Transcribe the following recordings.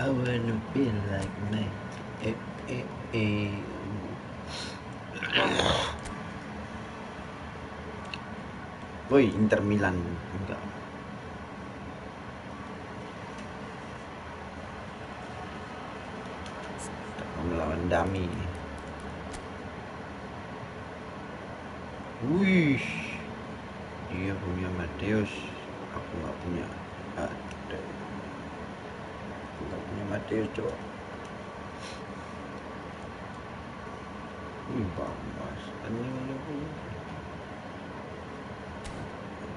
I wanna be like me. Woi, Inter Milan enggak. Melawan Dami. Wih, dia punya Mateus, aku nggak punya. Ada, aku nggak punya Mateus coba. Wih, Bambas, ini udah punya.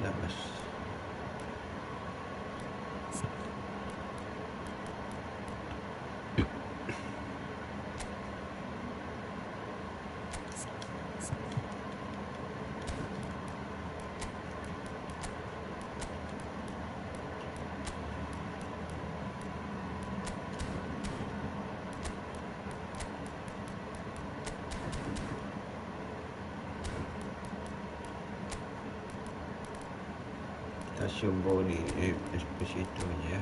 Labas. Coba di situ ya.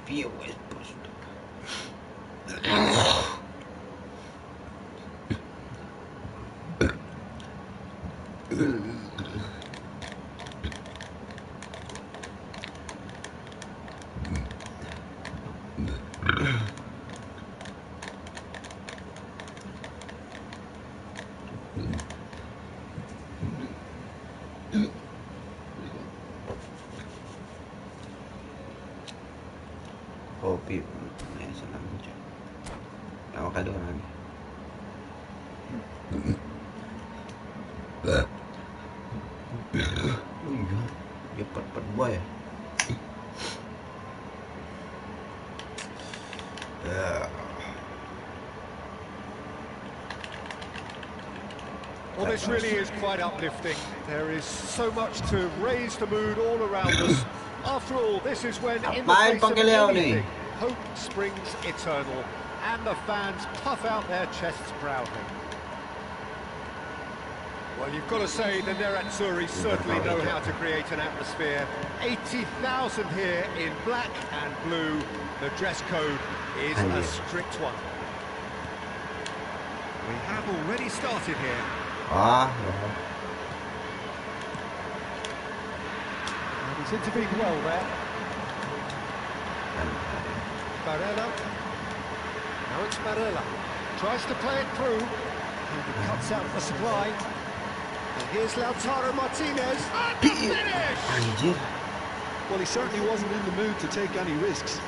VIII post. Kopi, ya senang aja. Tahu kali orang. Iya, dia per buah ya. Well, this really is quite uplifting. There is so much to raise the mood all around us. After all, this is when, in the face of anything, hope springs eternal, and the fans puff out their chests proudly. Well, you've got to say the Nerazzurri certainly know how to create an atmosphere. 80,000 here in black and blue. The dress code is a strict one. We have already started here. He's intervened well there. Barella. Now it's Barella. Tries to play it through. And he cuts out the supply. And here's Lautaro Martinez. And the finish! Well, he certainly wasn't in the mood to take any risks.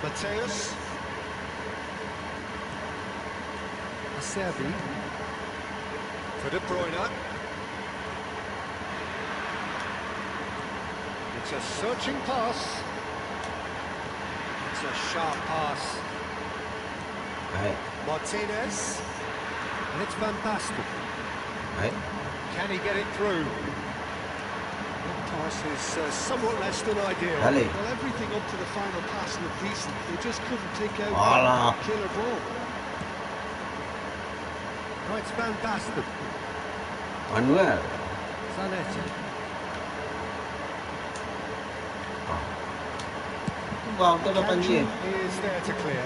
Mateus. Acerbi. For De Bruyne. It's a searching pass. It's a sharp pass. Right. Martinez. And it's fantastic. Right. Can he get it through? That pass is somewhat less than ideal. Dale. Well, everything up to the final pass looked decent. They just couldn't take out a killer ball. Oh, it's fantastic. Manuel. Zanetti. Wow, ito na Kanji is there to clear.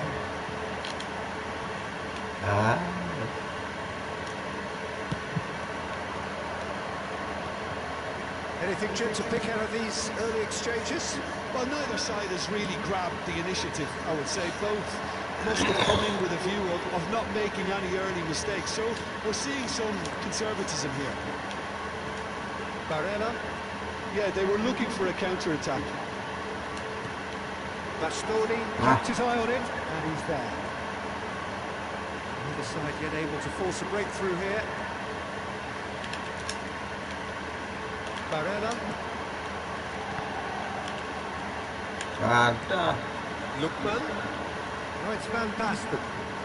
Anything, Jim, to pick out of these early exchanges? Well, neither side has really grabbed the initiative, I would say. Both must have come in with a view of not making any early mistakes. So we're seeing some conservatism here. Barella. Yeah, they were looking for a counter-attack. Bastoni kept his eye on it, and he's there. Neither side yet able to force a breakthrough here. Barella. Lookman. Oh, it's fantastic.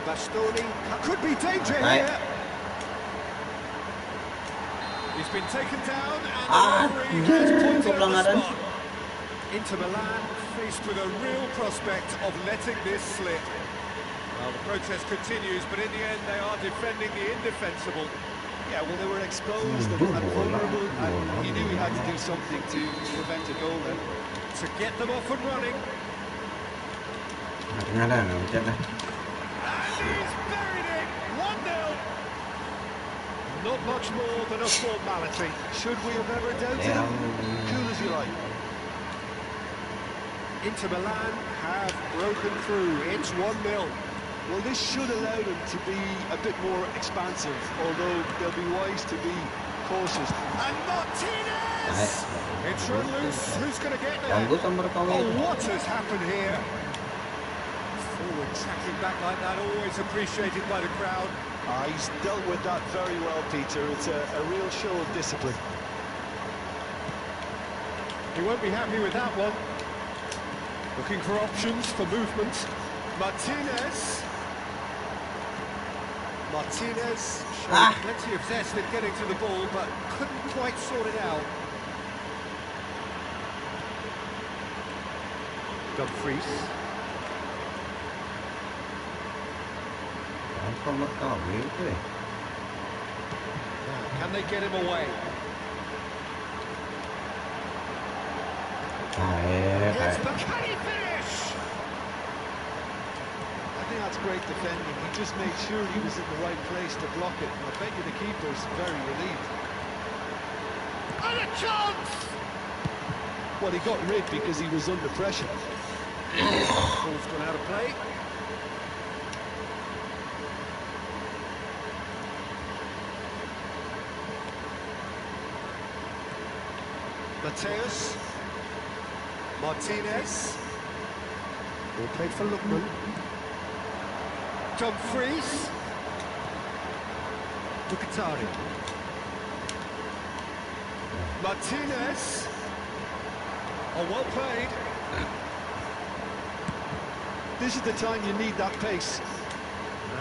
Bastoni. Could be danger here. He's been taken down, and the referee has pointed at the spot. Inter Milan faced with a real prospect of letting this slip. Well, the protest continues, but in the end they are defending the indefensible. Yeah, well, they were exposed and vulnerable, and he knew he had to do something to prevent a goal then. To get them off and running. Ada nggak pencet dah. And he's buried it. 1-0. Not much more than a formality. Should we have ever doubted him? Cool as you like. Inter Milan have broken through. It's 1-0. Well, this should allow them to be a bit more expansive, although they'll be wise to be cautious. And Martinez! It's run loose. Who's going to get there? Oh, what has happened here? Forward tracking back like that, always appreciated by the crowd. He's dealt with that very well, Peter. It's a real show of discipline. He won't be happy with that one. Looking for options for movement. Martinez showed plenty of zest in getting to the ball, but couldn't quite sort it out. Dumfries. Can they get him away? Yes, but can he finish? I think that's great defending. He just made sure he was in the right place to block it. And I bet you the keeper's very relieved. And a chance! Well, he got rid because he was under pressure. Ball's gone out of play. Mateus. Martinez. Ball played for Lemur. Dumfries. Ducatari. Martinez. Oh, well played. This is the time you need that pace.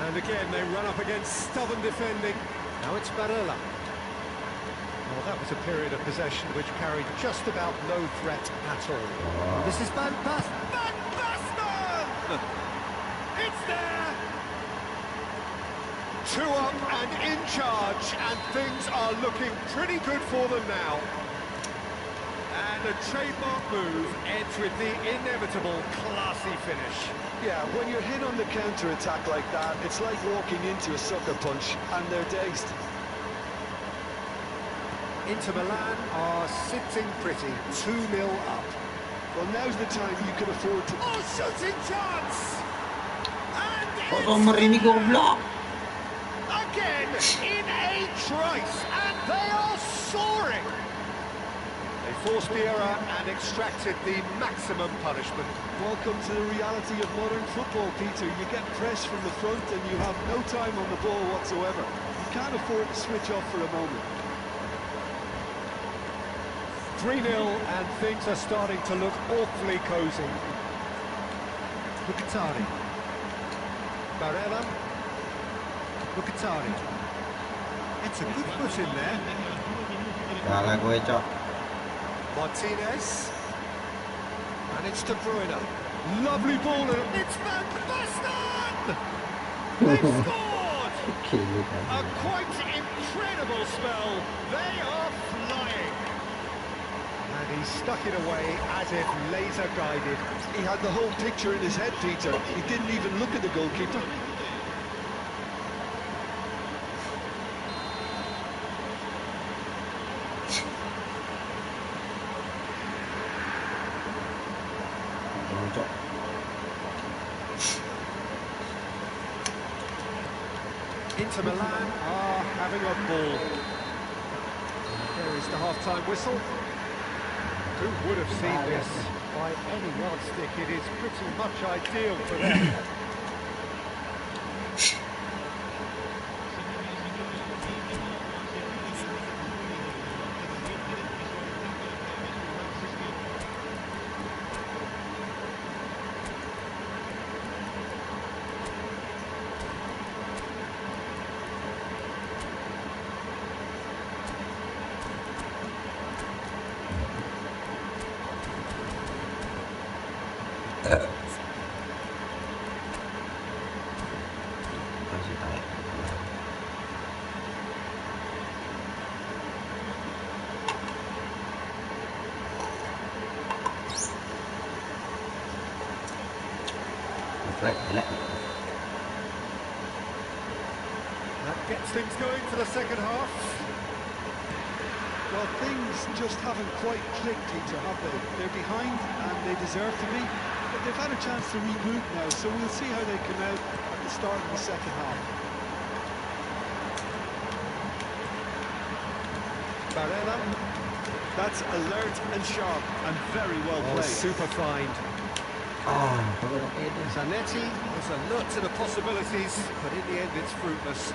And again, they run up against stubborn defending. Now it's Pahala. Well, that was a period of possession which carried just about no threat at all. This is Van Basten! It's there! 2 up and in charge, and things are looking pretty good for them now. And a trademark move ends with the inevitable classy finish. Yeah, when you're hit on the counter-attack like that, it's like walking into a sucker punch, and they're dazed. Inter Milan are sitting pretty, 2-0 up. Well, now's the time you can afford to... Oh, shooting chance! And again, in a trice, and they are soaring! They forced the error and extracted the maximum punishment. Welcome to the reality of modern football, Peter. You get pressed from the front and you have no time on the ball whatsoever. You can't afford to switch off for a moment. 3-0, and things are starting to look awfully cosy. Ducatari. Barella. Ducatari. It's a good push in there. Martinez. And it's De Bruyne. Lovely ball, and it's Van Basten! They've scored! A quite incredible spell. They are flying. And he stuck it away as if laser guided. He had the whole picture in his head, Peter. He didn't even look at the goalkeeper. Inter Milan are having a ball. There is the half-time whistle. Who would have seen this? By any yardstick, it is pretty much ideal for them. That gets things going for the second half. Well, things just haven't quite clicked, Peter, have they? They're behind and they deserve to be, but they've had a chance to reboot now, so we'll see how they come out at the start of the second half. Pahala. That's alert and sharp and very well played. Super find. Zanetti was alert to the possibilities, but in the end it's fruitless.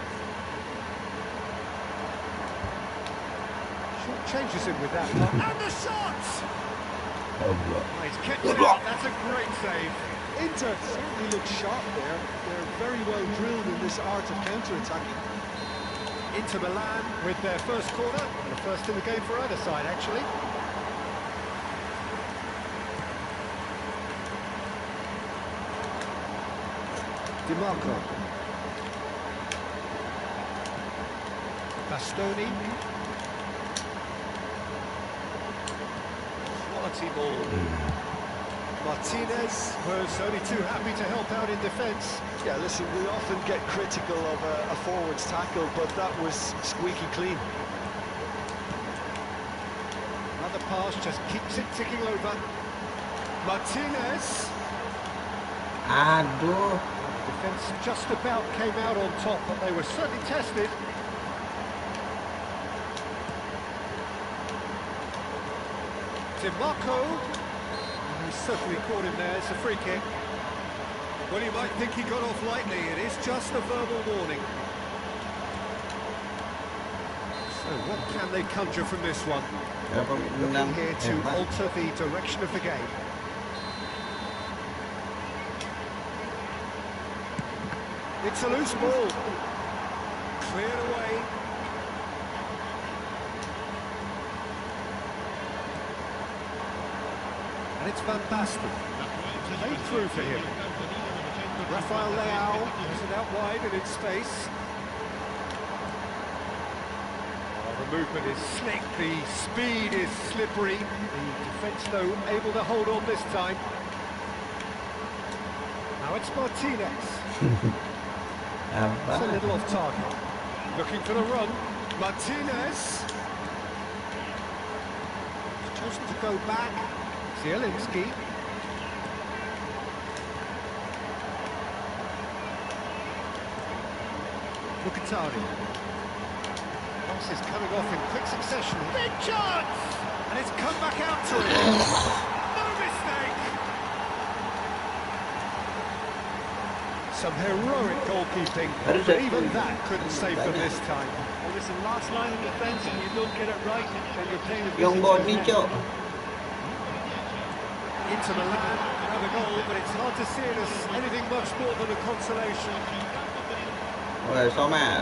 Short changes him with that one. And the shot! He's kept it out. That's a great save. Inter certainly looks sharp there. They're very well drilled in this art of counter-attacking. Inter Milan with their first corner, and the first in the game for either side, actually. DiMarco. Bastoni. Quality ball. Martinez was only too happy to help out in defence. Yeah, listen, we often get critical of a forward's tackle, but that was squeaky clean. Another pass just keeps it ticking over. Martinez. Aduh. Defence just about came out on top, but they were certainly tested. DiMarco. He certainly caught him there. It's a free kick. Well, you might think he got off lightly. It is just a verbal warning. So what can they conjure from this one? Looking here to alter the direction of the game. It's a loose ball. Cleared away. And it's Van Basten. Played through for him. Rafael Leao has it out wide and in space. Oh, the movement is slick, the speed is slippery. The defence, though, able to hold on this time. Now it's Martinez. It's a little off target. Looking for the run. Martinez. Just to go back. Zielinski. Mkhitaryan. Pass is coming off in quick succession. Big chance! And it's come back out to him. No mistake! Some heroic goalkeeping, but even that couldn't save them this time. Well, listen, last line of defence, and you don't get it right, then you're playing a Yung board ni Cho. Inter Milan have a goal, but it's hard to see it as anything much more than a consolation. Rồi số mà.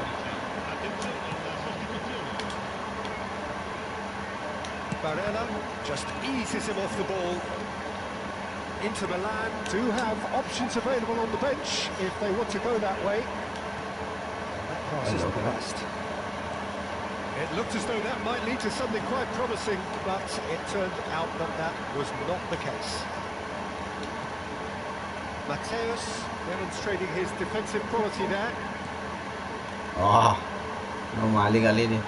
Pahala just eases him off the ball. Inter Milan do have options available on the bench if they want to go that way. That pass is passed. It looked as though that might lead to something quite promising, but it turned out that that was not the case. Mateus demonstrating his defensive quality there. Oh, normali kali ni.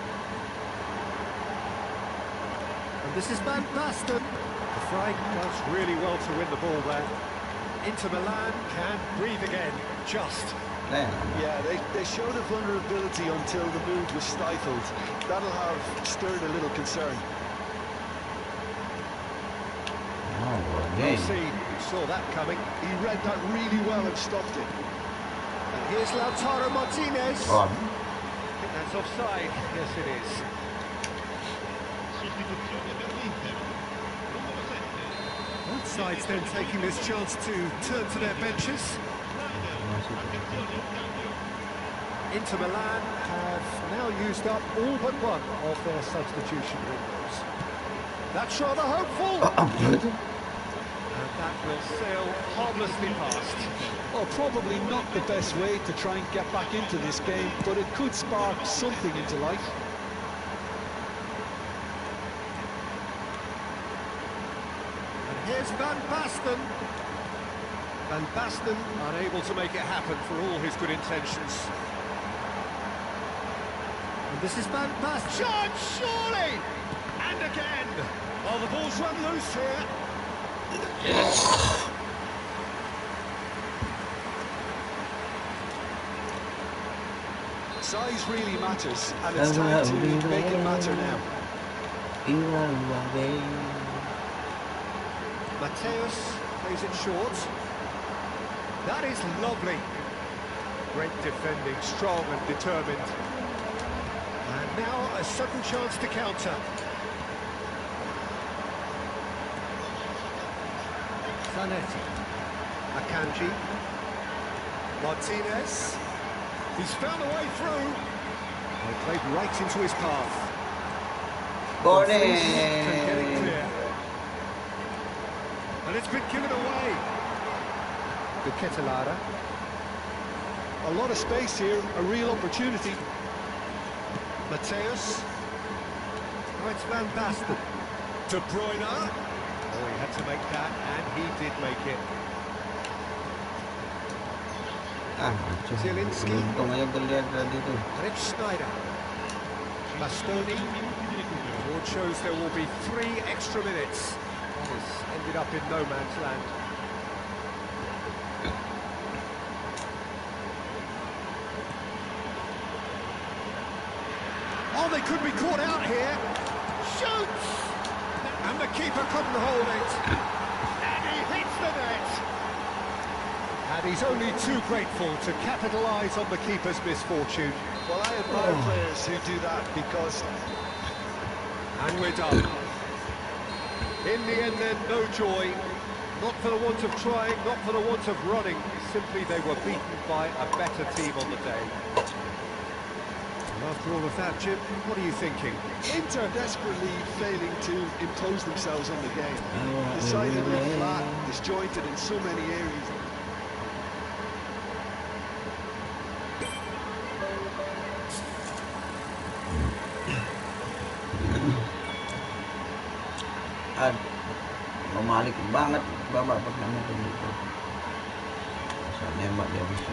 And this is Van Basten. The Fry does really well to win the ball there. Inter Milan can breathe again, just. Yeah, they showed a vulnerability until the move was stifled. That'll have stirred a little concern. Rossi saw that coming. He read that really well and stopped it. And here's Lautaro Martinez. Oh. I think that's offside. Yes, it is. Both sides then taking this chance to turn to their benches. Inter Milan have now used up all but one of their substitution windows. That's rather hopeful. And that will sail harmlessly past. Well, probably not the best way to try and get back into this game, but it could spark something into life. And here's Van Basten. Van Basten unable to make it happen for all his good intentions. And this is Van Basten. Shot, surely! And again! Oh, the ball's run loose here. Size really matters, and it's time to make it matter now. Mateus plays it short. That is lovely. Great defending, strong and determined. And now a sudden chance to counter. Zanetti. Akanji. Martinez. He's found a way through. They played right into his path. Body. Can get it clear. And it's been given away. The Ketelada. A lot of space here, a real opportunity. Mateus. Oh, it's Van Basten. De Bruyne. Oh, he had to make that, and he did make it. Zielinski. And it's Schneider. Bastoni. Board shows there will be 3 extra minutes. This ended up in no man's land. Oh, they could be caught out here. Shoots! And the keeper couldn't hold it. And he hits the net. And he's only too grateful to capitalise on the keeper's misfortune. Well, I admire players who do that because... And we're done. In the end then, no joy. Not for the want of trying, not for the want of running. Simply they were beaten by a better team on the day. And after all of that, Jim, what are you thinking? Inter desperately failing to impose themselves on the game. Decidedly flat, disjointed in so many areas. Memalik banget babak pertama itu. Asal nembak dia bisa.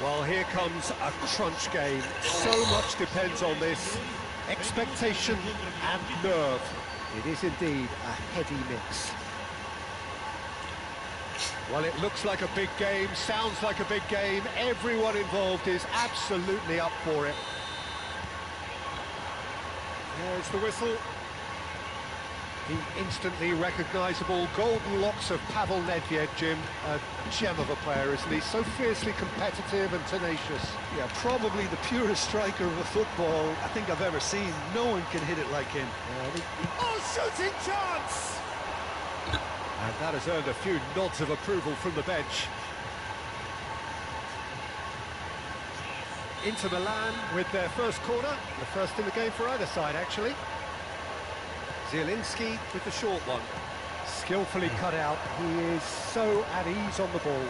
Well, here comes a crunch game. So much depends on this. Expectation and nerve. It is indeed a heady mix. Well, it looks like a big game, sounds like a big game. Everyone involved is absolutely up for it. There's the whistle. The instantly recognisable golden locks of Pavel Nedved, Jim. A gem of a player, isn't he? So fiercely competitive and tenacious. Yeah, probably the purest striker of a football I think I've ever seen. No one can hit it like him. Oh, shooting chance! And that has earned a few nods of approval from the bench. Inter Milan with their first corner, the first in the game for either side, actually. Zielinski with the short one. Skillfully cut out, he is so at ease on the ball.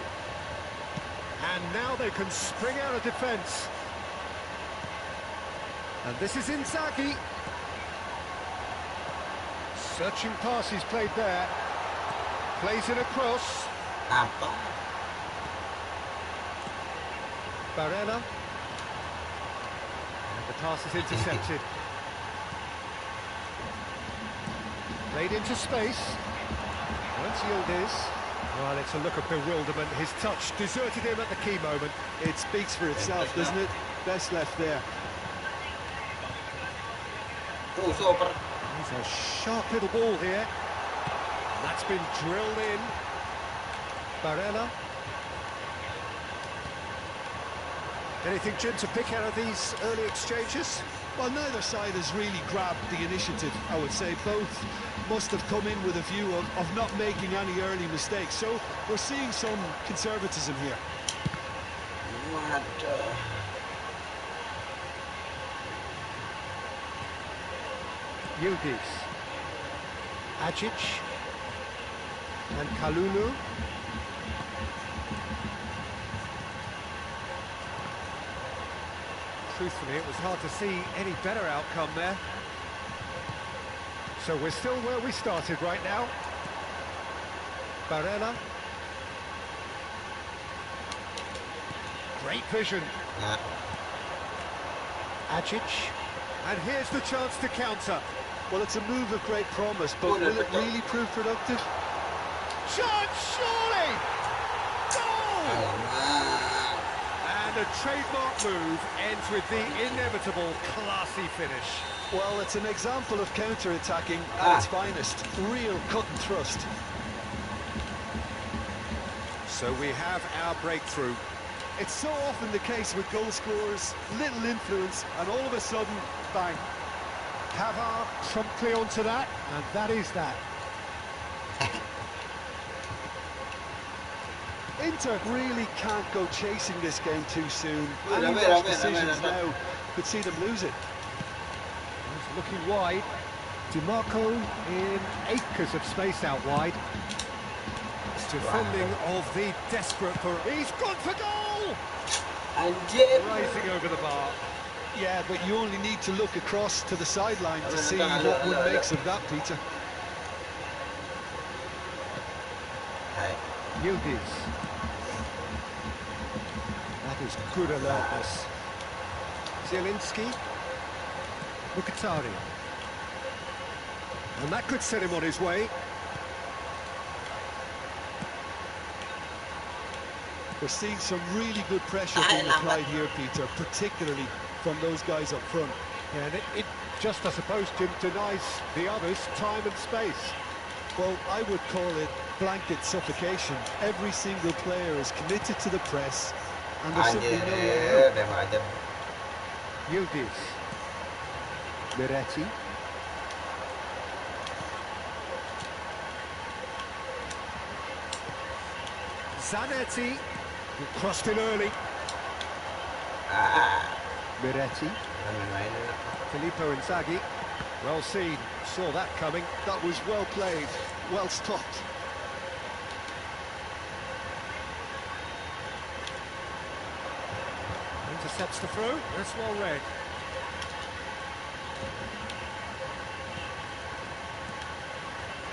And now they can spring out of defence. And this is Inzaghi. Searching pass he's played there. Plays it across. Barella. And the pass is intercepted. Played into space. Once Yildiz. Well, it's a look of bewilderment. His touch deserted him at the key moment. It speaks for itself, doesn't it? Best left there. Oh, super. He's a sharp little ball here. That's been drilled in. Barella. Anything, Jim, to pick out of these early exchanges? Well, neither side has really grabbed the initiative, I would say. Both must have come in with a view of not making any early mistakes. So we're seeing some conservatism here. What? Yildiz. Ajic. And Kalulu. Truthfully, it was hard to see any better outcome there. So we're still where we started right now. Barella. Great vision. Ajic. And here's the chance to counter. Well, it's a move of great promise, but will it really prove productive? Chance, surely! Goal! And a trademark move ends with the inevitable classy finish. Well, it's an example of counter-attacking at its finest. Real cut and thrust. So we have our breakthrough. It's so often the case with goal scorers, little influence, and all of a sudden, bang. Pavard promptly onto that, and that is that. Inter really can't go chasing this game too soon. Any rash decisions now could see them lose it. He's looking wide. DiMarco in acres of space out wide. Defending of the desperate for... He's gone for goal! And rising over the bar. Yeah, but you only need to look across to the sideline to see what one makes of that, Peter. Yildiz. That is good alertness. Zielinski. Mkhitaryan. And that could set him on his way. We're seeing some really good pressure being applied here, Peter, particularly from those guys up front. Yeah, and it just, I suppose, Jim, denies the others time and space. Well, I would call it blanket suffocation. Every single player is committed to the press, and there's simply no way out. Yildiz. Miretti. Zanetti, who crossed in early. Miretti. Filippo Inzaghi. Well seen, saw that coming. That was well played, well stopped. Intercepts the throw, that's well read.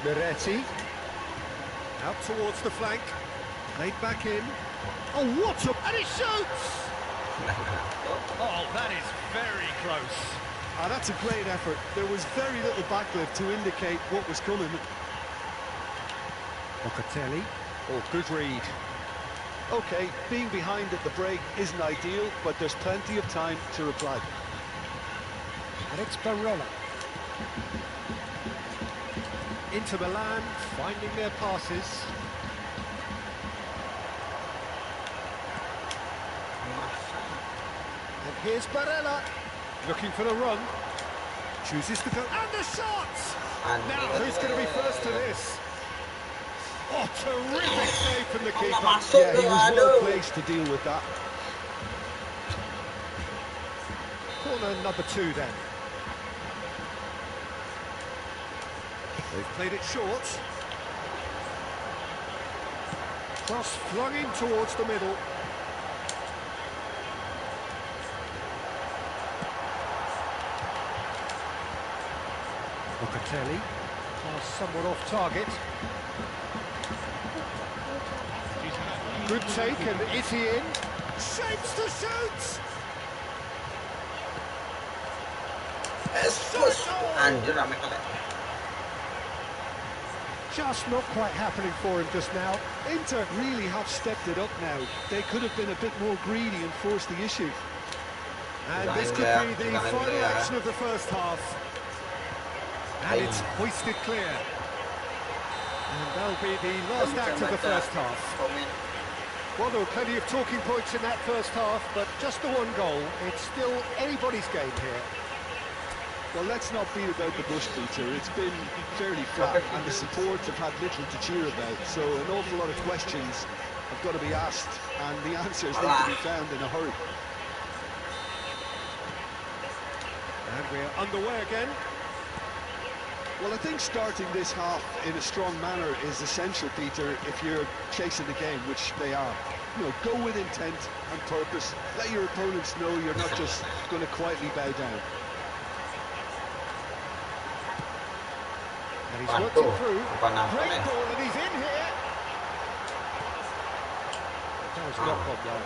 Miretti. Out towards the flank. Played back in. Oh, what a... And he shoots! Oh, that is very close. That's a great effort. There was very little backlift to indicate what was coming. Locatelli. Oh, good read. Okay, being behind at the break isn't ideal, but there's plenty of time to reply. And it's Barella. Inter Milan finding their passes. And here's Barella, looking for the run. Chooses to go, and the shot! Now, who's going to be first to this? Oh, terrific save from the keeper. Yeah, he was well placed to deal with that. Corner number 2 then. They've played it short. Cross flung in towards the middle. Locatelli. Pass somewhat off target. Good take, and is he in? Shapes to shoot! Just not quite happening for him just now. Inter really have stepped it up now. They could have been a bit more greedy and forced the issue. And this could be the final action of the first half. And it's hoisted clear. And that'll be the last act of the first half. Well, there were plenty of talking points in that first half, but just the one goal. It's still anybody's game here. Well, let's not beat about the bush, Peter. It's been fairly flat, and the supports have had little to cheer about. So an awful lot of questions have got to be asked, and the answers need to be found in a hurry. And we're underway again. Well, I think starting this half in a strong manner is essential, Peter, if you're chasing the game, which they are. You know, go with intent and purpose. Let your opponents know you're not just going to quietly bow down. And he's worked it through. Great ball, and he's in here. That was not on there.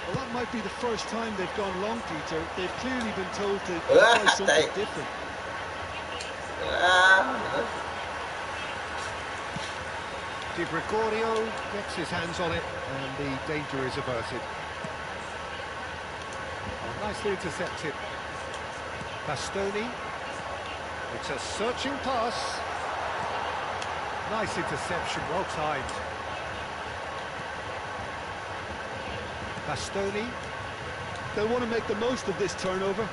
Well, that might be the first time they've gone long, Peter. They've clearly been told to try something different. Di Gregorio gets his hands on it, and the danger is averted. Oh, nicely intercepted. Bastoni. It's a searching pass. Nice interception, well timed. Bastoni. They'll want to make the most of this turnover.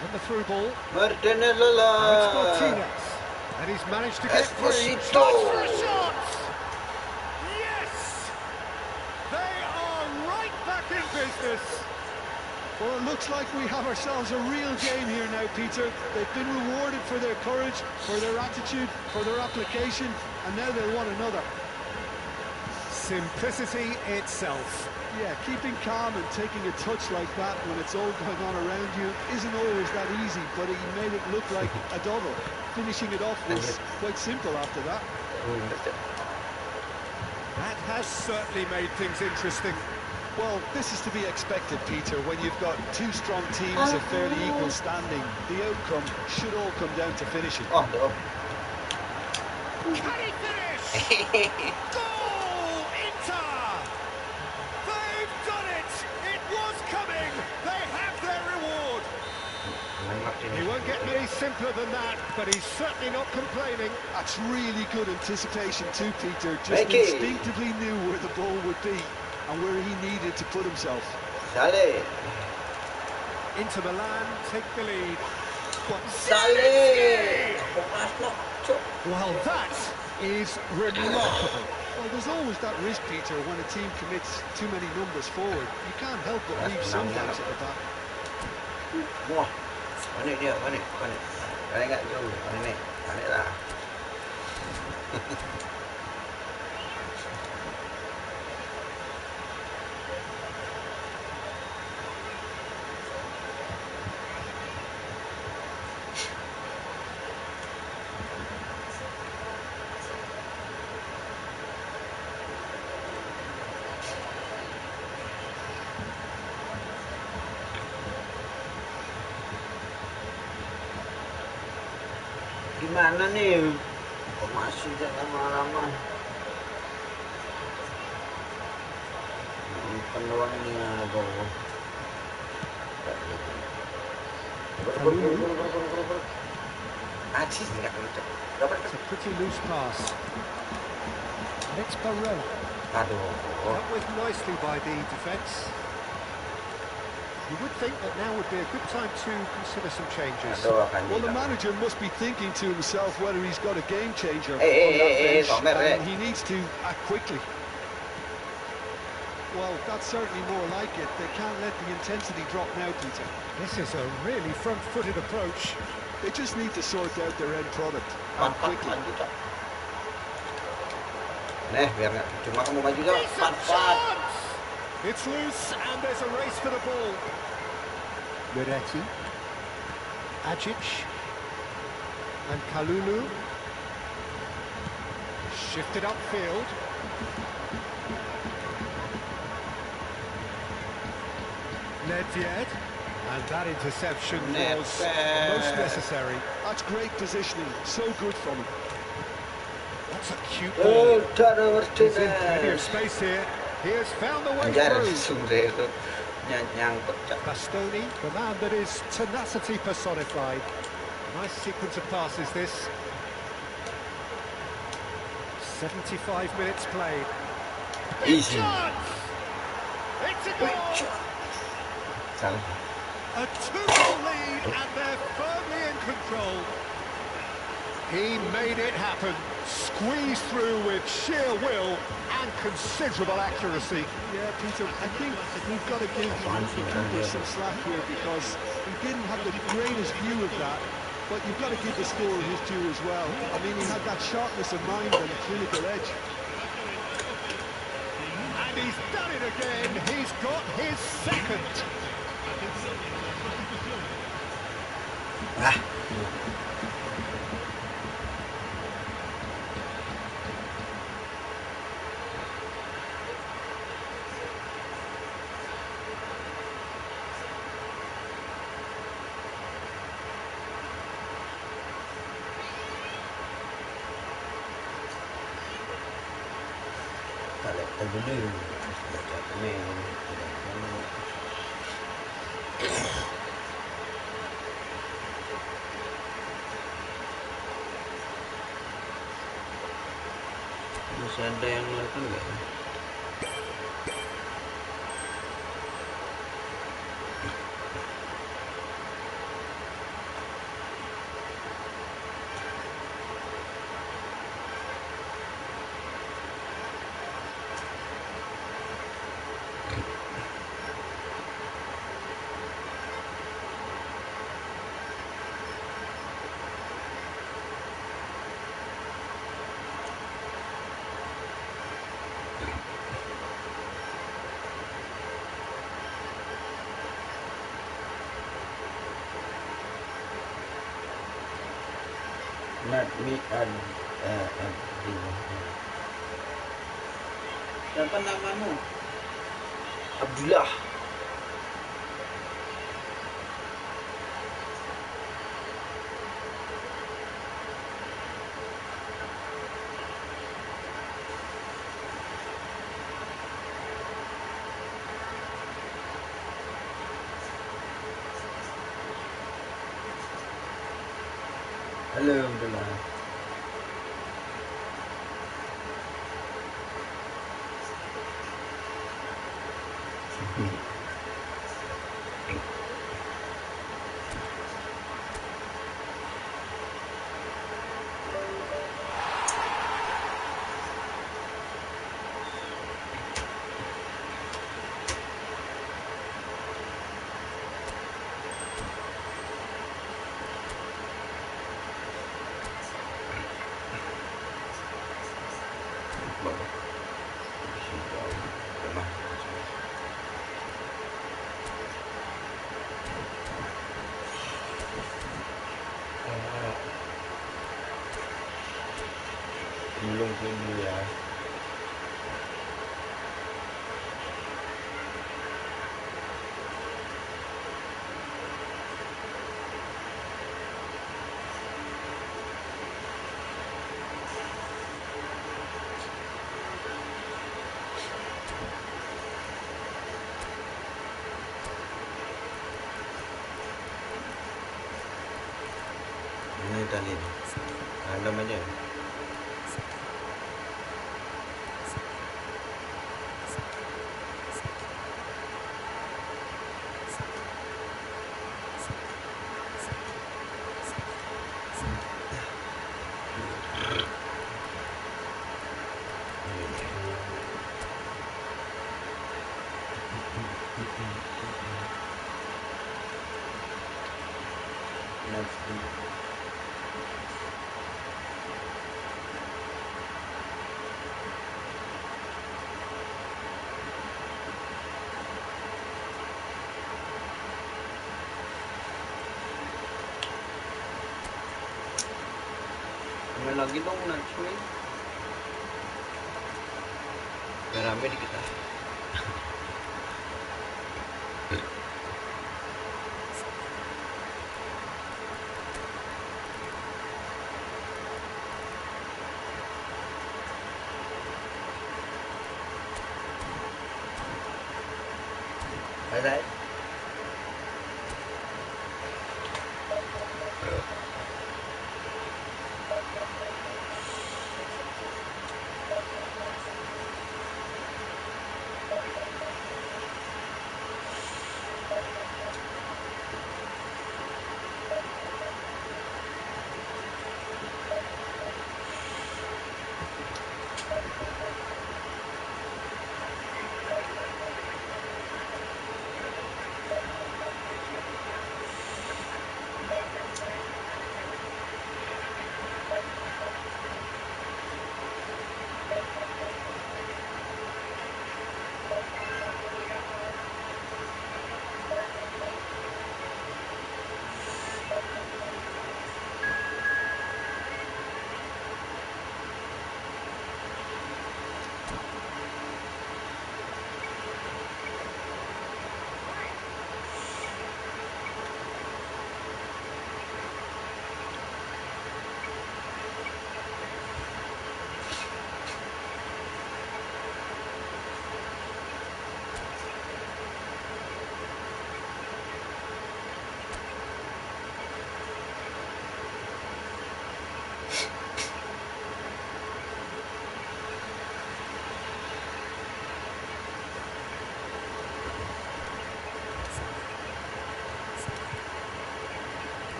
And the through ball. Now it's Martinez. And he's managed to get free. Starts for a shot! Yes! They are right back in business. Well, it looks like we have ourselves a real game here now, Peter. They've been rewarded for their courage, for their attitude, for their application, and now they'll want another. Simplicity itself. Yeah, keeping calm and taking a touch like that when it's all going on around you isn't always that easy, but he made it look like a double. Finishing it off was quite simple after that. That has certainly made things interesting. Well, this is to be expected, Peter. When you've got two strong teams of fairly equal standing, the outcome should all come down to finishing. Oh, no. Can he finish? Goal, Inter! They've done it! It was coming! They have their reward! He won't get any simpler than that, but he's certainly not complaining. That's really good anticipation too, Peter. Just instinctively knew where the ball would be and where he needed to put himself. Sale. Inter Milan take the lead. Sale. Well, that is remarkable. Well, there's always that risk, Peter, when a team commits too many numbers forward. You can't help but leave some gaps at the back. Mana dia? Mana? Ada enggak jauh? Mana ni? Ada lah. Gimana nih? Kok masih lama-lama? Peluang ini ada. It's a pretty loose pass. And it's Barrow. Dealt with nicely by the defence. You would think that now would be a good time to consider some changes. Well, the manager must be thinking to himself whether he's got a game changer on that bench, and he needs to act quickly. Well, that's certainly more like it. They can't let the intensity drop now, Peter. This is a really front-footed approach. They just need to sort out their end product, and quickly. Biar nggak cuma kamu maju dong. It's loose, and there's a race for the ball. Miretti, Ajic, and Kalulu. Shifted upfield. Nedved, and that interception was most necessary. That's great positioning, so good from him. That's a cute ball. He's in plenty of space here. He has found the way through. Bastoni, the man that is tenacity personified. Nice sequence of passes this. 75 minutes played. Easy. It's a goal! A 2-goal lead, and they're firmly in control. He made it happen, squeezed through with sheer will and considerable accuracy. Yeah, Peter, I think we've got to give the keeper some slack here because he didn't have the greatest view of that, but you've got to give the scorer his due as well. I mean, he had that sharpness of mind and clinical edge. And he's done it again. He's got his second. Masih ada yang nonton nggak ya? Not me and siapa namamu? Abdullah. Halo Abdullah. Belum dulu ya. Ini tadi random aja. Main lagi dong Natsui. Biar rame di kita. Bye.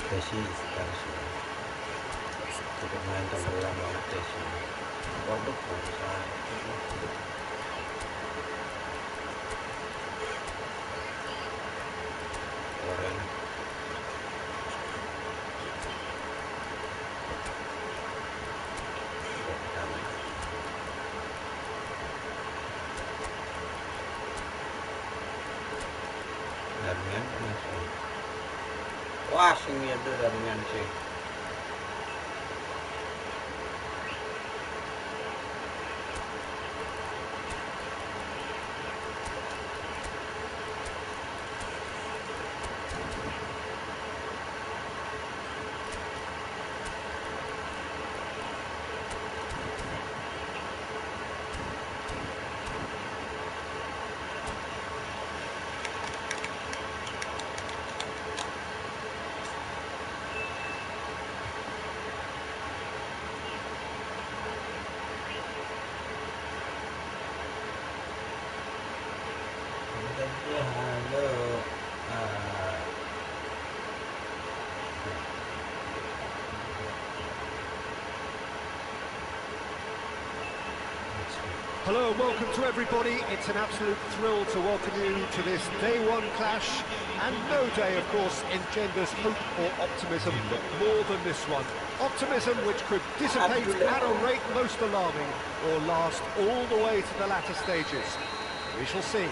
Desi harus cukup main tenggelam banget Desi. Waduh bisa keren. Damian masuk. Wah, sing itu Damian sih. Hello and welcome to everybody. It's an absolute thrill to welcome you to this day one clash. And no day, of course, engenders hope or optimism, but more than this one. Optimism which could dissipate at a rate most alarming or last all the way to the latter stages. We shall see.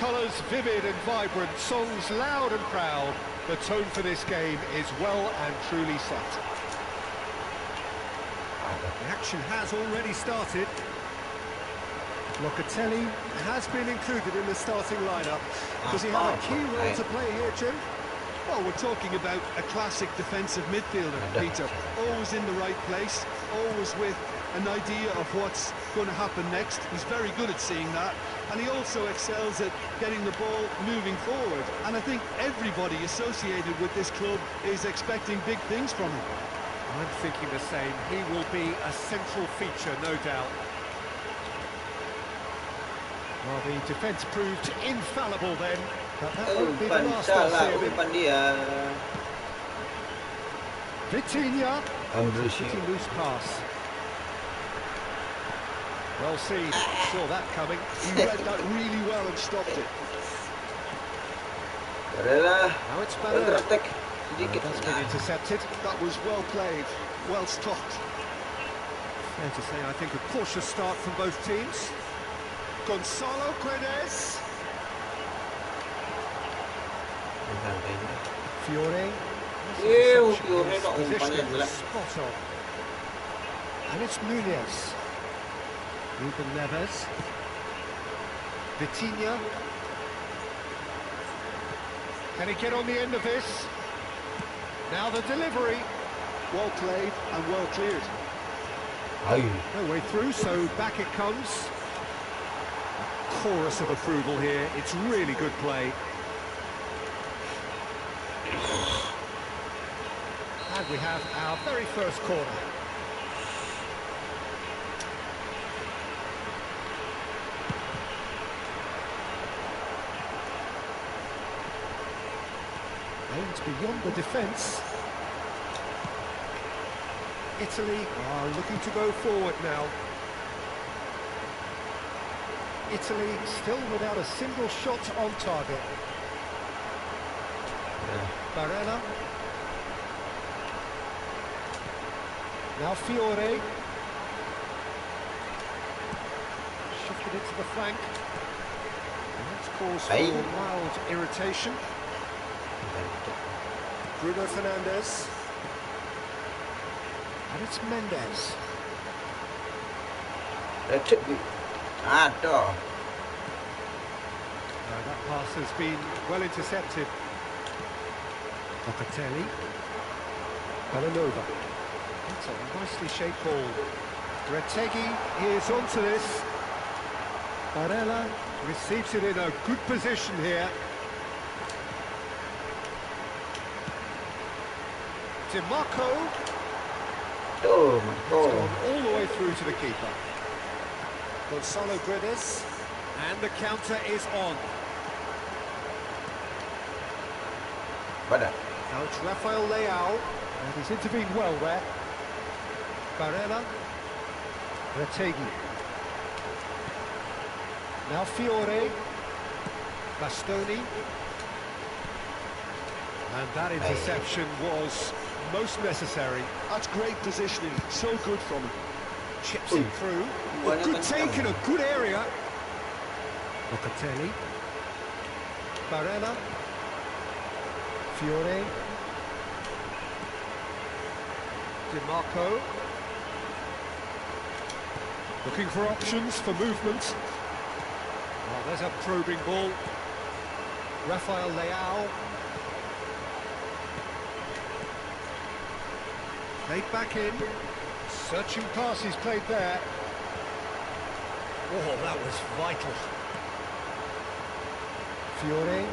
Colours vivid and vibrant, songs loud and proud. The tone for this game is well and truly set. The action has already started. Locatelli has been included in the starting lineup. Does he have a key role to play here, Jim? Well, we're talking about a classic defensive midfielder, Peter. Always in the right place, always with an idea of what's going to happen next. He's very good at seeing that. and he also excels at getting the ball moving forward. And I think everybody associated with this club is expecting big things from him. I'm thinking the same. He will be a central feature, no doubt. Well, the defence proved infallible then, but that won't be the last I'll see of him. Vitinha, shooting loose pass. Well seen, saw that coming. He read that really well and stopped it. Now it's better. That's been intercepted. That was well played, well stopped. Fair to say, I think a cautious start from both teams. Gonzalo Guedes. Fiore. Positioning was spot on. And it's Nunez. Ruben Neves. Vitinha. Can he get on the end of this? Now the delivery. Well played and well cleared. No way through, so back it comes. A chorus of approval here. It's really good play. And we have our very first corner. Aimed beyond the defence. Italy are looking to go forward now. Italy still without a single shot on target. Barella. Now Fiore. Shifted it to the flank. And that's cause for mild irritation. Bruno Fernandes. And it's Mendes. That pass has been well intercepted. Locatelli. Bellanova. It's a nicely shaped ball. Retegui is onto this. Barella receives it in a good position here. DiMarco. It's gone all the way through to the keeper. Gonzalo Guedes. And the counter is on. Now it's Rafael Leao. And he's intervened well there. Barella. Retegui. Now Fiore. Bastoni. And that interception was most necessary. That's great positioning, so good from him. Chips it through. A good take in a good area. Locatelli. Barella. Fiore. DiMarco. Looking for options for movement. Oh, there's a probing ball. Rafael Leao. Played back in. Searching passes played there. Oh, that was vital. Fiore.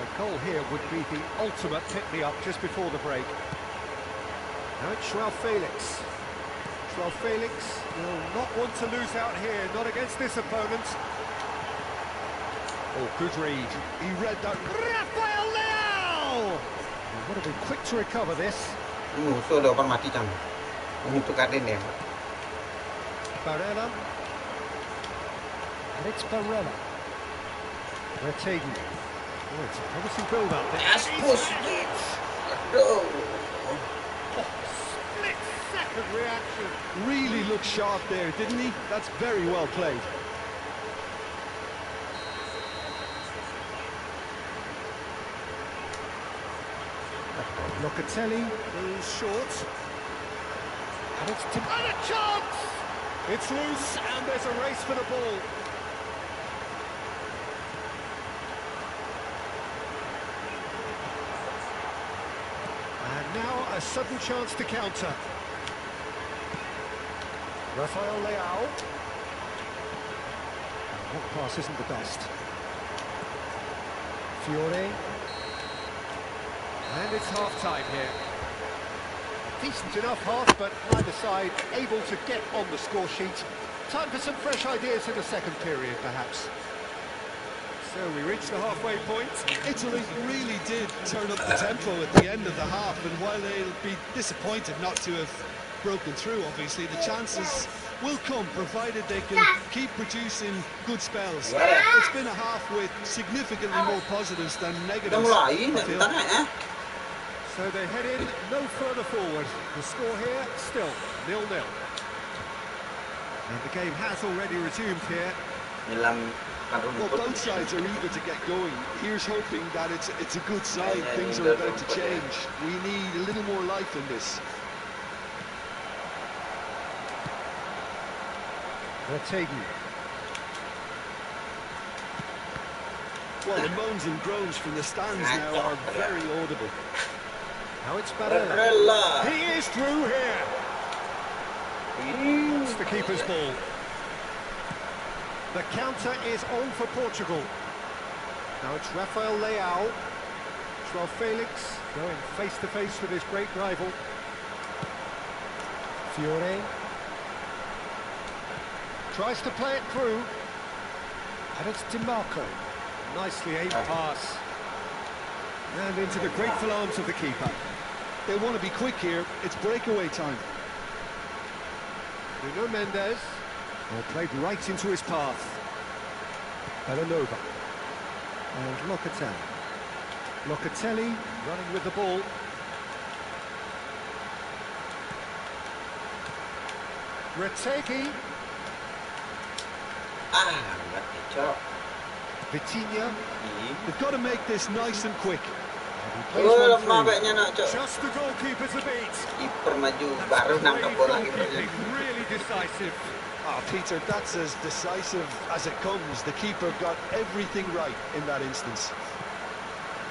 The goal here would be the ultimate pick-me-up just before the break. Now it's Joao Felix. Joao Felix will not want to lose out here, not against this opponent. Oh, good read. He read that. Rafael Leao! He would have been quick to recover this. Barella. And it's Barella. Retegui. Oh, it's a promising build-up. Split-second reaction. Really looked sharp there, didn't he? That's very well played. Locatelli goes short. And it's and a chance! It's loose and there's a race for the ball. And now a sudden chance to counter. Rafael Leao. That pass isn't the best. Fiore. And it's half-time here. Decent enough half, but neither side able to get on the score sheet. Time for some fresh ideas in the second period, perhaps. So we reached the halfway point. Italy really did turn up the tempo at the end of the half, and while they'll be disappointed not to have broken through, obviously, the chances will come, provided they can keep producing good spells. It's been a half with significantly more positives than negatives. So they head in no further forward. The score here, still 0-0. And the game has already resumed here. Well, both sides are eager to get going. Here's hoping that it's a good sign. Things are about to change. We need a little more life in this. Retegi. Well, the moans and groans from the stands now are very audible. Now it's Barella. He is through here. It's the keeper's ball. The counter is on for Portugal. Now it's Rafael Leao. João Felix going face-to-face with his great rival. Fiore. Tries to play it through. And it's DiMarco. Nicely aimed pass. And into the grateful arms of the keeper. They want to be quick here. It's breakaway time. Nuno Mendes. Well, played right into his path. Bellanova. And Locatelli. Locatelli running with the ball. Retegi. Vitinha. They've got to make this nice and quick. Just the goalkeeper to beat. Really decisive. Ah, Peter, that's as decisive as it comes. The keeper got everything right in that instance.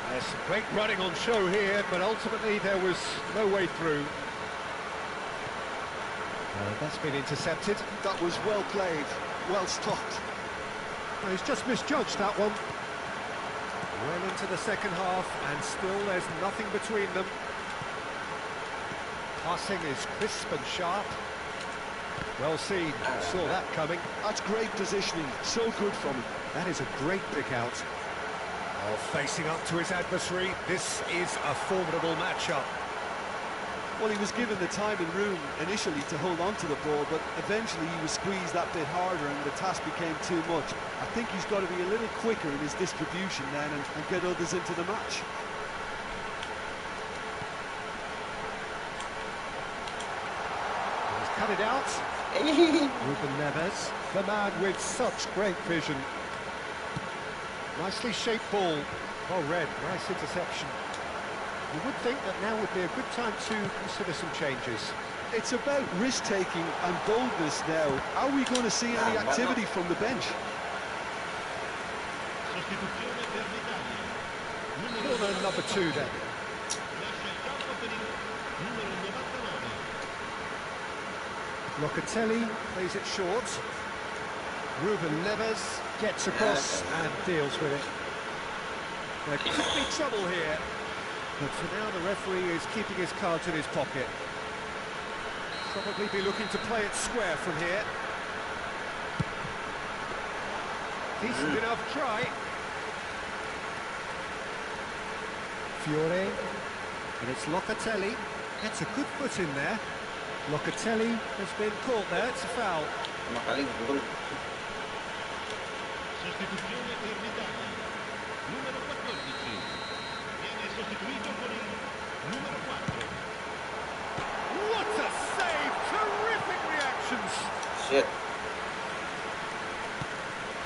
There's some great running on show here, but ultimately there was no way through. That's been intercepted. That was well played, well stopped. Well, he's just misjudged that one. Well into the second half, and still there's nothing between them. Passing is crisp and sharp. Well seen, saw that coming. That's great positioning, so good from him. That is a great pick out. Oh, facing up to his adversary, this is a formidable matchup. Well, he was given the time and room initially to hold on to the ball, but eventually he was squeezed that bit harder and the task became too much. I think he's got to be a little quicker in his distribution then and get others into the match. He's cut it out. Ruben Neves, the man with such great vision. Nicely shaped ball. Well read, nice interception. You would think that now would be a good time to consider some changes. It's about risk-taking and boldness now. Are we going to see any activity from the bench? Corner number 2 then. Locatelli plays it short. Ruben Neves gets across and deals with it. There could be trouble here. But for now, the referee is keeping his cards in his pocket. Probably be looking to play it square from here. Decent enough try. Fiore. And it's Locatelli. Gets a good foot in there. Locatelli has been caught there. It's a foul. What a save! Terrific reactions! Shit.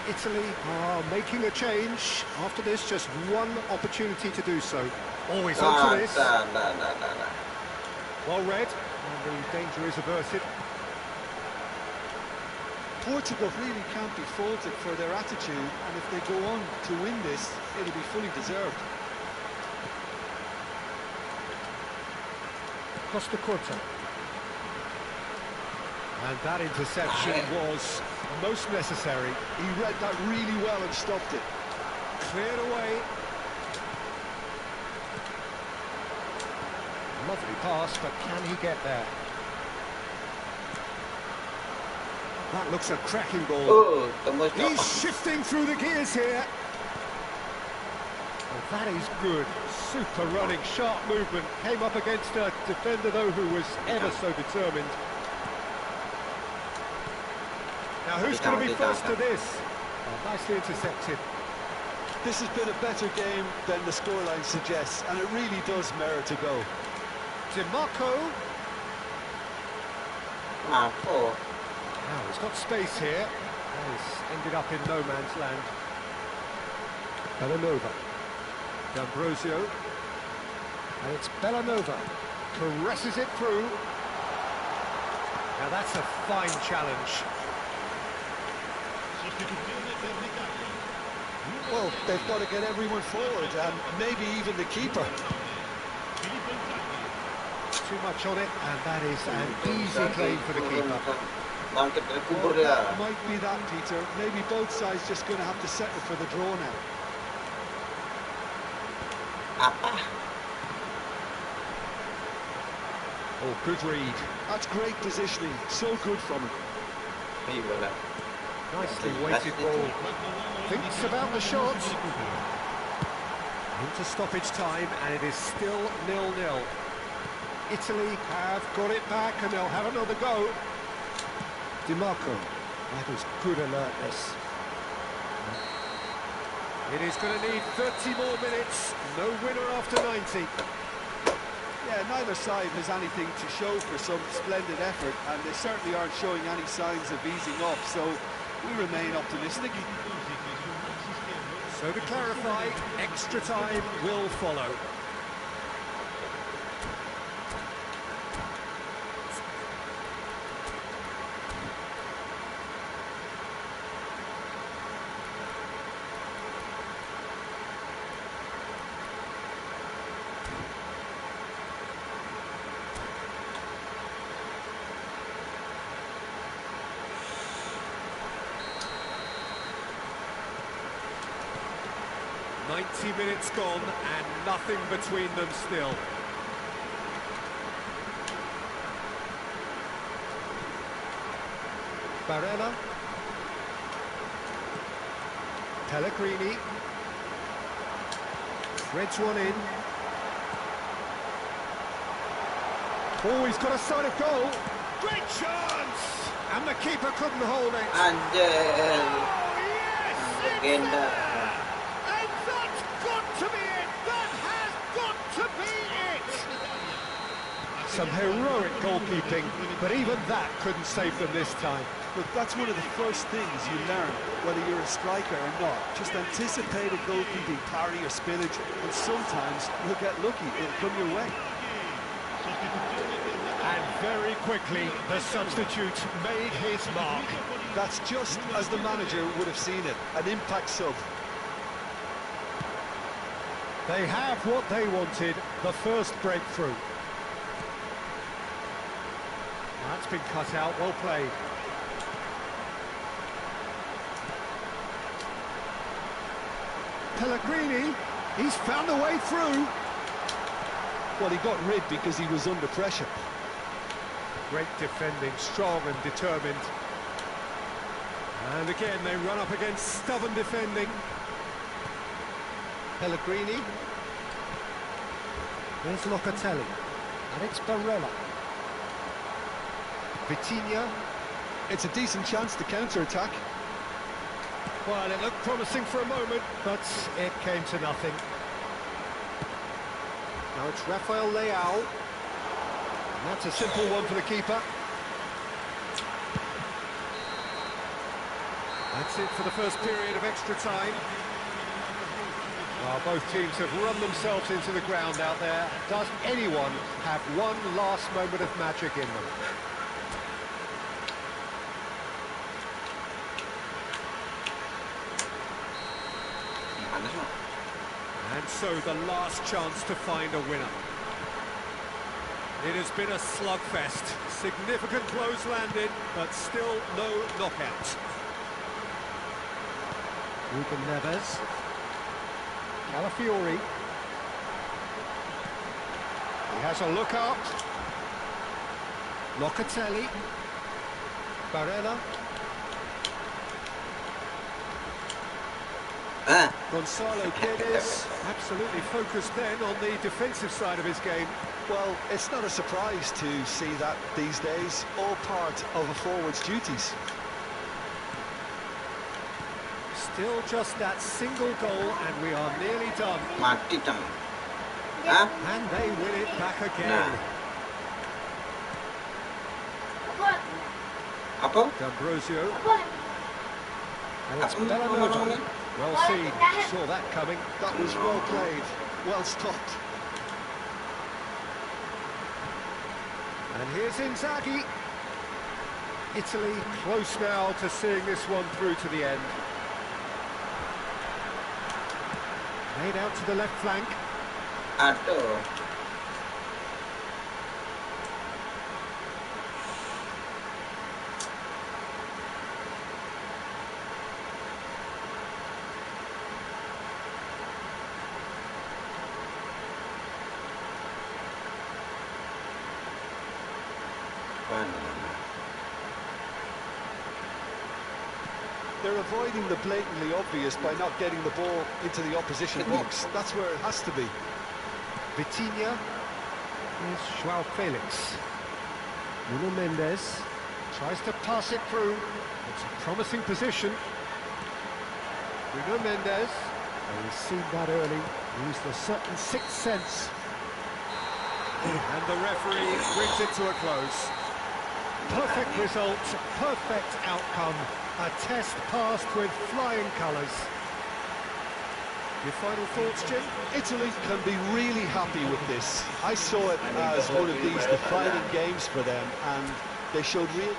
Italy are making a change. After this, just one opportunity to do so. Always on to this. Well read, and the danger is averted. Portugal really can't be faulted for their attitude, and if they go on to win this, it'll be fully deserved. Costa Corta. And that interception was most necessary. He read that really well and stopped it. Cleared away. Lovely pass, but can he get there? That looks a cracking ball. Oh, tembus He's dong. shifting through the gears here. Oh, that is good. Super running, sharp movement. Came up against a defender, though, who was ever so determined. Now, who's going to be first to this? Oh, nicely intercepted. This has been a better game than the scoreline suggests, and it really does merit a go. DiMarco. Marco. Now, he's got space here. He's ended up in no man's land. Bellanova. D'Ambrosio. And it's Bellanova. Caresses it through. Now, that's a fine challenge. Well, they've got to get everyone forward, and maybe even the keeper. Too much on it, and that is an easy claim for the keeper. Bangkit dari kubur Well, dia. that might be that, Peter. Maybe both sides just going to have to settle for the draw now. Apa? Oh, good read. That's great positioning. So good from him. Iya bola. Nicely weighted ball. Thinks about the shot. Into stoppage time, and it is still 0-0. Italy have got it back, and they'll have another go. DiMarco. That was good alertness. It is going to need 30 more minutes. No winner after 90. Yeah, neither side has anything to show for some splendid effort, and they certainly aren't showing any signs of easing off, so we remain optimistic. So to clarify, extra time will follow. .90 minutes gone and nothing between them still. Barella. Pellegrini. Threads one in. Oh, he's got a sight of goal. Great chance! And the keeper couldn't hold it. Anjir. Oh, yes! Legenda. And that's got to be it! That has got to be it! Some heroic goalkeeping, but even that couldn't save them this time. Look, that's one of the first things you learn, whether you're a striker or not. Just anticipate a goalkeeping parry or spillage, and sometimes you'll get lucky, it'll come your way. And very quickly, the substitute made his mark. That's just as the manager would have seen it, an impact sub. They have what they wanted, the first breakthrough. That's been cut out, well played. Pellegrini, he's found a way through. Well, he got rid because he was under pressure. Great defending, strong and determined. And again, they run up against stubborn defending. Pellegrini. There's Locatelli. And it's Barella. Vitinha. It's a decent chance to counter-attack. Well, it looked promising for a moment, but it came to nothing. Now it's Rafael Leao. And that's a simple one for the keeper. That's it for the first period of extra time. Well, both teams have run themselves into the ground out there. Does anyone have one last moment of magic in them? And so the last chance to find a winner. It has been a slugfest. Significant blows landed, but still no knockout. Ruben Neves. Calafiori. He has a look up. Locatelli. Barella. Gonzalo Guedes. Absolutely focused then on the defensive side of his game. Well, it's not a surprise to see that these days, all part of a forward's duties. Still just that single goal and we are nearly done. Mati cang. Hah? And they win it back again. Apa? D'Ambrosio. And it's Apa? Bellingham. Well seen, saw that coming. That was well played, well stopped. And here's Inzaghi. Italy close now to seeing this one through to the end. Made out to the left flank. Aduh. They're avoiding the blatantly obvious by not getting the ball into the opposition box. That's where it has to be. Vitinha. Here's João Felix. Nuno Mendes tries to pass it through. It's a promising position. Nuno Mendes. And he's seen that early. Used a certain sixth sense. And the referee brings it to a close. Perfect result, perfect outcome. A test passed with flying colours. Your final thoughts, Jim? Italy can be really happy with this. I saw it as one of these defining games for them, and they showed real...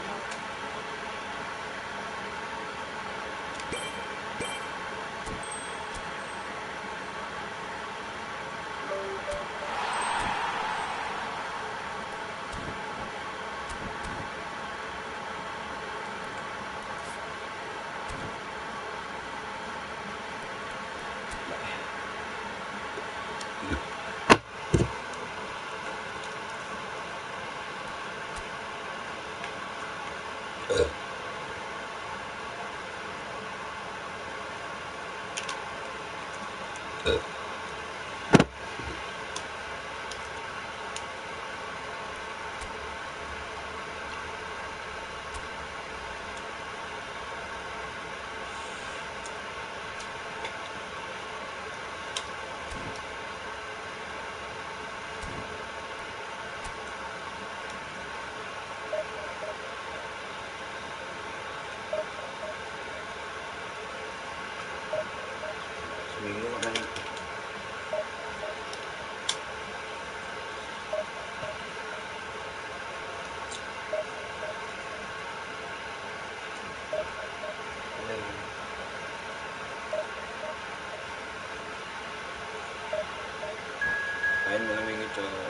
Main malam ini coba.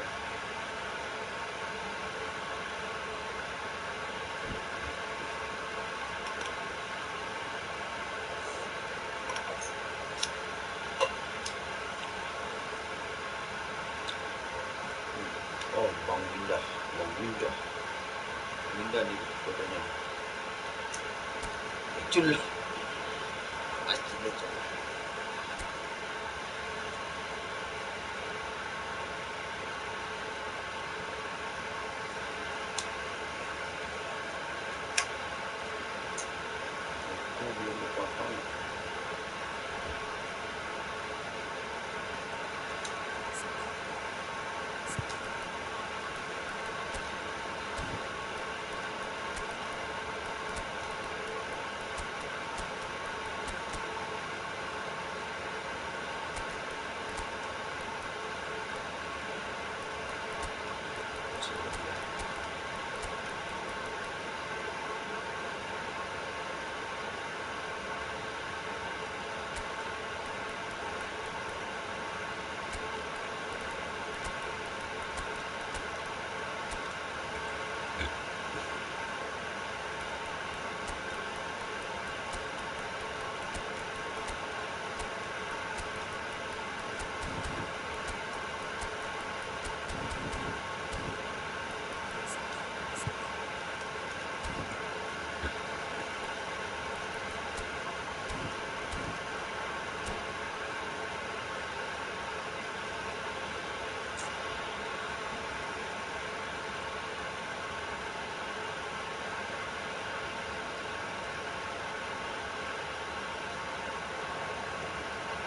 Oh, Bang Windah di fotonya. Kecil. Pasti kecil. Belum dipotong.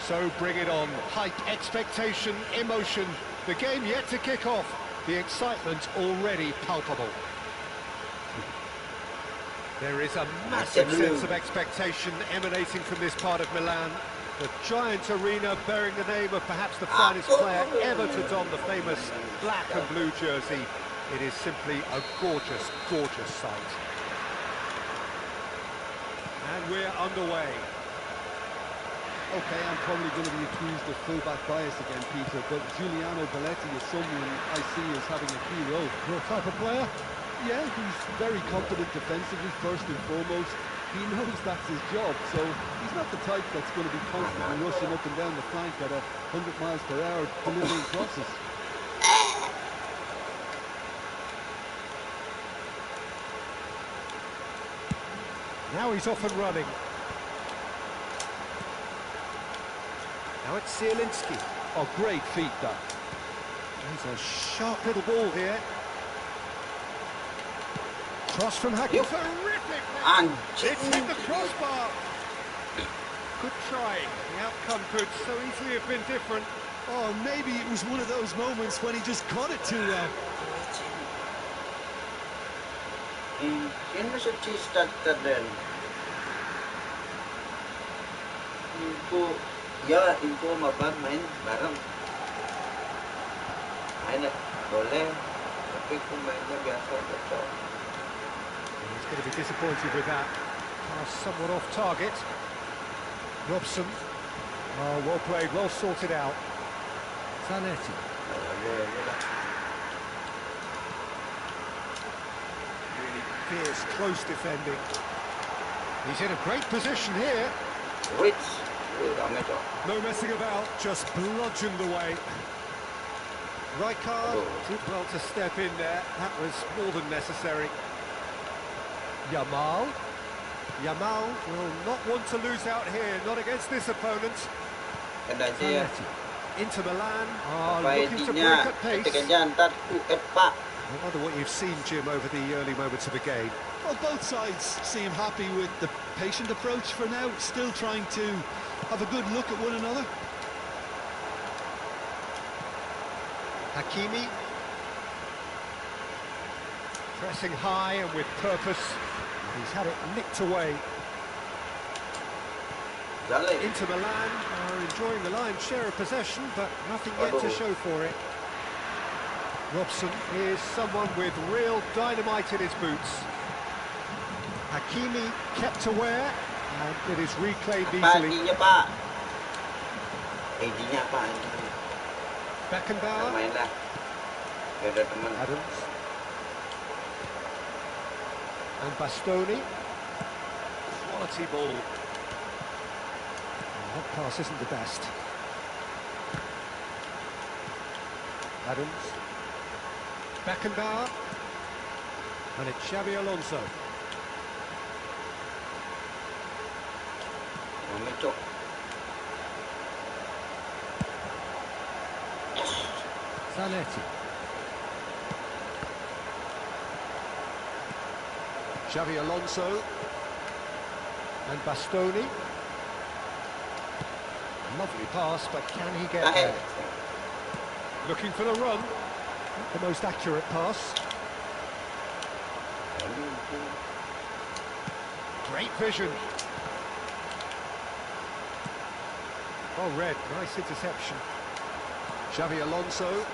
So bring it on. Hype, expectation, emotion. The game yet to kick off. The excitement already palpable. There is a massive sense of expectation emanating from this part of Milan. The giant arena bearing the name of perhaps the finest player ever to don the famous black and blue jersey. It is simply a gorgeous, gorgeous sight. And we're underway. Okay, I'm probably going to be accused of fullback bias again, Peter, but Giuliano Belletti is someone I see as having a key role. Your type of player? Yeah, he's very confident defensively, first and foremost. He knows that's his job, so he's not the type that's going to be constantly rushing up and down the flank at 100 miles per hour, delivering crosses. Now he's off and running. Now it's Zielinski. Oh, great feat, that. He's a sharp little ball here. Cross from Haki. Terrific! It's hit the crossbar. Good try. The outcome could so easily have been different. Oh, maybe it was one of those moments when he just caught it too well. Ini suci starter dan info mabar main bareng main boleh tapi mainnya biasa cocok. He's going to be disappointed with that. Somewhat off target. Robson. Oh, well played, well sorted out. Zanetti. Really fierce, close defending. He's in a great position here. No messing about, just bludgeoned away. Rijkaard did well to step in there. That was more than necessary. Yamal will not want to lose out here, not against this opponent. Zanetti. Inter Milan are looking to break at pace. I wonder what you've seen, Jim, over the early moments of the game. Well, both sides seem happy with the patient approach for now, still trying to have a good look at one another. Hakimi. Pressing high and with purpose. He's had it nicked away. Inter Milan are enjoying the lion's share of possession, but nothing yet to show for it. Robson is someone with real dynamite in his boots. Hakimi kept aware, and it is reclaimed easily. Beckenbauer. Adams. And Bastoni. Quality ball. That pass isn't the best. Adams. Beckenbauer. And it's Xabi Alonso. Zanetti. Xabi Alonso. And Bastoni. Lovely pass, but can he get there? Looking for the run. Not the most accurate pass. Great vision. Oh, red. Nice interception. Xabi Alonso.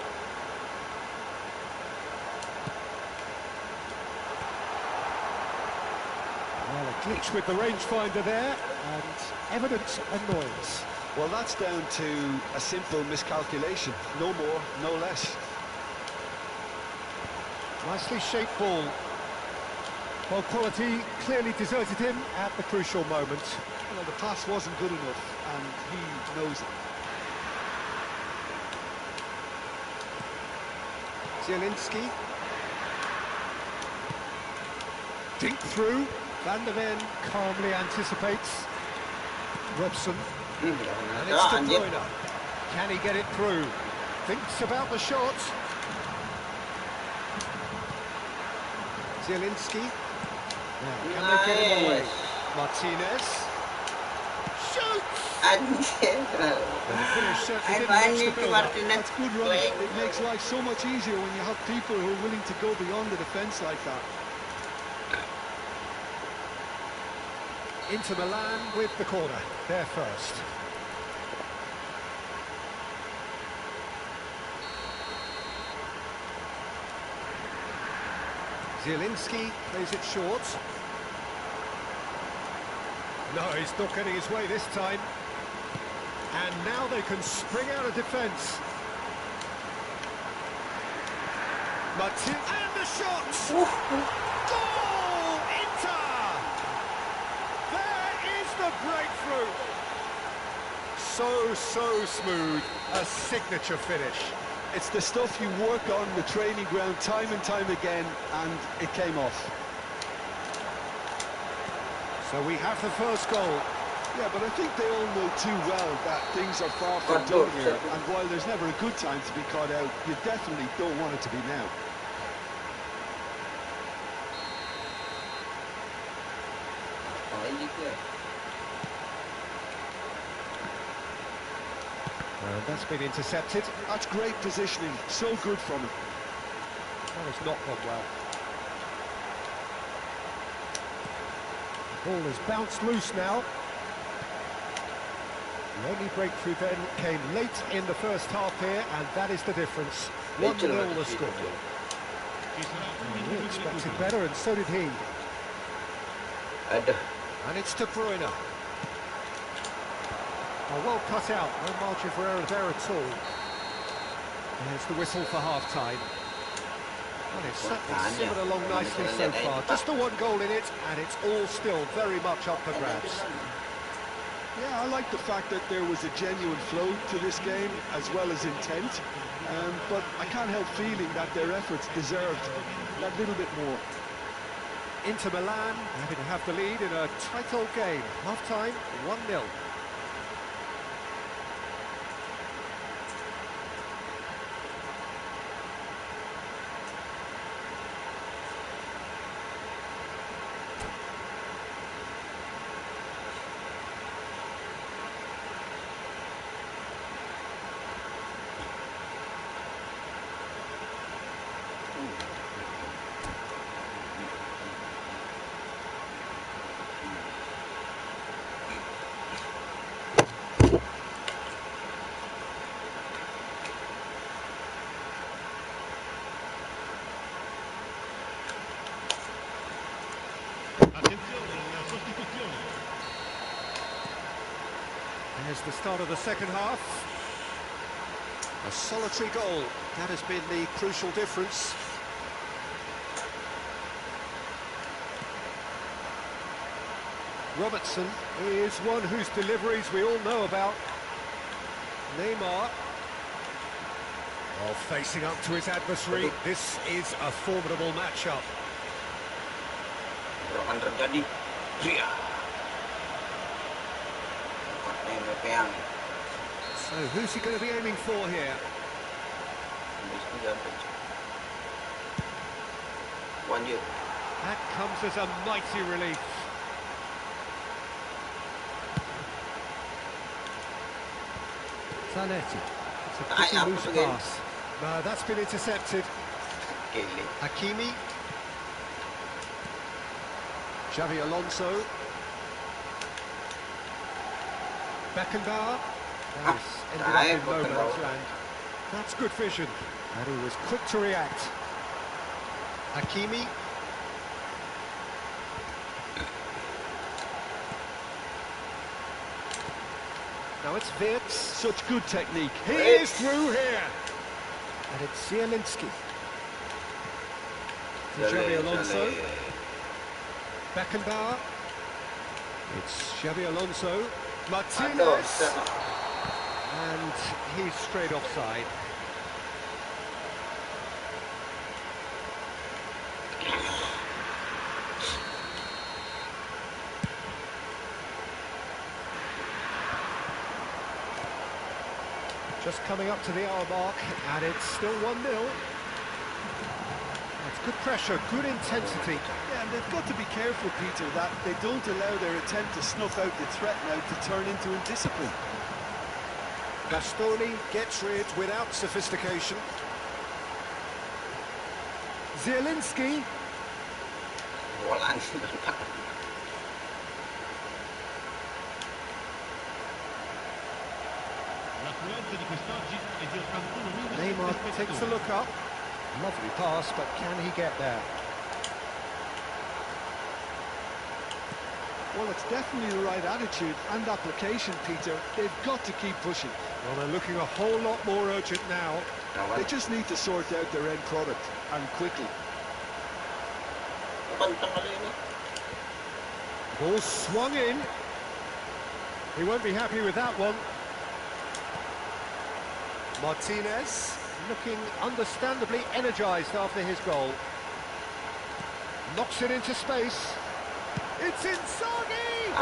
Well, a glitch with the rangefinder there, and evident annoyance. Well, that's down to a simple miscalculation. No more, no less. Nicely shaped ball. Well, quality clearly deserted him at the crucial moment. Well, the pass wasn't good enough, and he knows it. Zielinski. Dink through. Van der Ven calmly anticipates. Robson. And it's De Bruyne. Can he get it through? Thinks about the shot. Zielinski. Now, can they get him away? Martinez. Shoots! Anjir. The finish certainly didn't Apaan match the itu build-up. Martinez? That's good running. It makes life so much easier when you have people who are willing to go beyond the defence like that. Inter Milan with the corner. They're first. Zielinski plays it short. No, he's not getting his way this time. And now they can spring out of defence. Martin and the shot! Goal! Inter! There is the breakthrough. So smooth. A signature finish. It's the stuff you work on the training ground time and time again, and it came off. So we have the first goal. Yeah, but I think they all know too well that things are far from done here, and while there's never a good time to be caught out, you definitely don't want it to be now. And that's been intercepted. That's great positioning, so good from him. That has not gone well. The ball is bounced loose now. The only breakthrough then came late in the first half here, and that is the difference. 1-0 the score. We expected better, and so did he. And it's De Bruyne. Oh, well cut out, no margin for error there at all. There's the whistle for half-time. Well, it's certainly simmered along nicely so far. Just the one goal in it, and it's all still very much up for grabs. Yeah, I like the fact that there was a genuine flow to this game, as well as intent. But I can't help feeling that their efforts deserved that little bit more. Inter Milan happy to have the lead in a tight old game. Half-time, 1-0. There's the start of the second half. A solitary goal. That has been the crucial difference. Robertson is one whose deliveries we all know about. Neymar. Oh, facing up to his adversary. This is a formidable matchup. So who's he going to be aiming for here? That comes as a mighty relief. Zanetti. It's a pretty loose pass. No, that's been intercepted. Hakimi. Xavi Alonso. Beckenbauer. That has ended up in no man's land. That's good vision. And he was quick to react. Hakimi. Now it's VIII. Such good technique. He is through here. And it's Zielinski. Xavi Alonso. Beckenbauer. It's Xavi Alonso. Martinez. And he's straight offside. Just coming up to the hour mark, and it's still 1-0. That's good pressure, good intensity. Yeah, they've got to be careful, Peter, that they don't allow their attempt to snuff out the threat now to turn into indiscipline. Bastoni gets rid without sophistication. Zielinski. Neymar takes a look up. Lovely pass, but can he get there? Well, it's definitely the right attitude and application, Peter. They've got to keep pushing. Well, they're looking a whole lot more urgent now. They just need to sort out their end product, and quickly. Ball swung in. He won't be happy with that one. Martinez looking understandably energised after his goal. Knocks it into space. It's Inzaghi!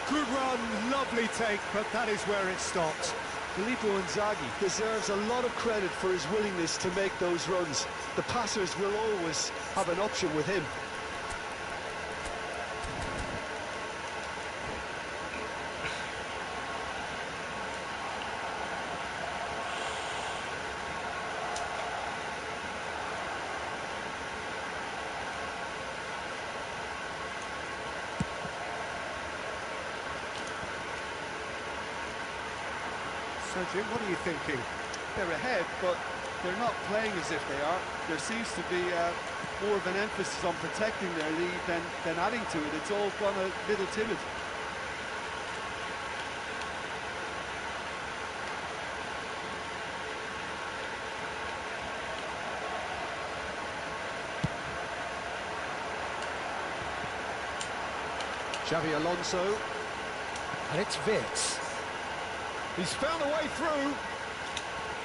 Good run, lovely take, but that is where it stopped. Filippo Inzaghi deserves a lot of credit for his willingness to make those runs. The passers will always have an option with him. So, Jim, what are you thinking? They're ahead, but they're not playing as if they are. There seems to be more of an emphasis on protecting their lead than adding to it. It's all gone a little timid. Xavi Alonso. And it's VIII. He's found a way through.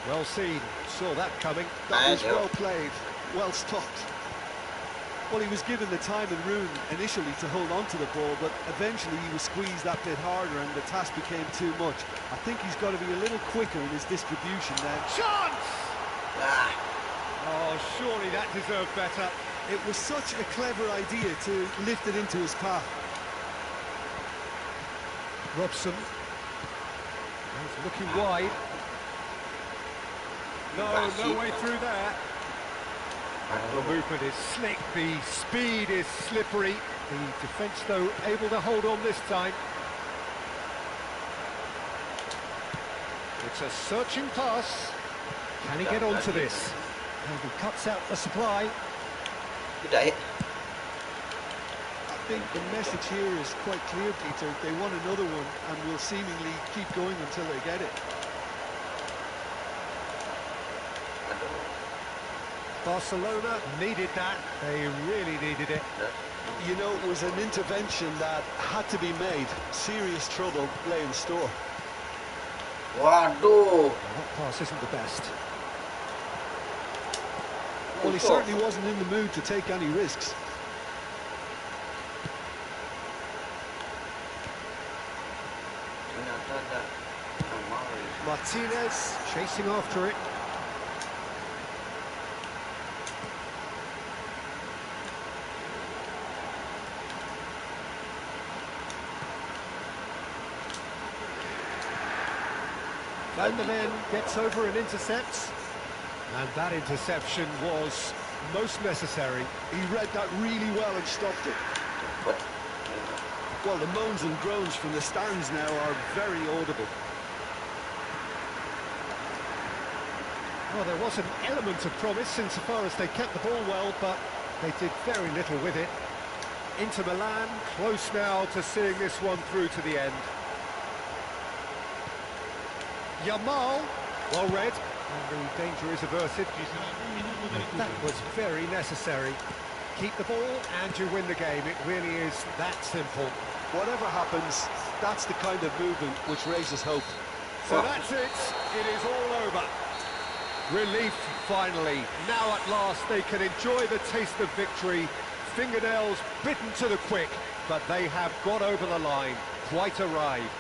Well seen. Saw that coming. That was well played. Well stopped. Well, he was given the time and room initially to hold on to the ball, but eventually he was squeezed that bit harder and the task became too much. I think he's got to be a little quicker in his distribution now. Chance! Oh, surely that deserved better. It was such a clever idea to lift it into his path. Robson. He's looking wide. No way through there. The movement is slick, the speed is slippery. The defence, though, able to hold on this time. It's a searching pass. Can he get onto this? And he cuts out the supply. I think the message here is quite clear, Peter. They want another one and will seemingly keep going until they get it. Barcelona needed that. They really needed it. You know, it was an intervention that had to be made. Serious trouble lay in store. Waduh. That pass isn't the best. Well, he certainly wasn't in the mood to take any risks. Martinez chasing after it. Van der Ven gets over and intercepts. And that interception was most necessary. He read that really well and stopped it. Well, the moans and groans from the stands now are very audible. Well, there was an element of promise insofar as they kept the ball well, but they did very little with it. Inter Milan close now to seeing this one through to the end. Yamal, well read, and the danger is averted. That was very necessary. Keep the ball and you win the game. It really is that simple. Whatever happens, that's the kind of movement which raises hope. So that's it. It is all over. Relief, finally. Now at last they can enjoy the taste of victory. Fingernails bitten to the quick, but they have got over the line. Quite a ride.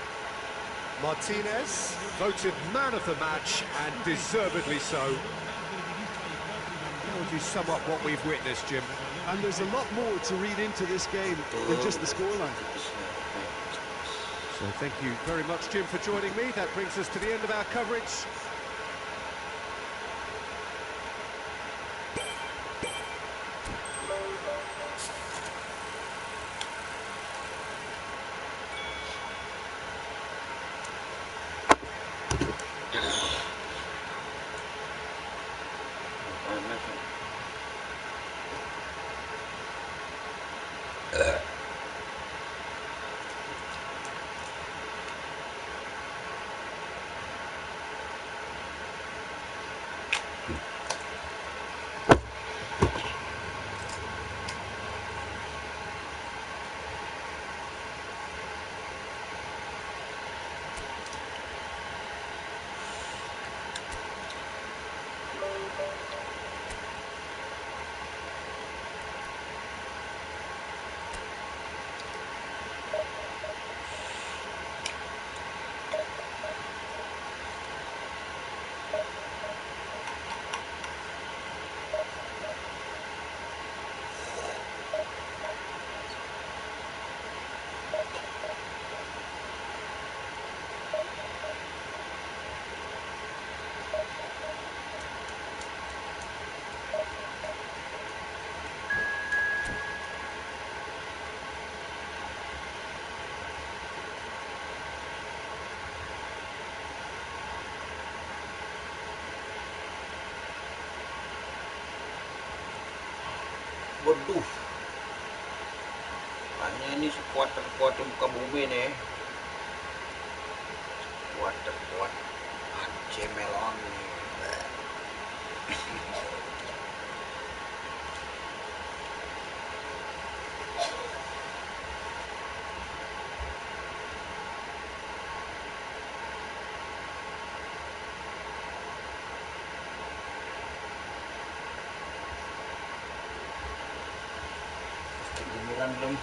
Martinez, voted man of the match, and deservedly so. How would you sum up what we've witnessed, Jim? And there's a lot more to read into this game than just the scoreline. So thank you very much, Jim, for joining me. That brings us to the end of our coverage. Waduh, kayaknya ini supporter muka bumi nih. Supporter Aceh Melon nih. Belum.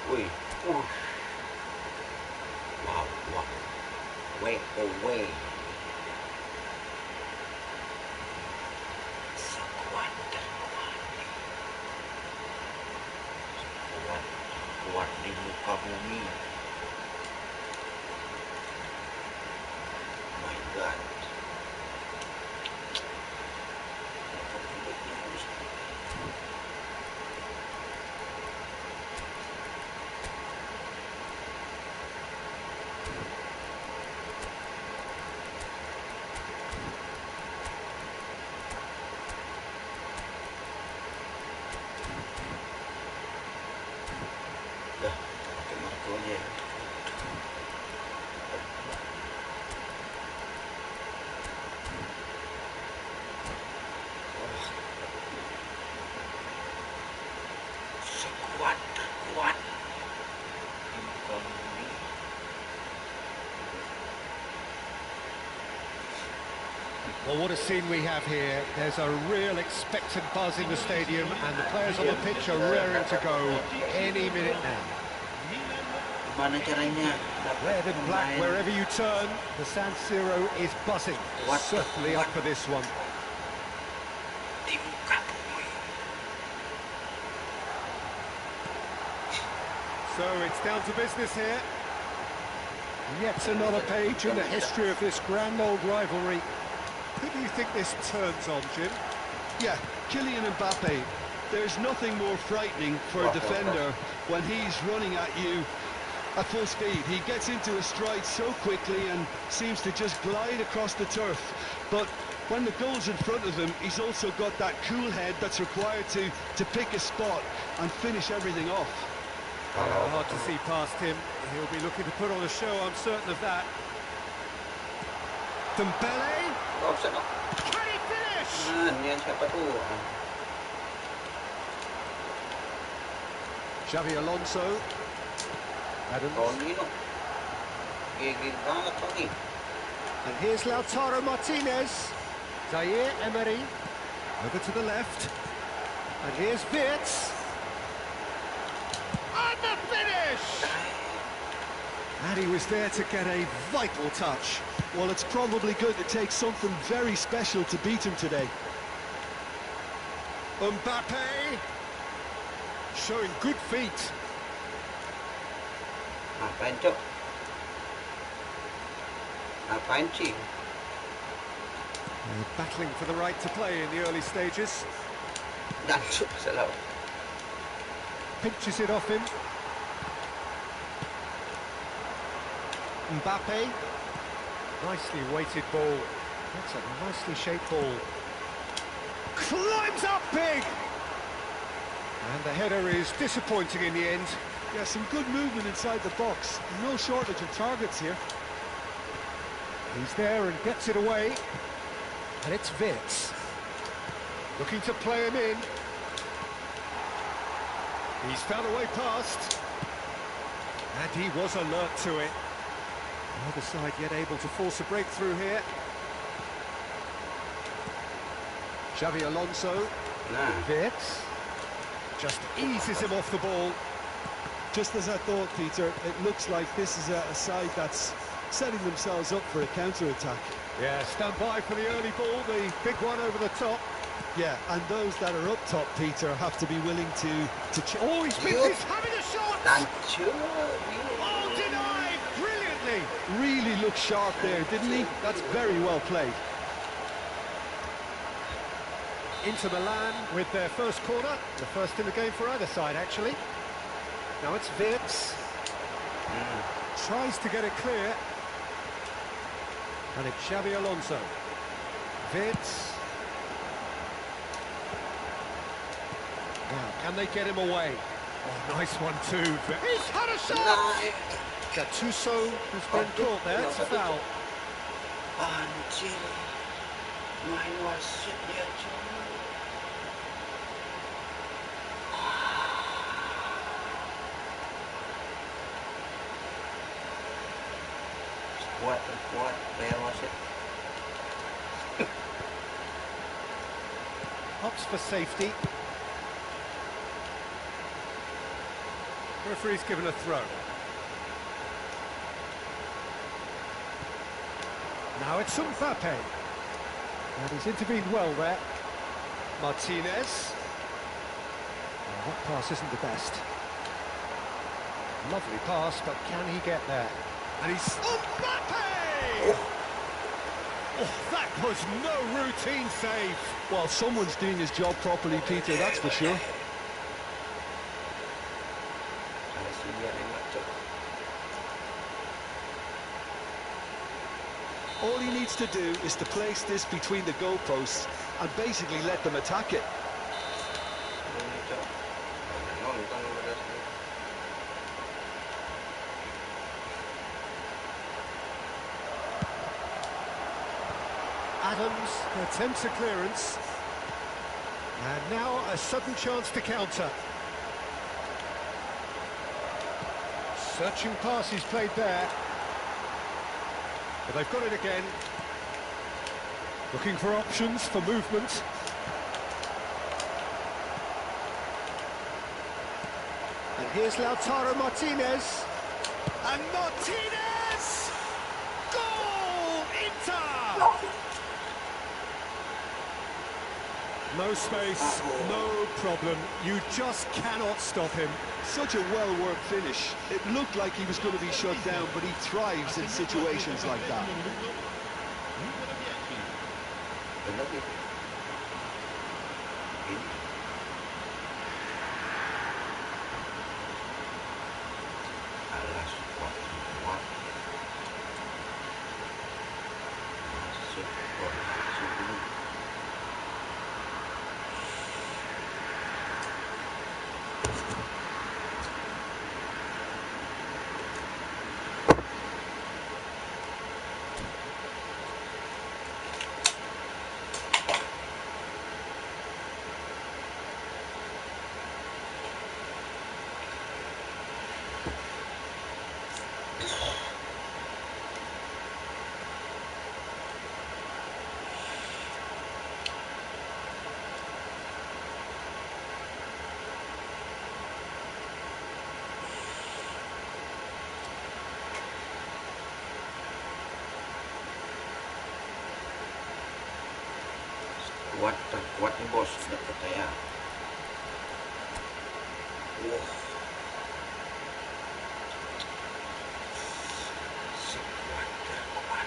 Wih, wow, way away. Kuat di muka bumi. My God. Well, what a scene we have here. There's a real expectant buzz in the stadium, and the players on the pitch are raring to go any minute now. Gimana caranya? Red and black wherever you turn, the San Siro is buzzing. Certainly up for this one. So it's down to business here. Yet another page in the history of this grand old rivalry. Who do you think this turns on, Jim? Yeah, Kylian Mbappe. There's nothing more frightening for a defender when he's running at you at full speed. He gets into a stride so quickly and seems to just glide across the turf. But when the goal's in front of him, he's also got that cool head that's required to pick a spot and finish everything off. Hard to see past him. He'll be looking to put on a show, I'm certain of that. Dembele. Can he finish? finish. Niyan siapa tuh? Xavi Alonso. Adams. Tonino. Gigil banget Tony. And here's Lautaro Martinez. Zaire Emery. Over to the left. And here's VIII. And the finish! And he was there to get a vital touch. Well, it's probably going to take something very special to beat him today. Mbappe. Showing good feet. Apan cok? Apan sih? Battling for the right to play in the early stages. Dancuk selalu. Pinches it off him. Mbappe. Nicely weighted ball. That's a nicely shaped ball. Climbs up big! And the header is disappointing in the end. Yeah, some good movement inside the box. No shortage of targets here. He's there and gets it away. And it's VIII. Looking to play him in. He's found a way past. And he was alert to it. Neither side yet able to force a breakthrough here. Xavi Alonso. Nah. VIII. Just eases him off the ball. Just as I thought, Peter, it looks like this is a side that's setting themselves up for a counter-attack. Yeah, stand by for the early ball, the big one over the top. Yeah, and those that are up top, Peter, have to be willing to Oh, he's having a shot! Dancuk. Oh, denied! Brilliantly! really look sharp there, didn't he? That's very well played. Inter Milan with their first corner, the first in the game for either side, actually. Now it's VIII. Tries to get it clear. And it's Xavi Alonso. VIII. Now, can they get him away? Oh, nice one too. He's had a shot! Nah. Gattuso has been caught there, it's a foul. Anjir. Main wasit dia cuy. Kuat bayar wasit. Opts for safety. Referee's given a throw. Now it's Mbappe. And he's intervened well there. Martinez. Oh, that pass isn't the best. Lovely pass, but can he get there? And he's... Mbappe! Oh, that was no routine save. Well, someone's doing his job properly, Peter, that's for sure. All he needs to do is to place this between the goalposts and basically let them attack it. Adams attempts a clearance. And now a sudden chance to counter. Searching pass he's played there. But they've got it again. Looking for options for movement. And here's Lautaro Martinez. And Martinez! Goal! Inter! No space, no problem. You just cannot stop him. Such a well-worked finish. It looked like he was going to be shut down, but he thrives in situations like that. terkuat nih bos, dapet saya. Sekuat terkuat.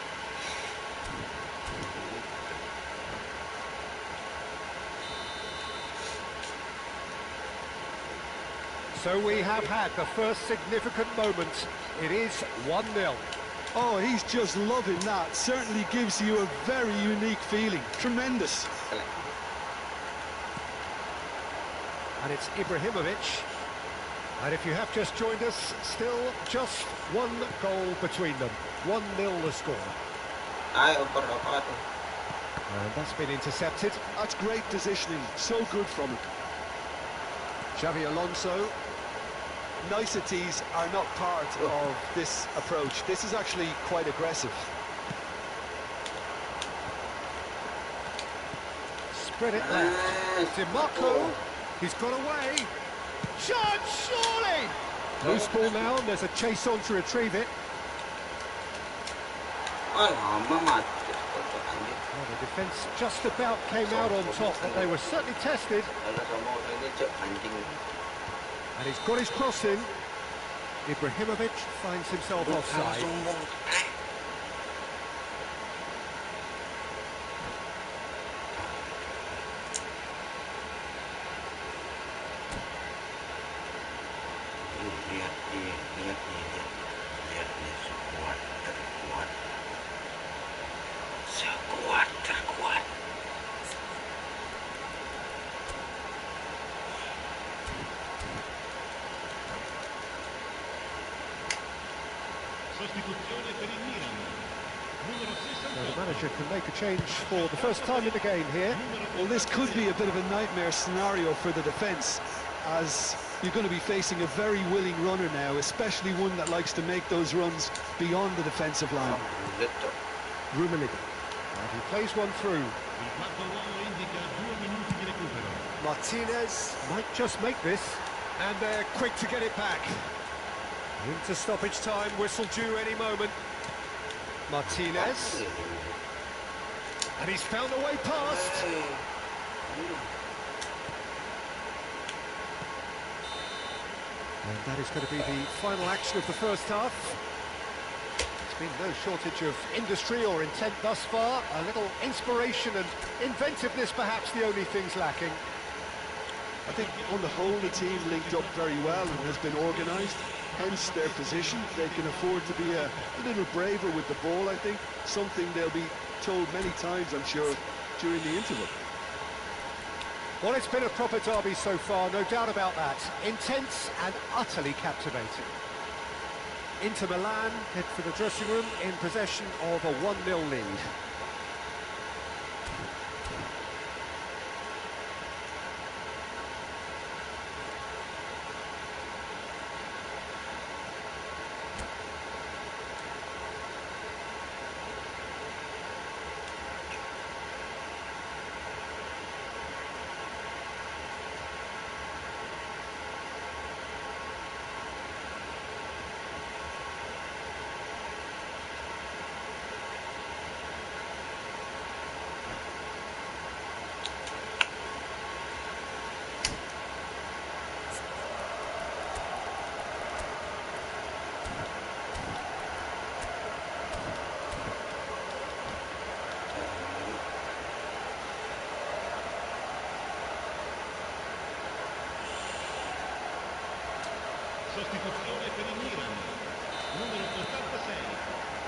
So we have had the first significant moment. It is 1-0. Oh, he's just loving that. Certainly gives you a very unique feeling. Tremendous. And it's Ibrahimovic. And if you have just joined us, still just one goal between them. 1-0 the score. And that's been intercepted. That's great positioning. So good from him. Xavi Alonso. Niceties are not part of this approach. This is actually quite aggressive. Spread it left. DiMarco. He's got away. Shot, surely! Loose ball now, and there's a chase on to retrieve it. Lama mati. Well, the defence just about came out on top, but they were certainly tested. And he's got his cross in. Ibrahimovic finds himself offside. Sekuat terkuat. Now the manager can make a change for the first time in the game here. Well, this could be a bit of a nightmare scenario for the defence, as you're going to be facing a very willing runner now, especially one that likes to make those runs beyond the defensive line. Rummenigge. And he plays one through. Martinez might just make this. And they're quick to get it back. Into stoppage time, whistle due any moment. Martinez. And he's found a way past. And that is going to be the final action of the first half. There's been no shortage of industry or intent thus far. A little inspiration and inventiveness, perhaps the only things lacking. I think on the whole the team linked up very well and has been organised, hence their position. They can afford to be a little braver with the ball, I think. Something they'll be told many times, I'm sure, during the interval. Well, it's been a proper derby so far, no doubt about that. Intense and utterly captivating. Inter Milan head for the dressing room in possession of a 1-0 lead.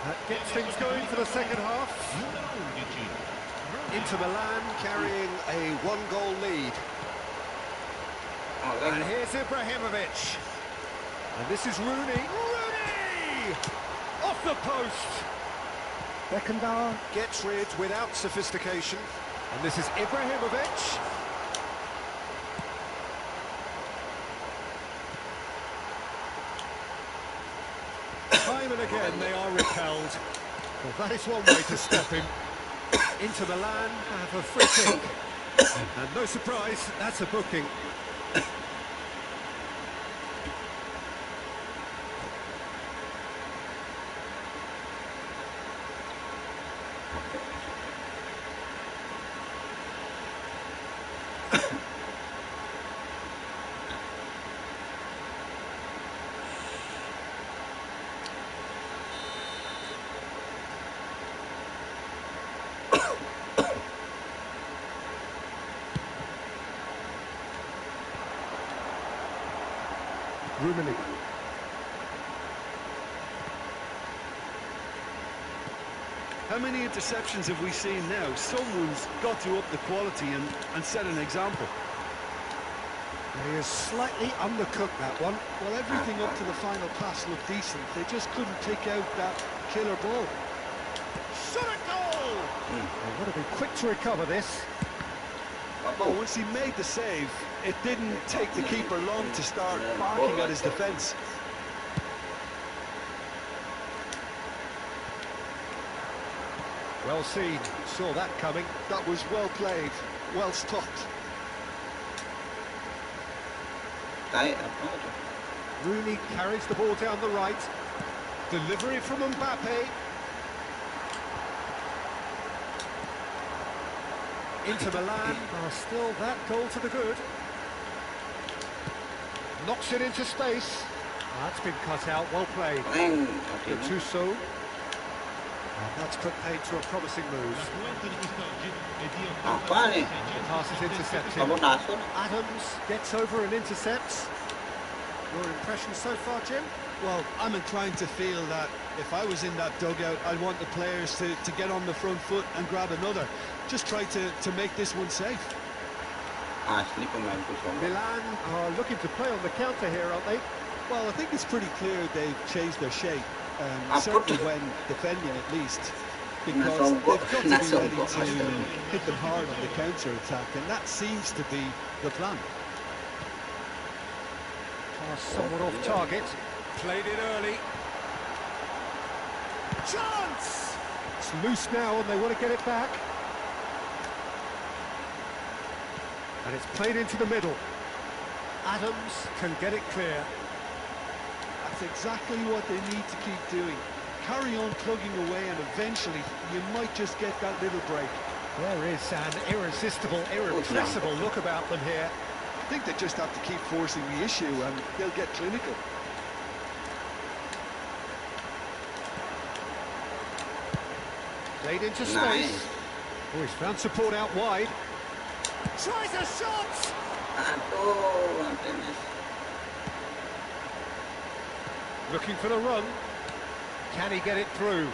That gets things going for the second half. Inter Milan carrying a 1-goal lead. And here's Ibrahimovic. And this is Rooney. Rooney! Off the post! Beckenbauer gets rid without sophistication. And this is Ibrahimovic. Time and again they are repelled. Well, that is one way to stop him. Inter Milan have a free kick. And no surprise, that's a booking. Rummenigge. How many interceptions have we seen now? Someone's got to up the quality and set an example. He has slightly undercooked that one. Well, everything up to the final pass looked decent. They just couldn't pick out that killer ball. Shot a goal! They've got to be quick to recover this. But once he made the save, it didn't take the keeper long to start barking at his defence. Well seen, saw that coming. That was well played, well stopped. Rooney carries the ball down the right. Delivery from Mbappe. Inter Milan are still that goal to the good. Knocks it into space. That's been cut out, well played. Gattuso. That's put paid to a promising move. The pass is intercepted. Adams gets over and intercepts. Your impression so far, Jim? Well, I'm inclined to feel that if I was in that dugout, I'd want the players to get on the front foot and grab another. Just try to make this one safe. Milan are looking to play on the counter here, aren't they? Well, I think it's pretty clear they've changed their shape. Certainly when defending at least, because they've got to be ready to hit them hard on the counter-attack, and that seems to be the plan. Pass somewhat off target. Played it early. Chance! It's loose now and they want to get it back. And it's played into the middle. Adams can get it clear. That's exactly what they need to keep doing. Carry on plugging away and eventually you might just get that little break. There is an irresistible, irrepressible look about them here. I think they just have to keep forcing the issue and they'll get clinical. Played into space. Oh, he's found support out wide. Tries a shot! Looking for the run. Can he get it through?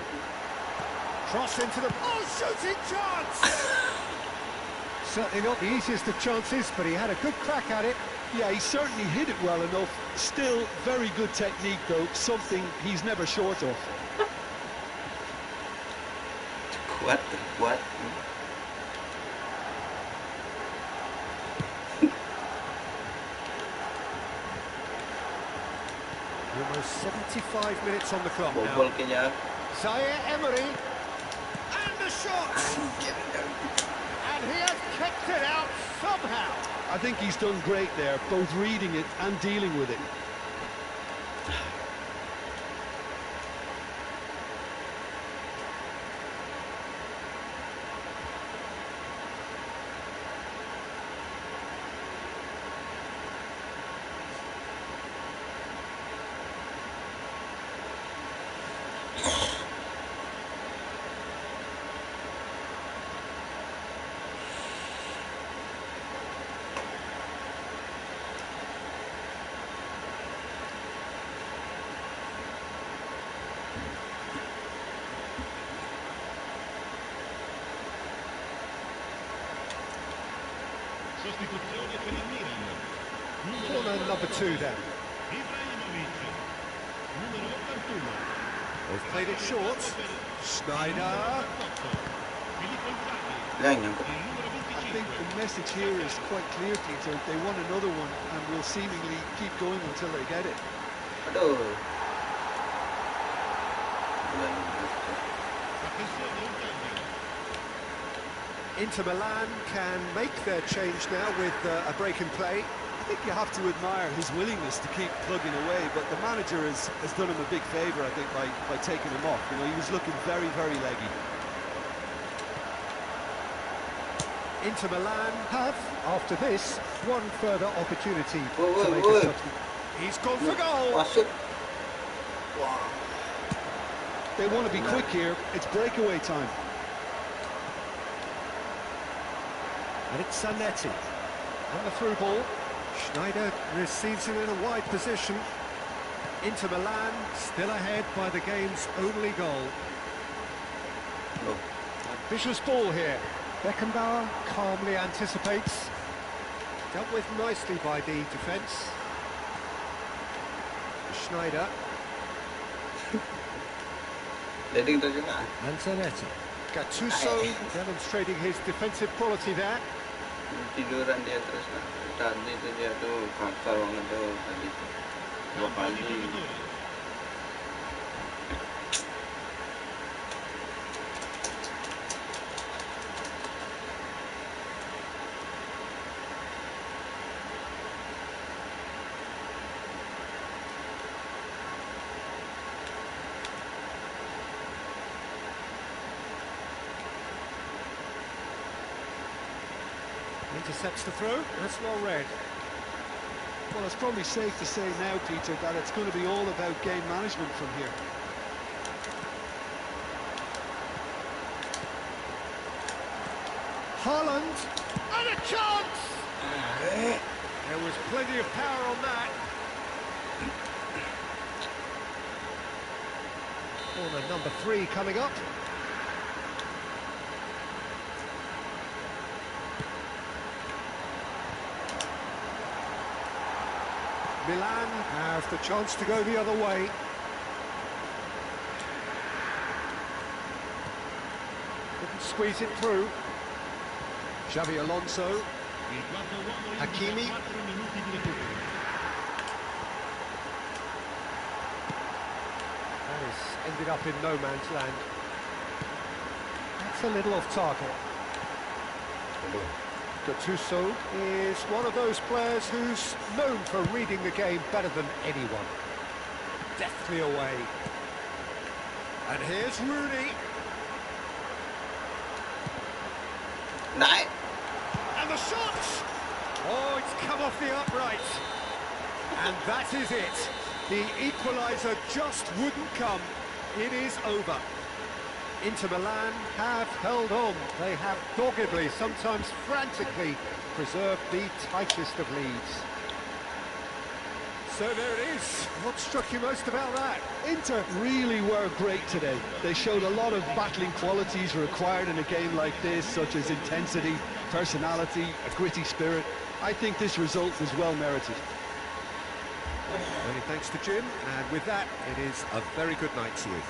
Cross into the... Oh, shooting chance! Certainly not the easiest of chances, but he had a good crack at it. Yeah, he certainly hit it well enough. Still very good technique, though. Something he's never short of. What? Almost 75 minutes on the clock now. Zaire Emery. And the shot! And he has kicked it out somehow. I think he's done great there, both reading it and dealing with it. Corner number 2 then. They've played it short. Schneider. I think the message here is quite clear, Peter. They want another one and will seemingly keep going until they get it. Inter Milan can make their change now with a break in play. I think you have to admire his willingness to keep plugging away, but the manager has done him a big favour, I think, by taking him off. You know, he was looking very, very leggy. Inter Milan have, after this, one further opportunity to make a substitute. He's gone for goal! They want to be quick here. It's breakaway time. And it's Zanetti. And the through ball. Schneider receives it in a wide position. Inter Milan still ahead by the game's only goal. Loh, Ambitious ball here. Beckenbauer calmly anticipates. Dealt with nicely by the defence. Schneider. leading to juga. Antonetto. Gattuso demonstrating his defensive quality there. Tiduran dia terus lah. Tadi itu dia tuh kasar banget tuh tadi. 2 kali. Intercepts the throw. That's well read. Well, it's probably safe to say now, Peter, that it's going to be all about game management from here. Haaland, and a chance! There was plenty of power on that. Corner number 3 coming up. Milan have the chance to go the other way. Couldn't squeeze it through. Xavi Alonso. Hakimi. That has ended up in no man's land. That's a little off target. Gattuso is one of those players who's known for reading the game better than anyone. Deftly away. And here's Rooney. Naik. And the shot! Oh, it's come off the upright. And that is it. The equaliser just wouldn't come. It is over. Inter Milan have held on. They have doggedly, sometimes frantically, preserved the tightest of leads. So there it is. What struck you most about that? Inter really were great today. They showed a lot of battling qualities required in a game like this, such as intensity, personality, a gritty spirit. I think this result was well merited. Many thanks to Jim, and with that, it is a very good night to you.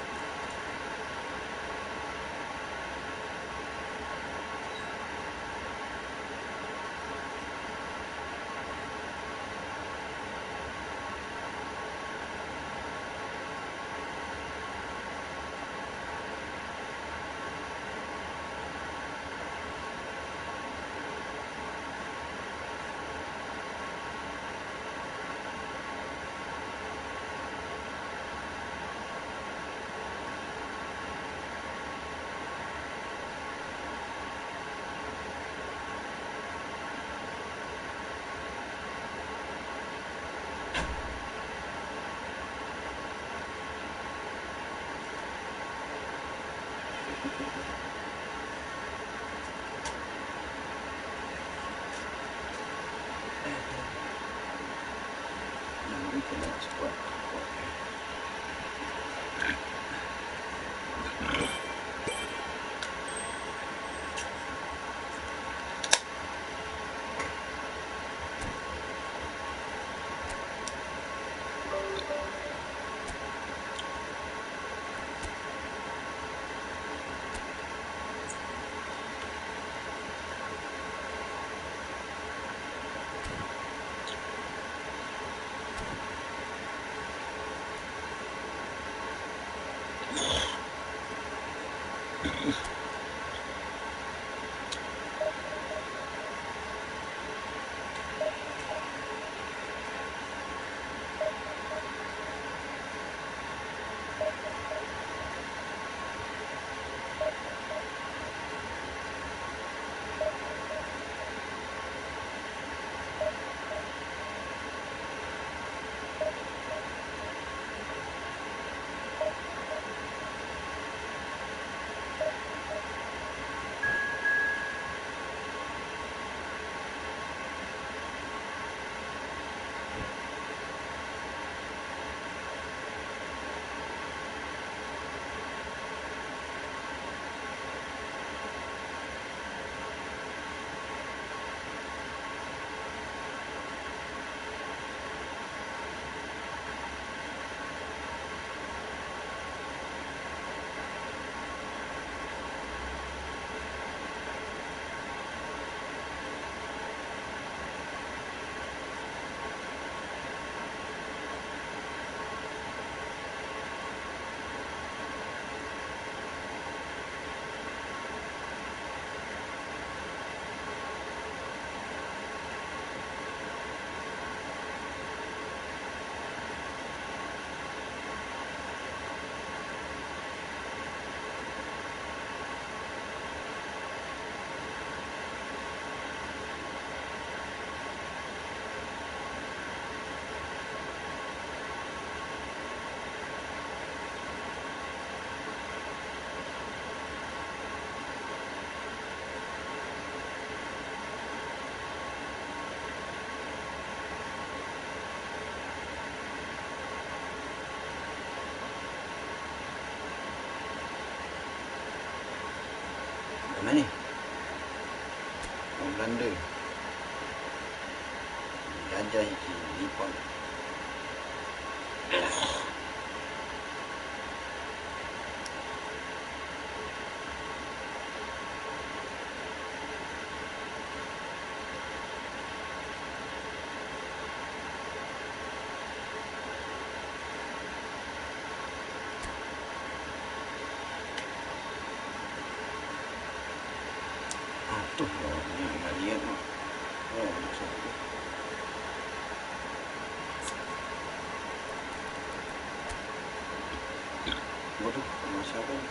Mana ni? Orang Belanda. Jajah iki Nippon. Tuh, nggak lihat mah. Oh, maksud itu. Waduh, sama siapa nih?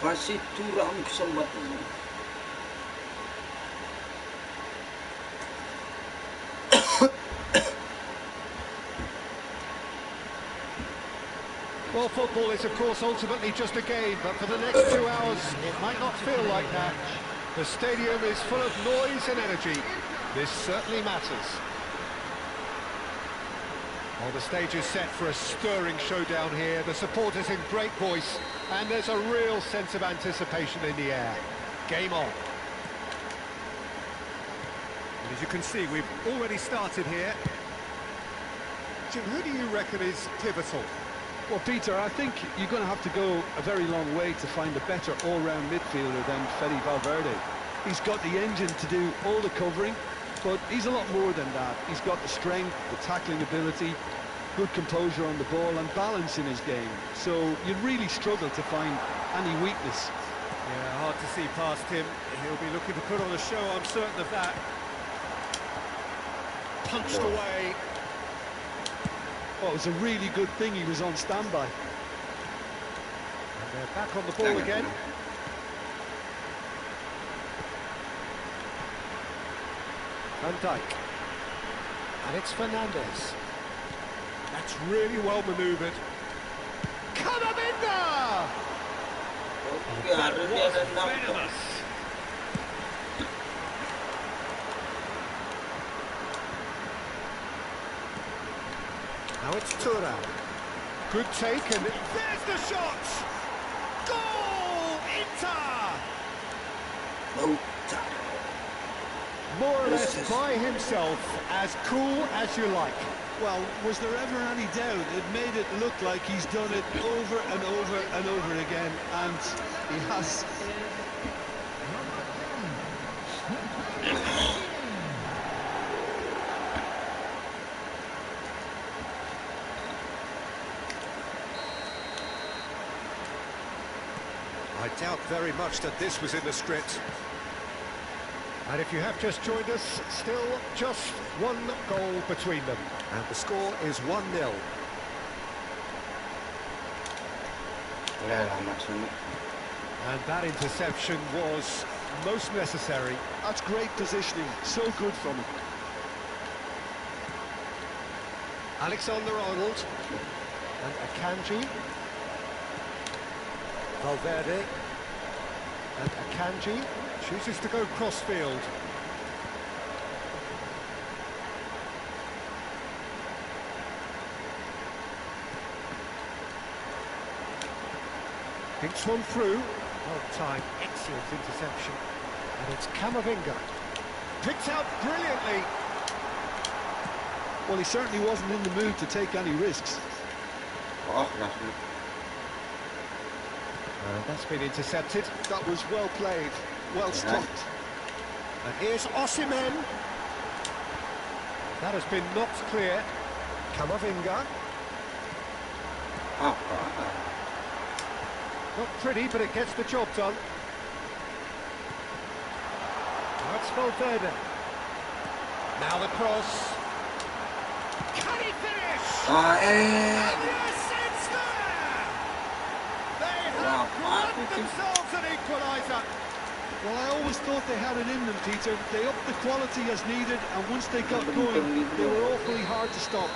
Kasih turang kesempatan. Well, football is, of course, ultimately just a game, but for the next 2 hours, it might not feel like that. The stadium is full of noise and energy. This certainly matters. Well, the stage is set for a stirring showdown here. The supporters in great voice, and there's a real sense of anticipation in the air. Game on. And as you can see, we've already started here. Jim, who do you reckon is pivotal? Well, Peter, I think you're going to have to go a very long way to find a better all-round midfielder than Fede Valverde. He's got the engine to do all the covering, but he's a lot more than that. He's got the strength, the tackling ability, good composure on the ball and balance in his game. So you'd really struggle to find any weakness. Yeah, hard to see past him. He'll be looking to put on a show, I'm certain of that. Punched away. Oh, it was a really good thing he was on standby. And they're back on the ball again. Van Dijk. Alex Fernandez. That's really well manoeuvred. Camavinga! That was venomous. Now it's Tura. Good take, and there's the shot! Goal! Inter! More or less by himself, as cool as you like. Well, was there ever any doubt? It made it look like he's done it over and over and over again, and he has. I doubt very much that this was in the script. And if you have just joined us, still just one goal between them. And the score is 1-0. And that interception was most necessary. That's great positioning, so good from him. Alexander-Arnold. And Akanji. Valverde. And Akanji chooses to go cross-field. Thinks one through. Well timed, excellent interception. And it's Camavinga. Picked out brilliantly. Well, he certainly wasn't in the mood to take any risks. That's been intercepted. That was well played, well stopped. And here's Osimhen. That has been knocked clear. Camavinga. Not pretty, but it gets the job done. It's Valverde. Now the cross. Can he finish? And yes, it's there! They have grabbed themselves an equaliser. Well, I always thought they had it in them, Peter. They upped the quality as needed, and once they got going, they were awfully hard to stop.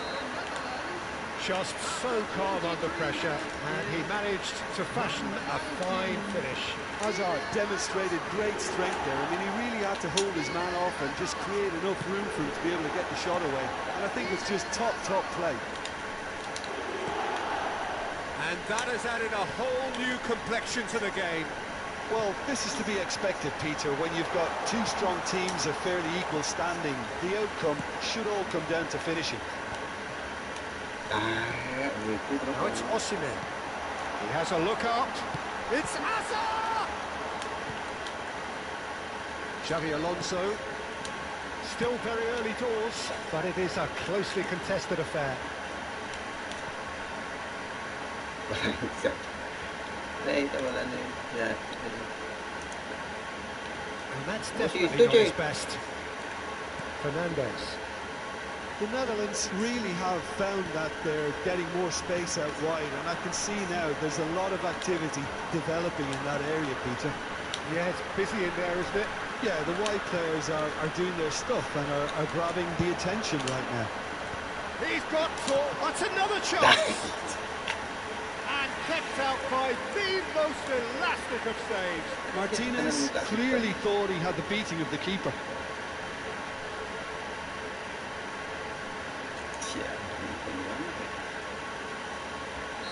Just so calm under pressure, and he managed to fashion a fine finish. Hazard demonstrated great strength there. I mean, he really had to hold his man off and just create enough room for him to be able to get the shot away. And I think it's just top play. And that has added a whole new complexion to the game. Well, this is to be expected, Peter, when you've got two strong teams of fairly equal standing. The outcome should all come down to finishing. Now it's Osimhen. He has a look up. It's Asa! Xavi Alonso. Still very early doors, but it is a closely contested affair. And that's definitely not his best. Fernandes. The Netherlands really have found that they're getting more space out wide, and I can see now there's a lot of activity developing in that area, Peter. Yeah, it's busy in there, isn't it? Yeah, the wide players are doing their stuff and are grabbing the attention right now. He's got four. That's another chance. And kept out by the most elastic of saves. Martinez clearly thought he had the beating of the keeper.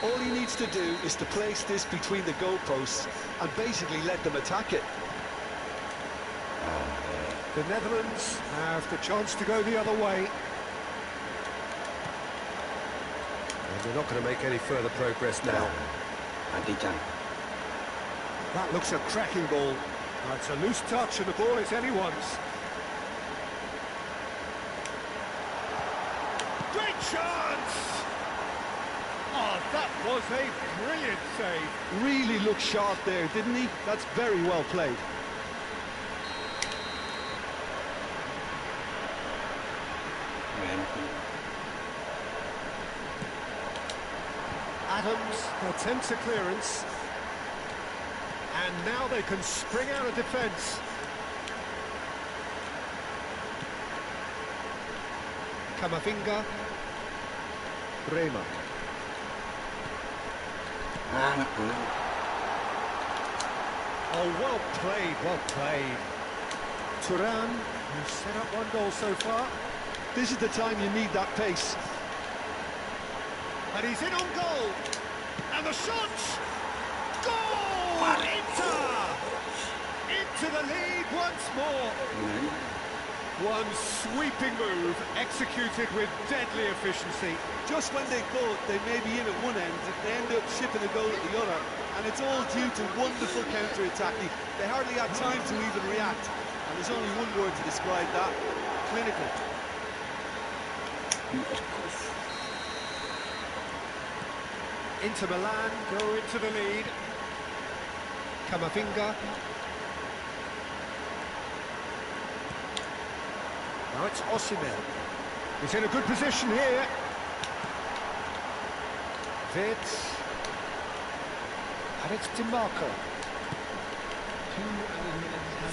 All he needs to do is to place this between the goalposts and basically let them attack it. The Netherlands have the chance to go the other way. And they're not going to make any further progress now. That looks a cracking ball. It's a loose touch and the ball is anyone's. Great chance! Oh, that was a brilliant save. Really looked sharp there, didn't he? That's very well played. Adams attempts a clearance. And now they can spring out of defence. Camavinga. Bremer. Oh, well played, well played. Turan, who's set up one goal so far. This is the time you need that pace. And he's in on goal. And the shot! Goal! Inter! Into the lead once more. One sweeping move, executed with deadly efficiency. Just when they thought they may be in at one end, they end up shipping a goal at the other. And it's all due to wonderful counter-attacking. They hardly had time to even react. And there's only one word to describe that: clinical. Inter Milan go into the lead. Camavinga. Now it's Osimhen. He's in a good position here. VIII. And it's DiMarco.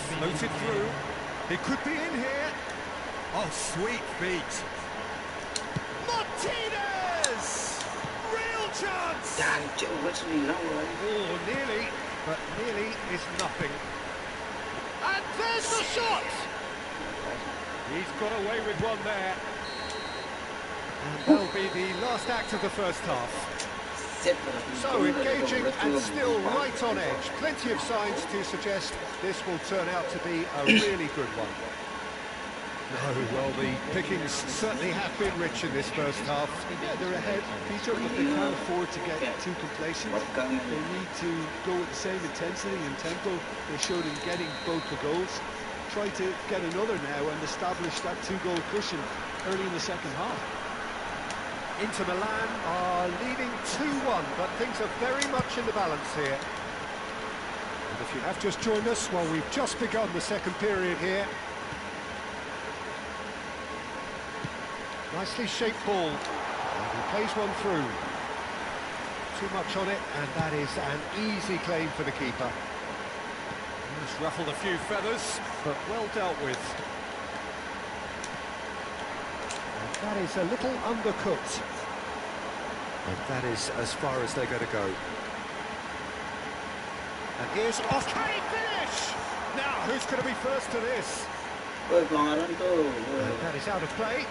Floated through. He could be in here. Oh, sweet feet. Martinez! Real chance! Oh, nearly, but nearly is nothing. And there's the shot! He's got away with one there. And that'll be the last act of the first half. So engaging and still right on edge. Plenty of signs to suggest this will turn out to be a really good one. No, well, the pickings certainly have been rich in this first half. Yeah, they're ahead, Peter, but they can't afford to get too complacent. They need to go with the same intensity and tempo they showed in getting both the goals. Try to get another now and establish that two-goal cushion early in the second half. Inter Milan are leading 2-1, but things are very much in the balance here. And if you have just joined us, well, we've just begun the second period here. Nicely shaped ball. And he plays one through. Too much on it, and that is an easy claim for the keeper. He's ruffled a few feathers, but well dealt with. And that is a little undercooked. And that is as far as they're going to go. And here's off. Can he finish? Now, who's going to be first to this? Pelanggaran tuh. And that is out of play.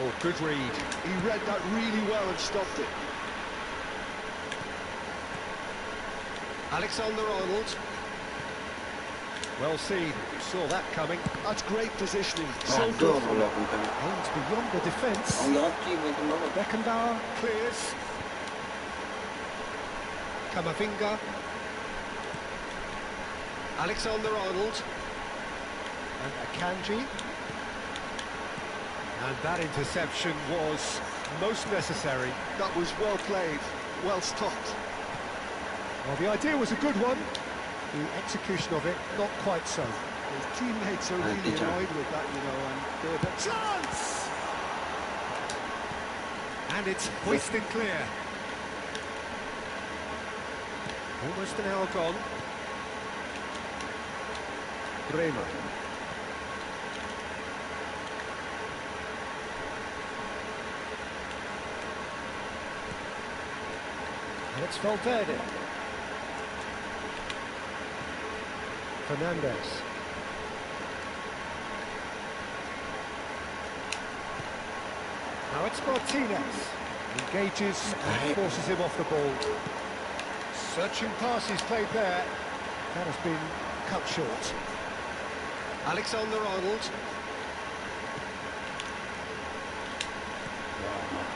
Oh, good read. He read that really well and stopped it. Alexander-Arnold. Well seen. Saw that coming. That's great positioning. So Aduh, good. bola bukan. Aims beyond the defence. Oh, laki betul banget. Beckenbauer clears. Kamavinga. Alexander-Arnold. And Akanji. And that interception was most necessary. That was well played, well stopped. Well, the idea was a good one. The execution of it, not quite so. His teammates are really annoyed with that, you know, and they're a bit... Chance! And it's hoisted clear. Almost an hour gone. Bremer. And it's Valverde. Fernandez. Now it's Martinez. Engages and forces him off the ball. Searching passes played there. That has been cut short. Alexander-Arnold.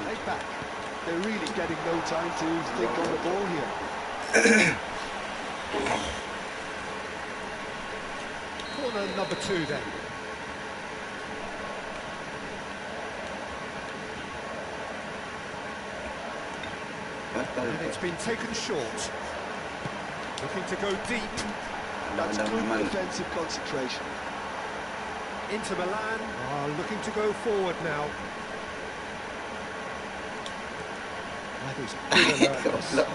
Laid back. They're really getting no time to think on the ball here. Corner number 2 then. And it's been taken short. Looking to go deep. That's good defensive concentration. Inter Milan are looking to go forward now. That is good alertness.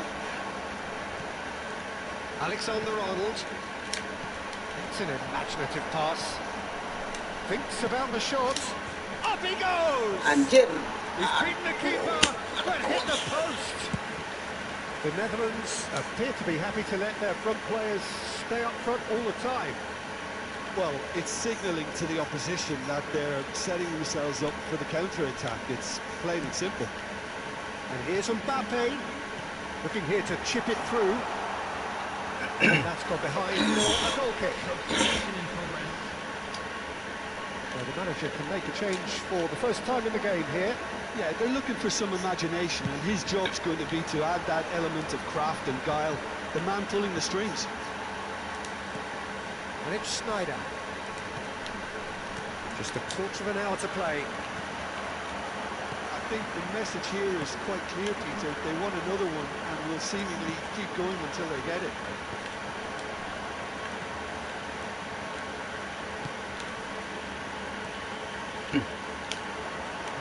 Alexander-Arnold. It's an imaginative pass. Thinks about the shot. Up he goes! Anjir. He's beaten the keeper, but hit the post. The Netherlands appear to be happy to let their front players stay up front all the time. Well, it's signalling to the opposition that they're setting themselves up for the counter-attack. It's plain and simple. And here's Mbappe, looking here to chip it through. And that's got behind for a goal kick. Well, the manager can make a change for the first time in the game here. Yeah, they're looking for some imagination, and his job's going to be to add that element of craft and guile. The man pulling the strings. And it's Snyder. Just a quarter of an hour to play. I think the message here is quite clear, Peter. They want another one, and will seemingly keep going until they get it.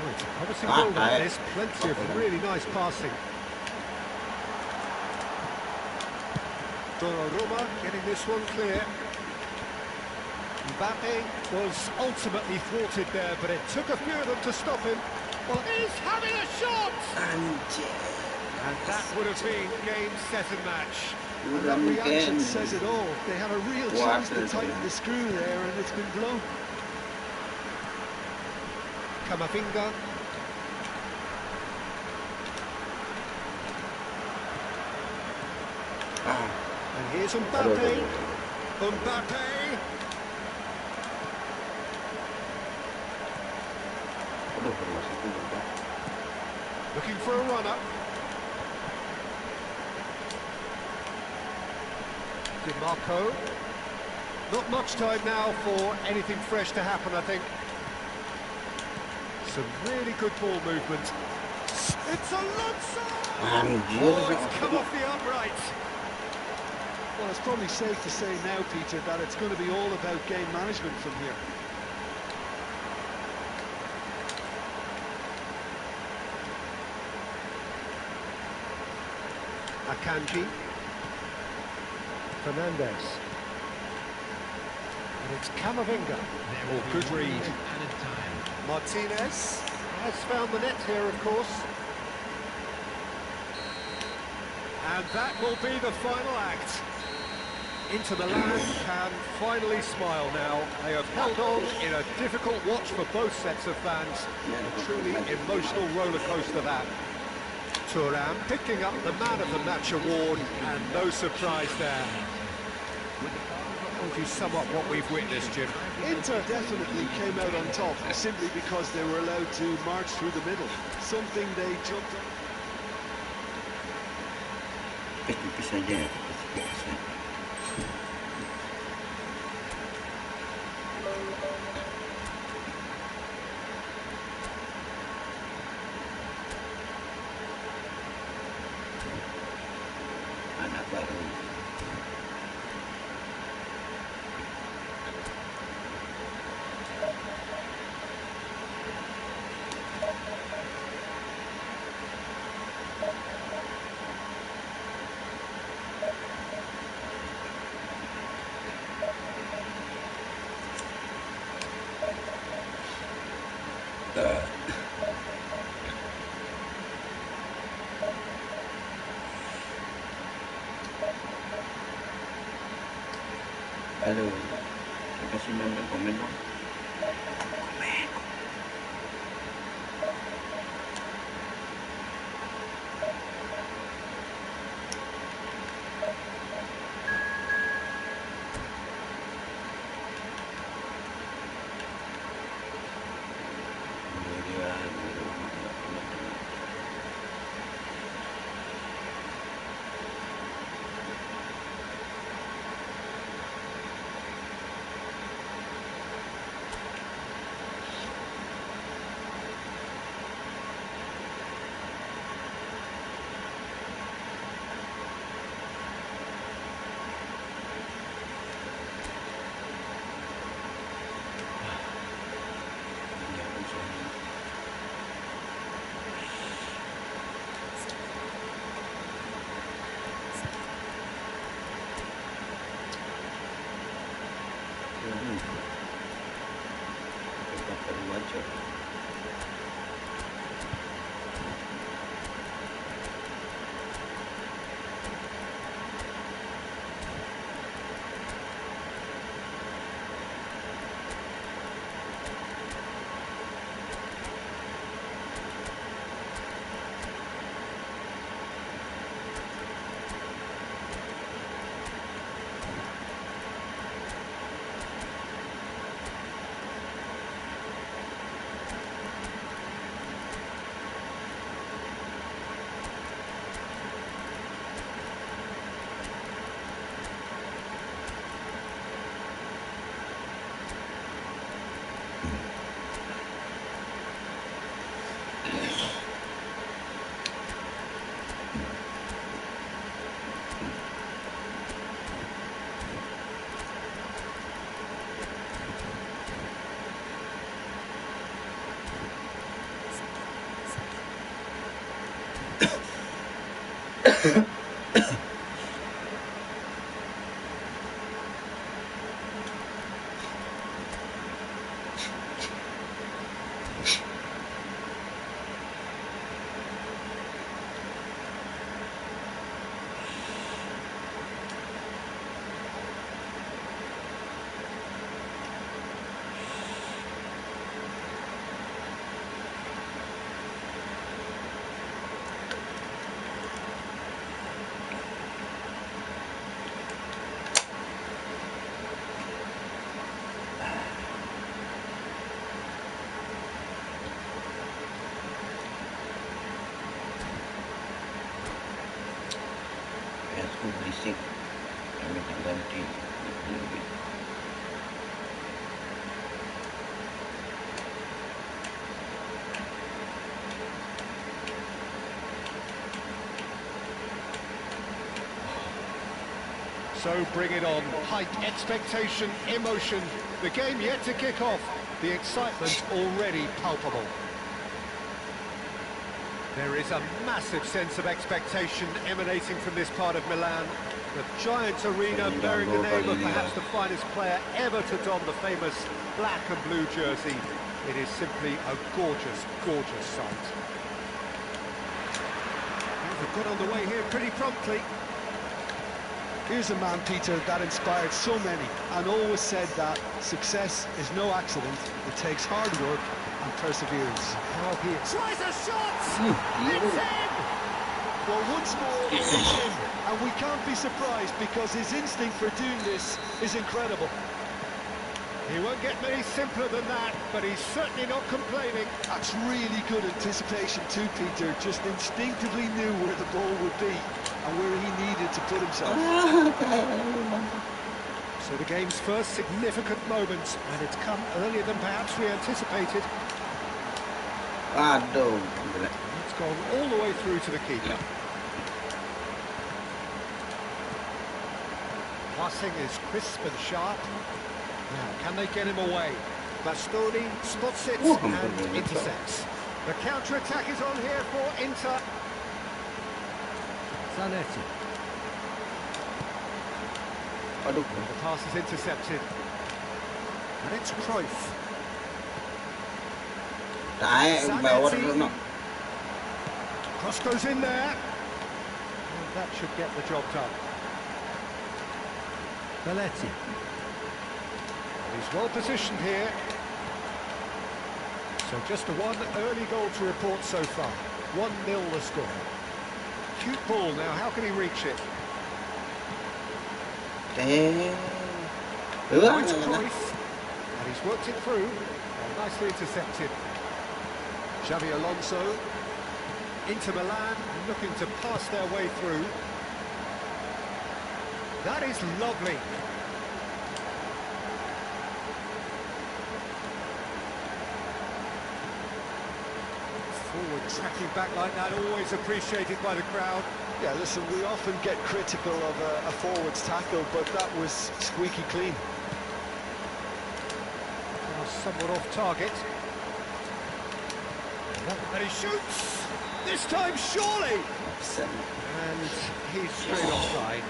Oh, it's a promising ball there. There's plenty of really nice passing. Donnarumma getting this one clear. Mbappe was ultimately thwarted there, but it took a few of them to stop him. Well, he's having a shot! And that would have been game, set and match. And that reaction says it all. They had a real chance to tighten the screw there, and it's been blown. Kamavinga. And here's Mbappe. Mbappe. Looking for a runner. DiMarco. Not much time now for anything fresh to happen, I think. some really good ball movement. It's Alonso! Anjir, Oh, it's come off the upright. Well, it's probably safe to say now, Peter, that it's going to be all about game management from here. Akanji. Fernandez. And it's Camavinga. Oh, good read. Martinez has found the net here, of course. And that will be the final act. Inter Milan can finally smile now. They have held on in a difficult watch for both sets of fans. A truly emotional roller coaster that. Thuram picking up the Man of the Match award, and no surprise there. Would you sum up what we've witnessed, Jim? Inter definitely came out on top, simply because they were allowed to march through the middle. Something they jumped on. tipis saja ya, tipis saja. Anak baru. Halo, kasih nonton komen dong. Komen. Berisik, kami tak ganti. So bring it on. Hype, expectation, emotion. The game yet to kick off. The excitement already palpable. There is a massive sense of expectation emanating from this part of Milan. The giant arena bearing the name of perhaps the finest player ever to don the famous black and blue jersey. It is simply a gorgeous, gorgeous sight. They've got on the way here pretty promptly. Here's a man, Peter, that inspired so many and always said that success is no accident. It takes hard work and perseverance. How he tries a shot! It's in! Well, once more, it's in, and we can't be surprised because his instinct for doing this is incredible. He won't get many simpler than that, but he's certainly not complaining. That's really good anticipation too, Peter. Just instinctively knew where the ball would be and where he needed to put himself. So the game's first significant moment, and it's come earlier than perhaps we anticipated. It's gone all the way through to the keeper. Passing is crisp and sharp. Now, can they get him away? Bastoni spots it and intercepts. The counter-attack is on here for Inter. Zanetti. The pass is intercepted. And it's Cruyff. Zanetti. Cross goes in there. And that should get the job done. Belletti. He's well positioned here. So just a one early goal to report so far. 1-0 the score. Cute ball now, how can he reach it? Now it's Cruyff. And he's worked it through. Nicely intercepted. Xavi Alonso. Inter Milan looking to pass their way through. That is lovely. Forward tracking back like that, always appreciated by the crowd. Yeah, listen, we often get critical of a forward's tackle, but that was squeaky clean. Somewhat off target. And he shoots! This time, surely! And he's straight offside.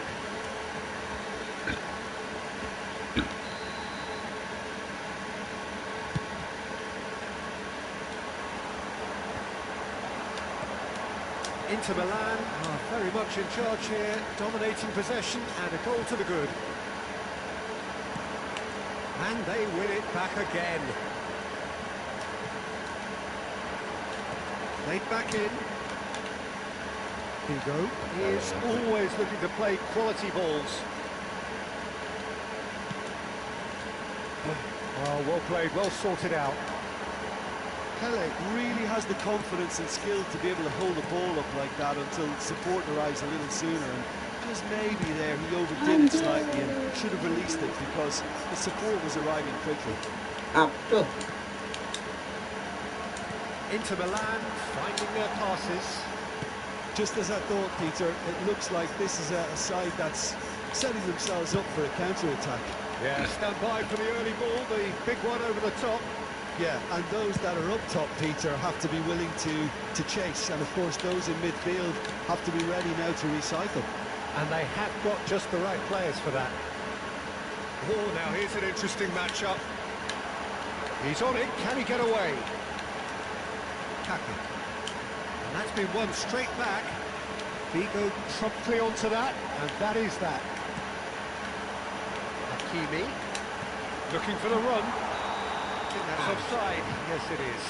Inter Milan are very much in charge here, dominating possession and a goal to the good. And they win it back again. Played back in. Figo is always looking to play quality balls. Oh, well played, well sorted out. Pele really has the confidence and skill to be able to hold the ball up like that until support arrives a little sooner. And just maybe there he overdid it slightly and should have released it because the support was arriving quickly. Inter Milan finding their passes. Just as I thought, Peter, it looks like this is a side that's setting themselves up for a counter-attack. Yeah, stand by for the early ball, the big one over the top. Yeah, and those that are up top, Peter, have to be willing to chase. And, of course, those in midfield have to be ready now to recycle. And they have got just the right players for that. Oh, now here's an interesting matchup. He's on it, can he get away? Kaku. And that's been won straight back. Figo promptly onto that, and that is that. Hakimi, looking for the run. I think that's offside. Yes, it is.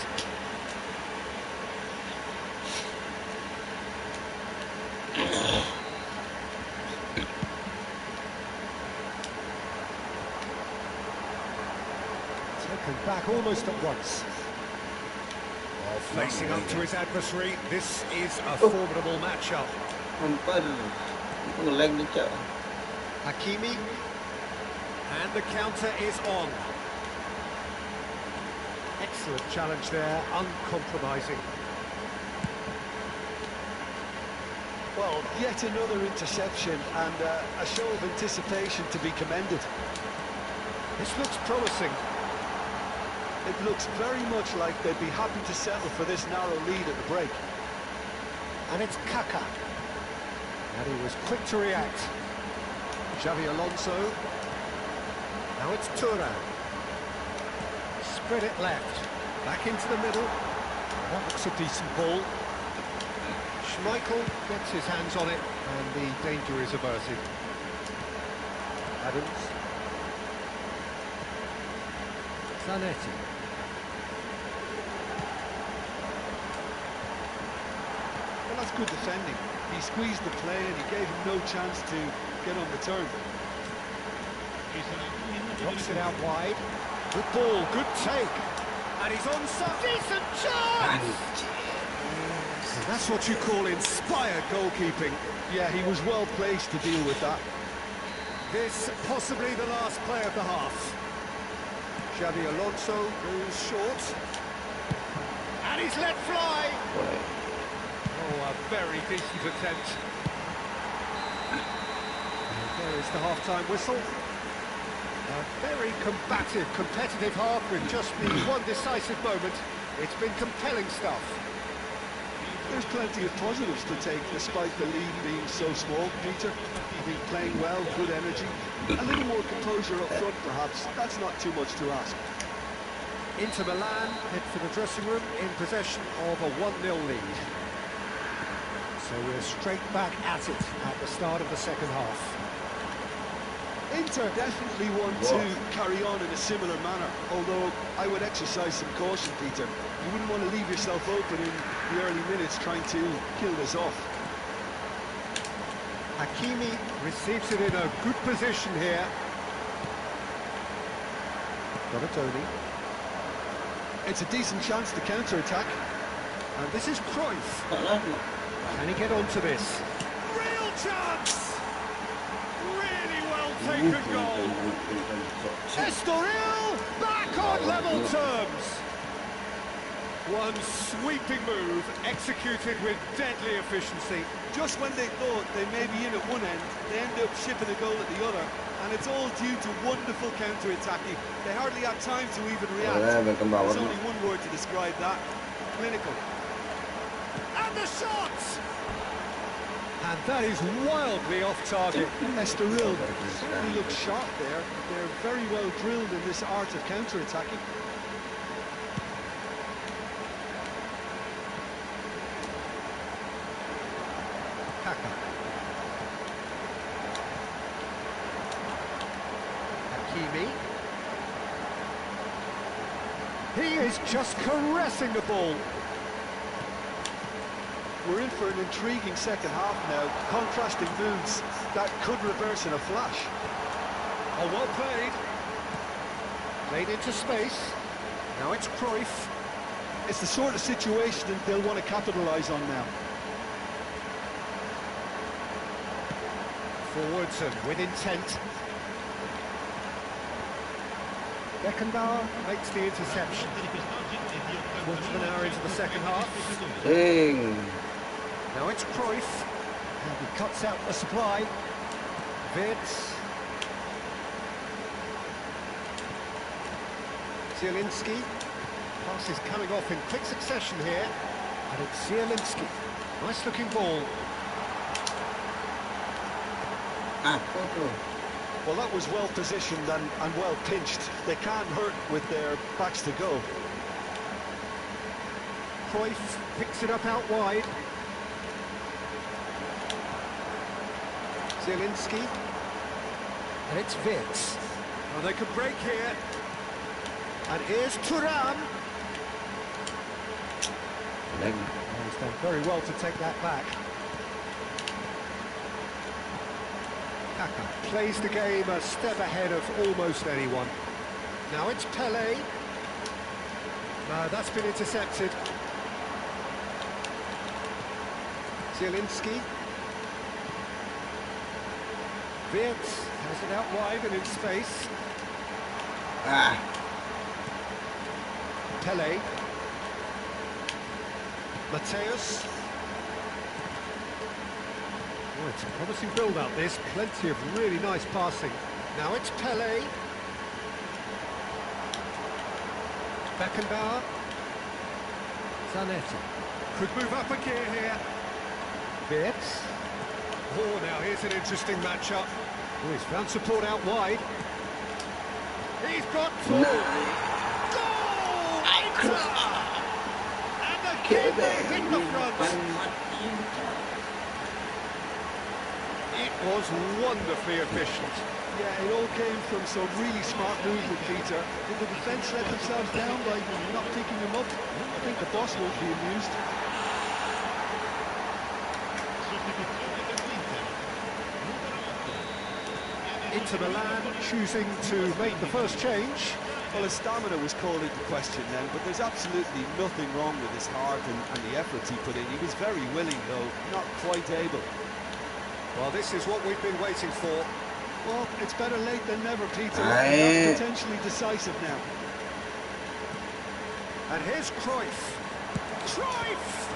Taken back almost at once. Well, facing up to his adversary, this is a formidable matchup. Hakimi, and the counter is on. Excellent challenge there, uncompromising. Well, yet another interception and a show of anticipation to be commended. This looks promising. It looks very much like they'd be happy to settle for this narrow lead at the break. And it's Kaká. And he was quick to react. Xavi Alonso. Now it's Thuram. Spread it left. Back into the middle. That looks a decent ball. Schmeichel gets his hands on it, and the danger is averted. Adams. Zanetti. Well, that's good defending. He squeezed the play and he gave him no chance to get on the turn. Drops it out wide. Good ball, good take. And he's on some decent chance! And that's what you call inspired goalkeeping. Yeah, he was well placed to deal with that. This possibly the last play of the half. Xavi Alonso goes short. And he's let fly! Oh, a very decent attempt. And there is the half-time whistle. A very combative, competitive half with just the one decisive moment. It's been compelling stuff. There's plenty of positives to take despite the lead being so small, Peter. I think playing well, good energy. A little more composure up front, perhaps. That's not too much to ask. Inter Milan head for the dressing room in possession of a 1-0 lead. So we're straight back at it at the start of the second half. Inter definitely want to carry on in a similar manner, although I would exercise some caution, Peter. You wouldn't want to leave yourself open in the early minutes trying to kill this off. Hakimi receives it in a good position here. Donatoni. It's a decent chance to counter-attack. And this is Cruyff. Can he get onto this? Real chance! Really well taken goal. Estoril back on level terms. One sweeping move executed with deadly efficiency. Just when they thought they may be in at one end, they end up shipping a goal at the other. And it's all due to wonderful counter-attacking. They hardly had time to even react. There's only one word to describe that. Clinical. And the shot! And that is wildly off target. Estoril certainly looks sharp there. They're very well drilled in this art of counter-attacking. Kaká. Hakimi. He is just caressing the ball. We're in for an intriguing second half now. Contrasting moods that could reverse in a flash. Oh, well played. Played into space. Now it's Cruyff. It's the sort of situation that they'll want to capitalise on now. Forwards and with intent. Beckenbauer makes the interception. Quarter of an hour into the second half. Ding. Now it's Cruyff. And he cuts out the supply. VIII. Zielinski. Pass is coming off in quick succession here. And it's Zielinski. Nice looking ball. Well, that was well positioned and well pinched. They can't hurt with their backs to go. Cruyff picks it up out wide. Zielinski. And it's VIII. Well, they could break here. And here's Thuram. He's done very well to take that back. Kaká plays the game a step ahead of almost anyone. Now it's Pelé. No, that's been intercepted. Zielinski. VIII has it out wide and in space. Pelé. Mateus. Oh, it's a promising build-up, this. Plenty of really nice passing. Now it's Pele. Beckenbauer. Zanetti. Could move up a gear here. VIII. Oh, now here's an interesting matchup. Oh, he's found support out wide. He's got two. Goal! Inter! And again they hit the front. It was wonderfully efficient. Yeah, it all came from some really smart movement, Peter. Did the defence let themselves down by not picking them up? I think the boss won't be amused. Inter Milan choosing to make the first change. Well, his stamina was called into question then, but there's absolutely nothing wrong with his heart and the efforts he put in. He was very willing, though, not quite able. Well, this is what we've been waiting for. Well, it's better late than never, Peter. And that's potentially decisive now. And here's Cruyff. Cruyff!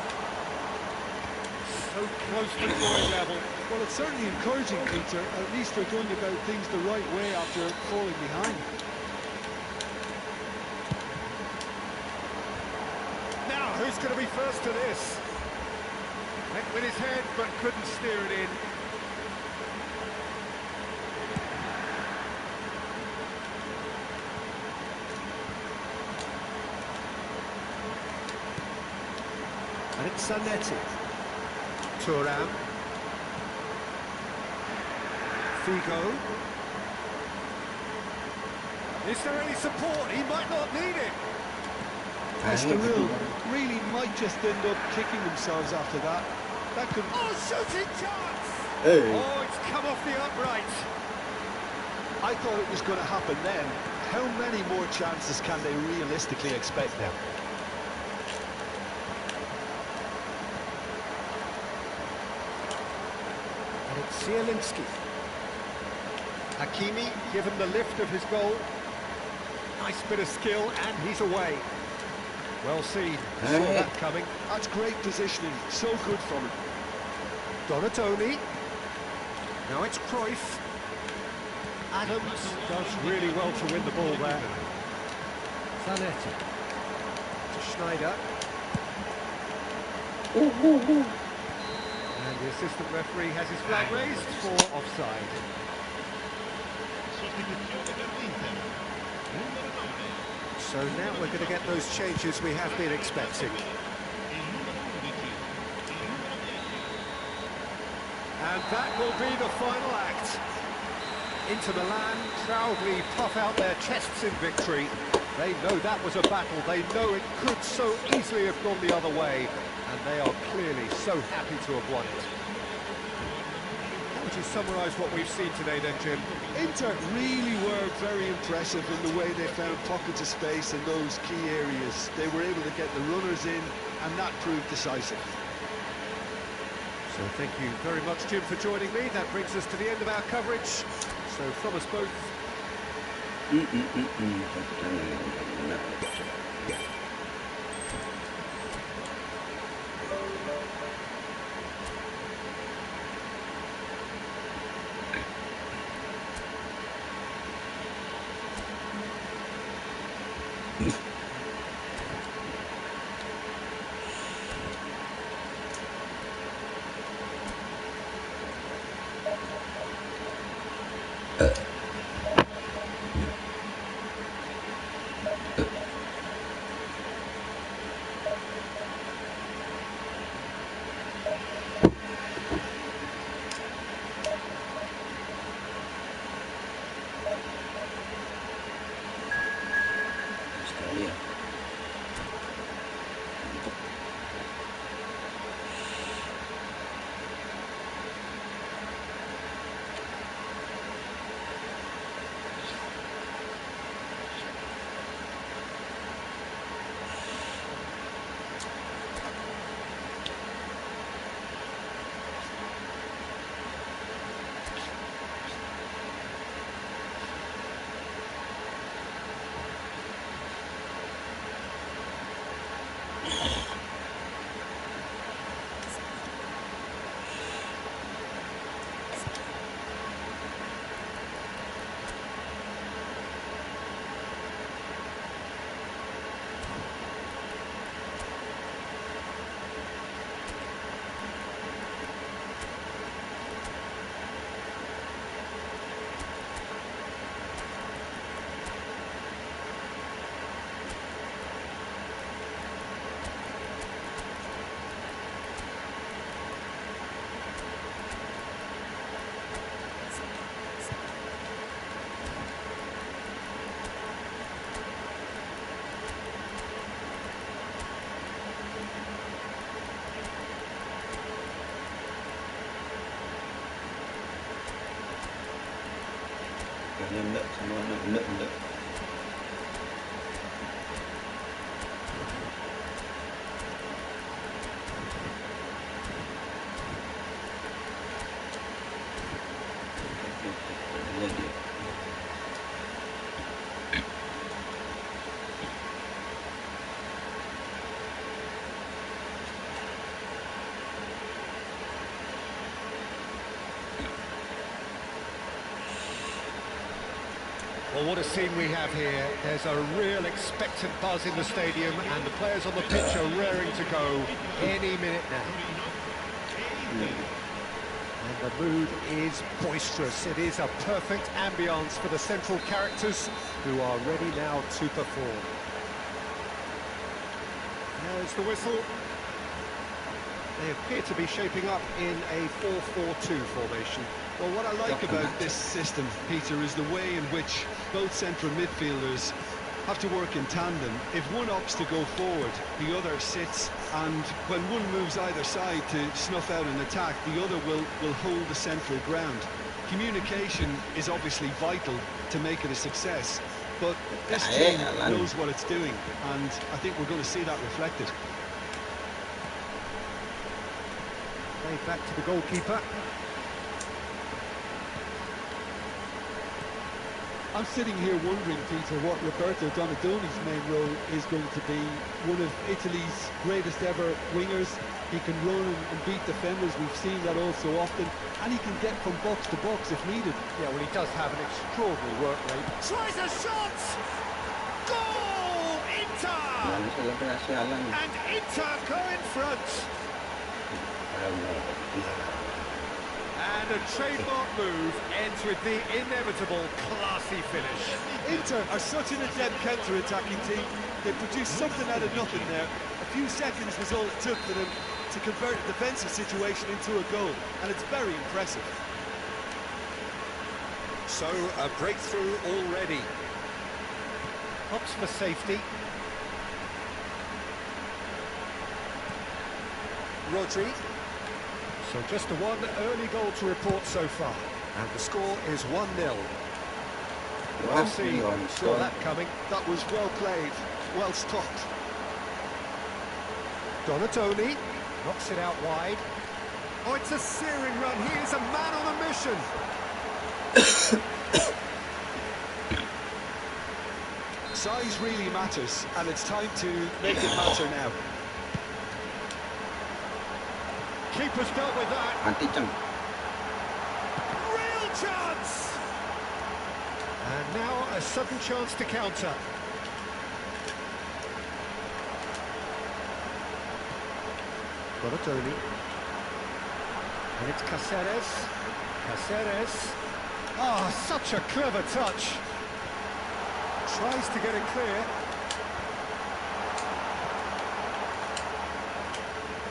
So close to scoring level. Well, it's certainly encouraging, Peter. At least they're going about things the right way after falling behind. Now, who's going to be first to this? Went with his head, but couldn't steer it in. And it's Zanetti. Thuram. Figo. Is there any support? He might not need it. Mr. really might just end up kicking themselves after that. That could... Oh, shooting chance! Hey. Oh, it's come off the upright. I thought it was going to happen then. How many more chances can they realistically expect now? And it's Zielinski. Hakimi given the lift of his goal. Nice bit of skill, and he's away. Well seen. Saw that coming. That's great positioning. So good from him. Donatoni. Now it's Cruyff. Adams does really well to win the ball there. Zanetti. To Schneider. And the assistant referee has his flag raised for offside. So now we're going to get those changes we have been expecting. And that will be the final act. Inter Milan proudly puff out their chests in victory. They know that was a battle. They know it could so easily have gone the other way. And they are clearly so happy to have won it. How would you summarise what we've seen today then, Jim? Inter really were very impressive in the way they found pockets of space in those key areas. They were able to get the runners in, and that proved decisive. So thank you very much, Jim, for joining me. That brings us to the end of our coverage. So from us both... Kalian enggak sama anak enggak. Well, what a scene we have here. There's a real expectant buzz in the stadium, and the players on the pitch are raring to go any minute now. And the mood is boisterous. It is a perfect ambience for the central characters who are ready now to perform. There's the whistle. They appear to be shaping up in a 4-4-2 formation. Well, what I like about this system, Peter, is the way in which both central midfielders have to work in tandem. If one opts to go forward, the other sits, and when one moves either side to snuff out an attack, the other will hold the central ground. Communication is obviously vital to make it a success, but this team knows what it's doing, and I think we're going to see that reflected. Play back to the goalkeeper. I'm sitting here wondering, Peter, what Roberto Donadoni's main role is going to be. One of Italy's greatest ever wingers. He can run and beat defenders. We've seen that all so often. And he can get from box to box if needed. Yeah, well, he does have an extraordinary work rate. Tries a shot! Goal! Inter! And Inter go in front. And a trademark move ends with the inevitable classy finish. Inter are such an adept counter-attacking team. They produced something out of nothing there. A few seconds was all it took for them to convert a defensive situation into a goal, and it's very impressive. So, a breakthrough already. Opts for safety. Rodri. So just the one early goal to report so far. And the score is 1-0. We'll see, saw that coming. That was well played, well stopped. Donatoni knocks it out wide. Oh, it's a searing run. He is a man on a mission. Size really matters, and it's time to make it matter now. Keeper's dealt with that. Real chance! And now a sudden chance to counter. Donatoni. And it's Cáceres. Cáceres. Oh, such a clever touch. Tries to get it clear.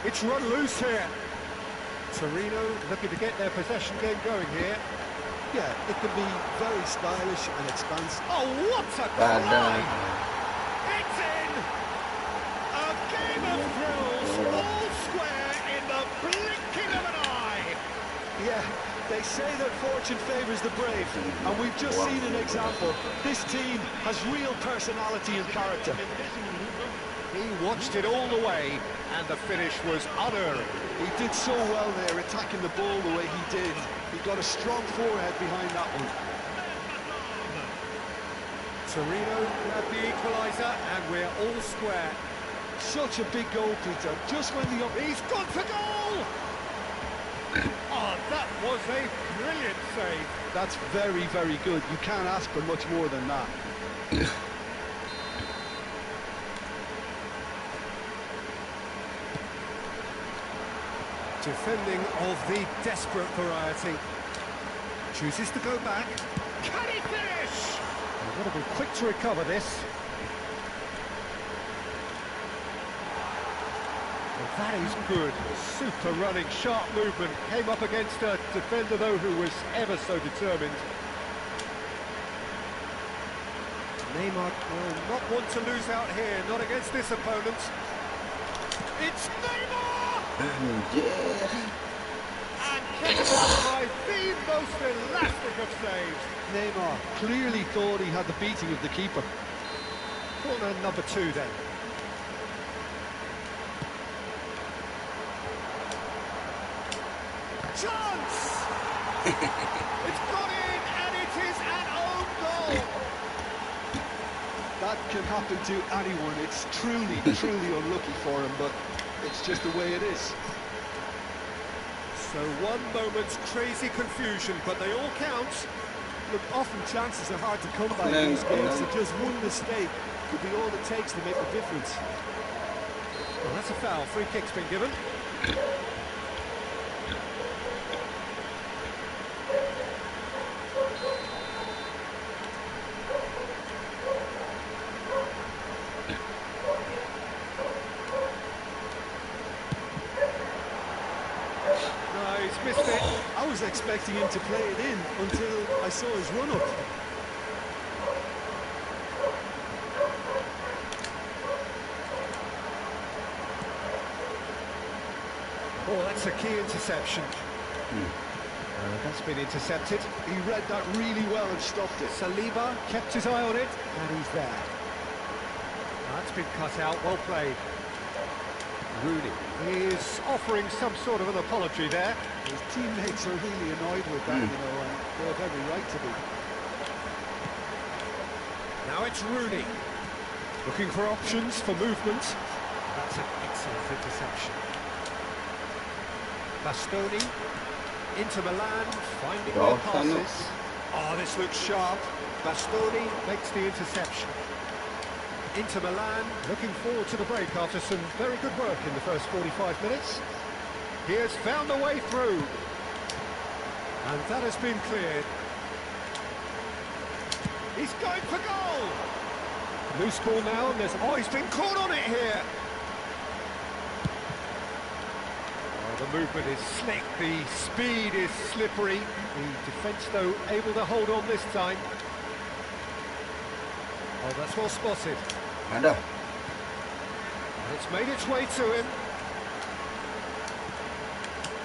It's run loose here. Torino looking to get their possession game going here. Yeah, it can be very stylish and expansive. Oh, what a collide! It's in! A game of thrills, all square in the blinking of an eye! Yeah, they say that fortune favours the brave, and we've just seen an example. This team has real personality and character. He watched it all the way, and the finish was unerring. He did so well there, attacking the ball the way he did. He got a strong forehead behind that one. Torino had the equaliser, and we're all square. Such a big goal, Peter. Just when the... He's gone for goal! Oh, that was a brilliant save. That's very, very good. You can't ask for much more than that. Defending of the desperate variety. Chooses to go back. Can he finish? They've got to be quick to recover this. Well, that is good. Super running, sharp movement. Came up against a defender, though, who was ever so determined. Neymar will not want to lose out here, not against this opponent. It's Neymar! And headed by the most elastic of saves. Neymar clearly thought he had the beating of the keeper. Corner number 2 then. Chance! It's gone in, and it is an own goal. That can happen to anyone. It's truly unlucky for him, but it's just the way it is. So one moment's crazy confusion, but they all count. Look, often chances are hard to come by in these games, so just one mistake could be all it takes to make the difference. Well, that's a foul. Free kick's been given. Missed it. I was expecting him to play it in until I saw his run-up. Oh, that's a key interception. That's been intercepted. He read that really well and stopped it. Saliba kept his eye on it, and he's there. That's been cut out. Well played. Rooney is offering some sort of an apology there. His teammates are really annoyed with that, you know, and they have every right to be. Now it's Rooney. Looking for options for movement. That's an excellent interception. Bastoni. Into Milan, finding their passes. Oh, this looks sharp. Bastoni makes the interception. Inter Milan, looking forward to the break after some very good work in the first 45 minutes. He has found a way through. And that has been cleared. He's going for goal! Loose ball now, and there's... Oh, he's been caught on it here! Oh, the movement is slick, the speed is slippery. The defence, though, able to hold on this time. Oh, that's well spotted. Ada. It's made its way to him.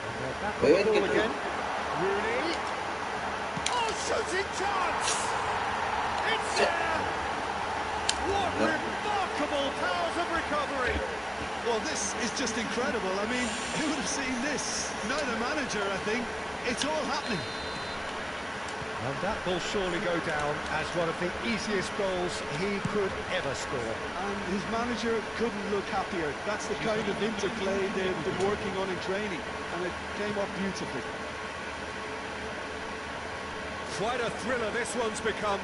And they're back on the ball again. Rooney. Oh, shooting chance! It's there! What remarkable powers of recovery! Well, this is just incredible. I mean, who would have seen this? Neither manager, I think. It's all happening. And that will surely go down as one of the easiest goals he could ever score. And his manager couldn't look happier. That's the kind of interplay they've been working on in training, and it came up beautifully. Quite a thriller this one's become.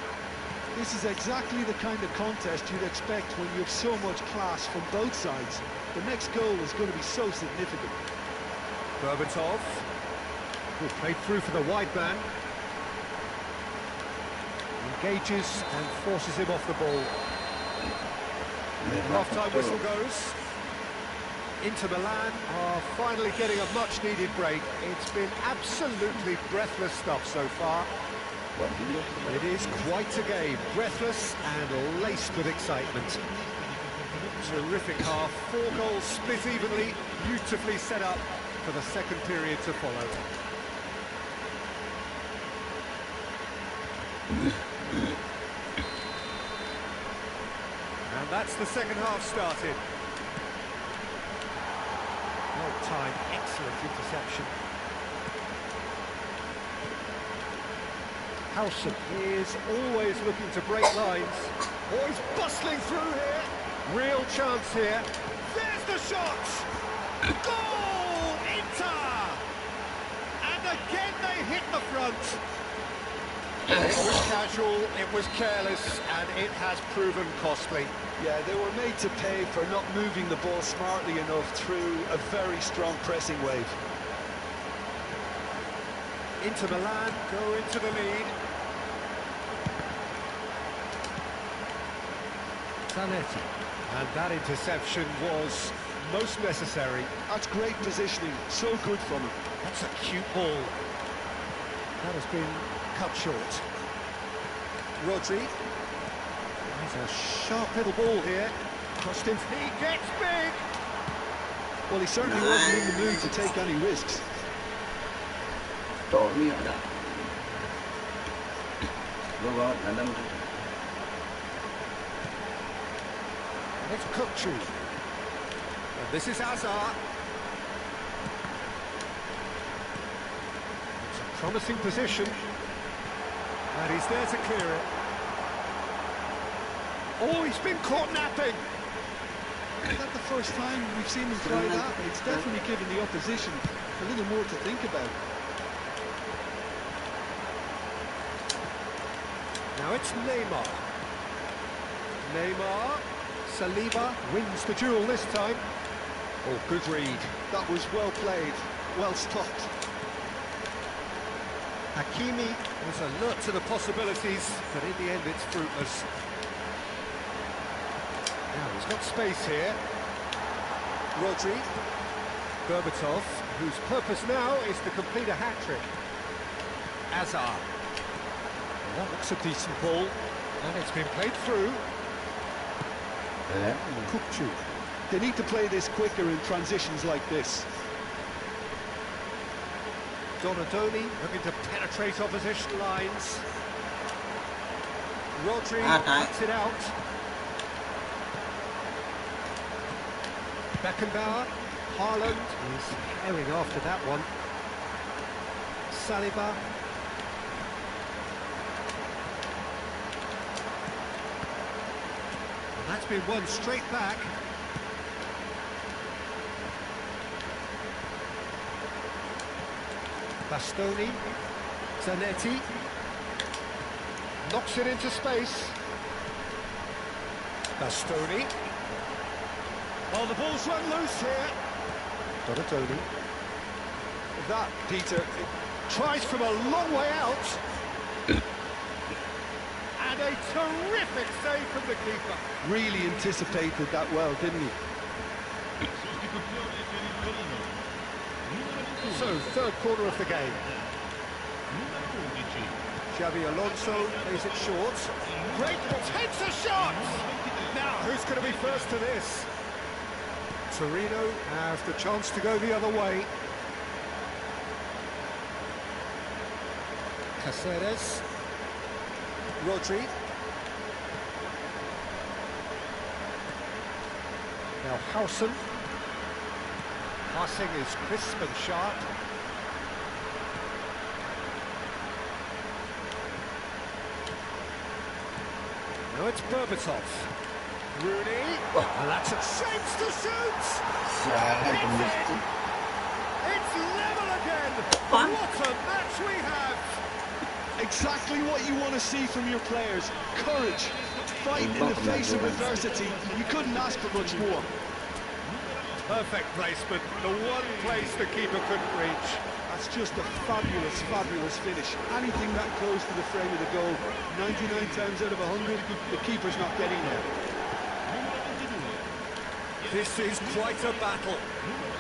This is exactly the kind of contest you'd expect when you have so much class from both sides. The next goal is going to be so significant. Berbatov, who played through for the wide man. Engages and forces him off the ball. Half-time whistle goes. Inter Milan are finally getting a much-needed break. It's been absolutely breathless stuff so far. It is quite a game, breathless and laced with excitement. Terrific half, 4 goals split evenly, beautifully set up for the second period to follow. And that's the second half started. Well timed, excellent interception. Howson is always looking to break lines. Oh, he's bustling through here. Real chance here. There's the shot! Goal! Inter! And again they hit the front. It was casual, it was careless, and it has proven costly. Yeah, they were made to pay for not moving the ball smartly enough through a very strong pressing wave. Inter Milan go into the lead. Zanetti. And that interception was most necessary. That's great positioning, so good from him. That's a cute ball. That has been cut short. Rodri. There's a sharp little ball here. Crossed him. He gets big. Well, he certainly wasn't in the mood to take any risks. Tommy ada. Bawa dalam. It's Kukcu. And this is Azar. It's a promising position. And he's there to clear it. Oh, he's been caught napping. Is that the first time we've seen him try that? It's definitely given the opposition a little more to think about. Now it's Neymar. Neymar. Saliba wins the duel this time. Oh, good read. That was well played, well stopped. Hakimi was alert to the possibilities, but in the end it's fruitless. Now he's got space here. Rodri. Berbatov, whose purpose now is to complete a hat-trick. Azar. Well, that looks a decent ball, and it's been played through. Kukcu. They need to play this quicker in transitions like this. Donadoni looking to penetrate opposition lines. Rodri cuts it out. Beckenbauer. Haaland is herring after that one. Saliba. And that's been won straight back. Bastoni. Zanetti. Knocks it into space. Bastoni. Oh, the ball's run loose here. Donadoni. That, Peter, it tries from a long way out. And a terrific save from the keeper. Really anticipated that well, didn't he? So, third quarter of the game. Xabi Alonso plays it short. Great, takes a shot! Now, who's going to be first to this? Torino have the chance to go the other way. Caceres. Rodri. Now Howson. Passing is crisp and sharp. Now it's Berbatov. Rooney. And that's a chance to shoot! It's level again! What a match we have! Exactly what you want to see from your players. Courage, fight in the face of adversity. You couldn't ask for much more. Perfect placement, the one place the keeper couldn't reach. That's just a fabulous, fabulous finish. Anything that close to the frame of the goal, 99 times out of 100, the keeper's not getting there. This is quite a battle.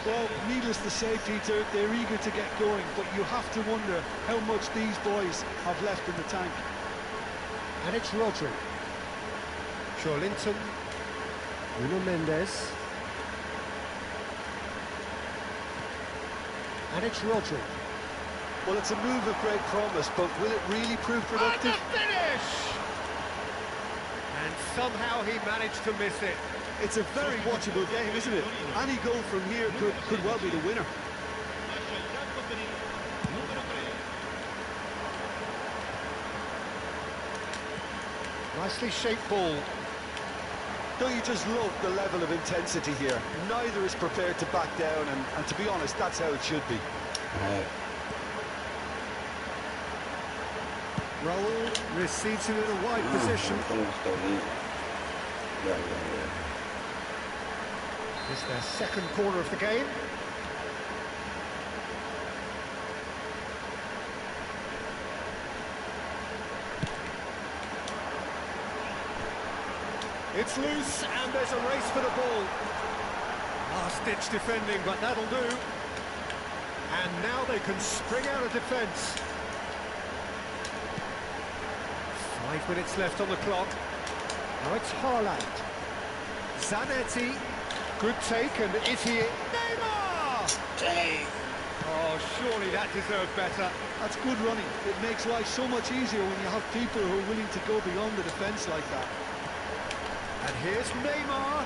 Well, needless to say, Peter, they're eager to get going, but you have to wonder how much these boys have left in the tank. And it's Rodri. Joelinton. Nuno Mendes. And it's Rodri. Well, it's a move of great promise, but will it really prove productive? And the finish! And somehow he managed to miss it. It's a very watchable game, isn't it? Any goal from here could well be the winner. Nicely shaped ball. Don't you just love the level of intensity here? Neither is prepared to back down, and to be honest, that's how it should be. Raul receives it in a wide position. It's their second corner of the game. It's loose, and there's a race for the ball. Last-ditch defending, but that'll do. And now they can spring out of defence. 5 minutes left on the clock. Now it's Haaland. Zanetti. Good take, and is he... Neymar! Oh, surely that deserved better. That's good running. It makes life so much easier when you have people who are willing to go beyond the defence like that. And here's Neymar.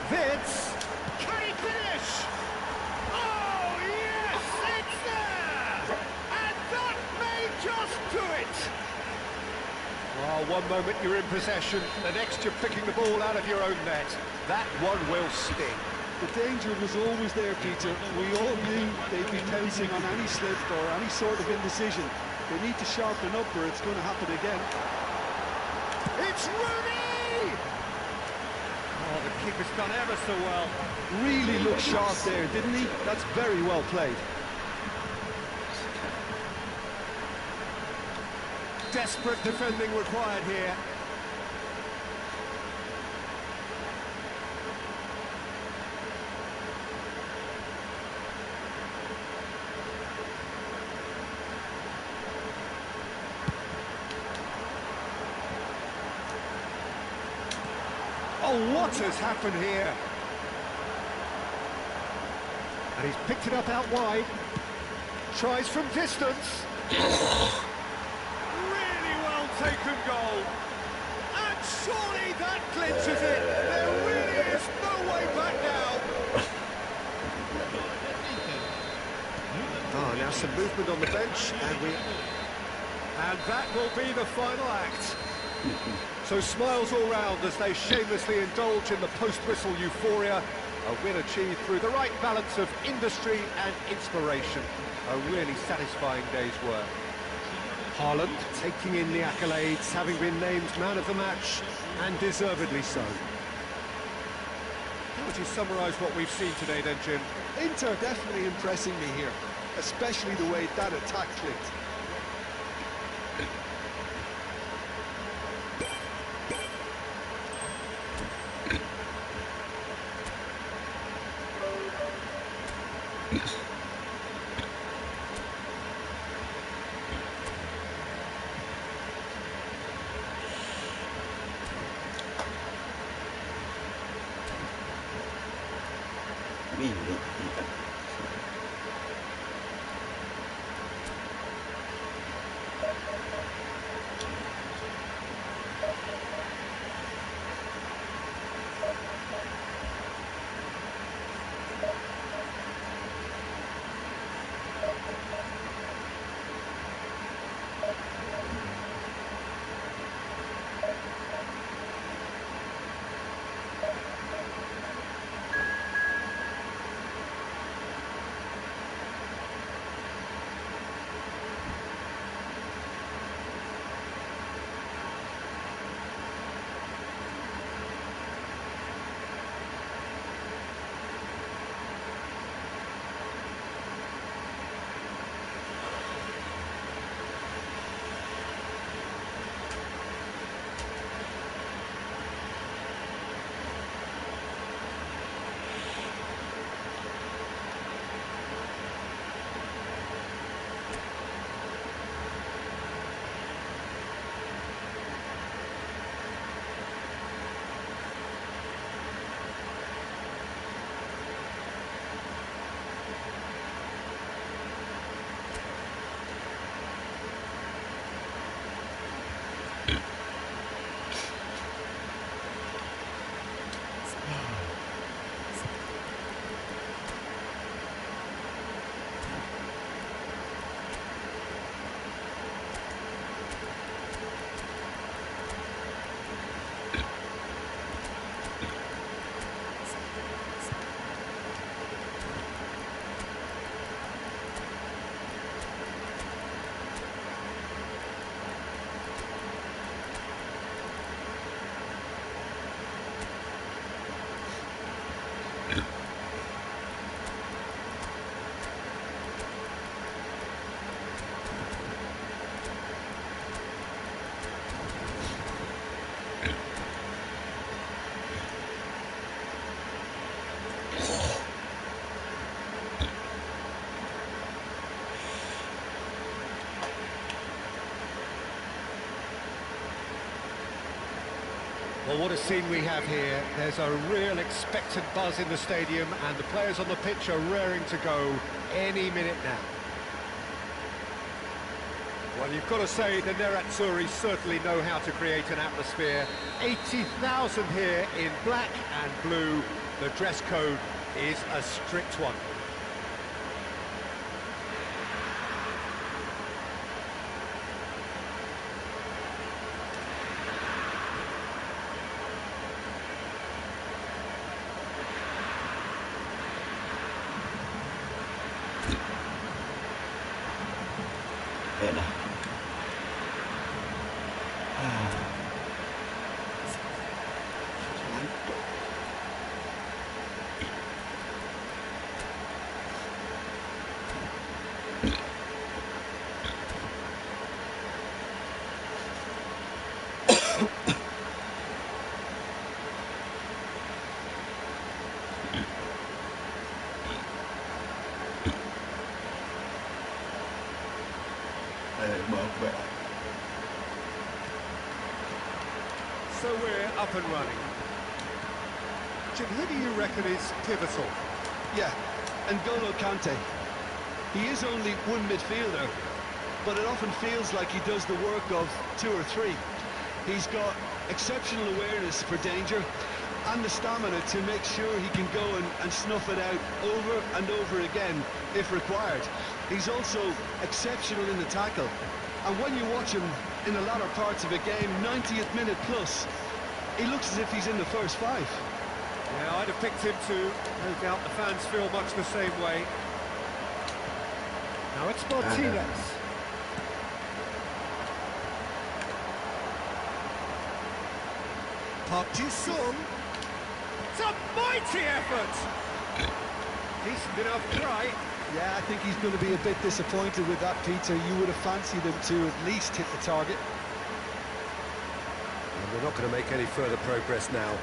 Vince. Can he finish? Oh, yes, it's there! And that may just do it! Oh, one moment you're in possession, the next you're picking the ball out of your own net. That one will sting. The danger was always there, Peter. We all knew they'd be pouncing on any slip or any sort of indecision. They need to sharpen up or it's going to happen again. It's Rooney! Oh, the keeper's done ever so well. Really looked sharp there, didn't he? That's very well played. Desperate defending required here. Oh, what has happened here? And he's picked it up out wide. Tries from distance. Really well taken goal. And surely that clinches it. There really is no way back now. Oh, now some movement on the bench, and that will be the final act. So smiles all round as they shamelessly indulge in the post-whistle euphoria. A win achieved through the right balance of industry and inspiration. A really satisfying day's work. Haaland taking in the accolades, having been named man of the match, and deservedly so. How would you summarise what we've seen today then, Jim? Inter definitely impressing me here, especially the way that attack clicked. Well, what a scene we have here. There's a real expectant buzz in the stadium, and the players on the pitch are raring to go any minute now. Well, you've got to say the Nerazzurri certainly know how to create an atmosphere. 80,000 here in black and blue. The dress code is a strict one. Enak. So we're up and running. Jim, who do you reckon is pivotal? Yeah, N'Golo Kante. He is only one midfielder, but it often feels like he does the work of two or three. He's got exceptional awareness for danger and the stamina to make sure he can go and snuff it out over and over again if required. He's also exceptional in the tackle. And when you watch him in the latter parts of a game, 90th minute plus, he looks as if he's in the first five. Yeah, I'd have picked him too. No doubt the fans feel much the same way. Now it's Martinez. Park Ji-sung. It's a mighty effort! Decent enough try. Yeah, I think he's going to be a bit disappointed with that, Peter. You would have fancied him to at least hit the target. And we're not going to make any further progress now.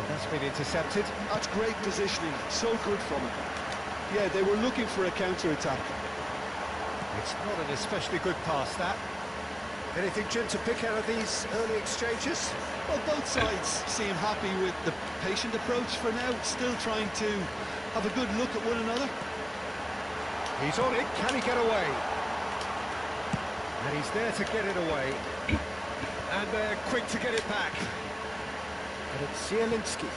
That's been intercepted. That's great positioning, so good from him. Yeah, they were looking for a counter-attack. It's not an especially good pass, that. Anything, Jim, to pick out of these early exchanges? Well, both sides seem happy with the patient approach for now, still trying to have a good look at one another. He's on it, can he get away? And he's there to get it away. And they're quick to get it back. And it's Zielinski.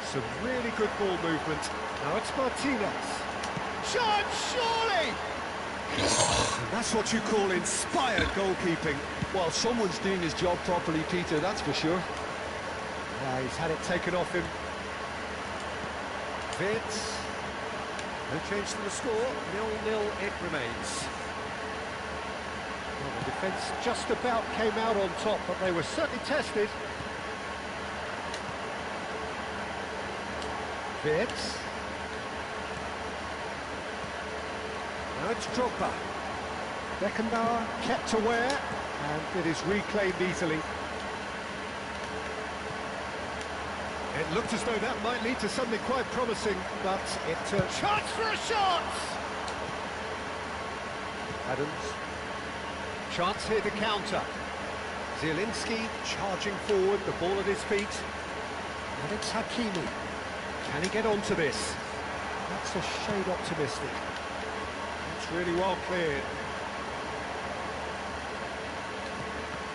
Some really good ball movement. Now it's Martinez. Shot, surely! And that's what you call inspired goalkeeping. Well, someone's doing his job properly, Peter, that's for sure. Yeah, he's had it taken off him. VIII. No change to the score. 0-0 it remains. Well, the defence just about came out on top, but they were certainly tested. VIII. Now it's Drogba. Beckenbauer kept aware, and it is reclaimed easily. It looked as though that might lead to something quite promising, but it turned... Chance for a shot! Adams. Chance here to counter. Zielinski charging forward, the ball at his feet. And it's Hakimi. Can he get onto this? That's a shade optimistic. It's really well cleared.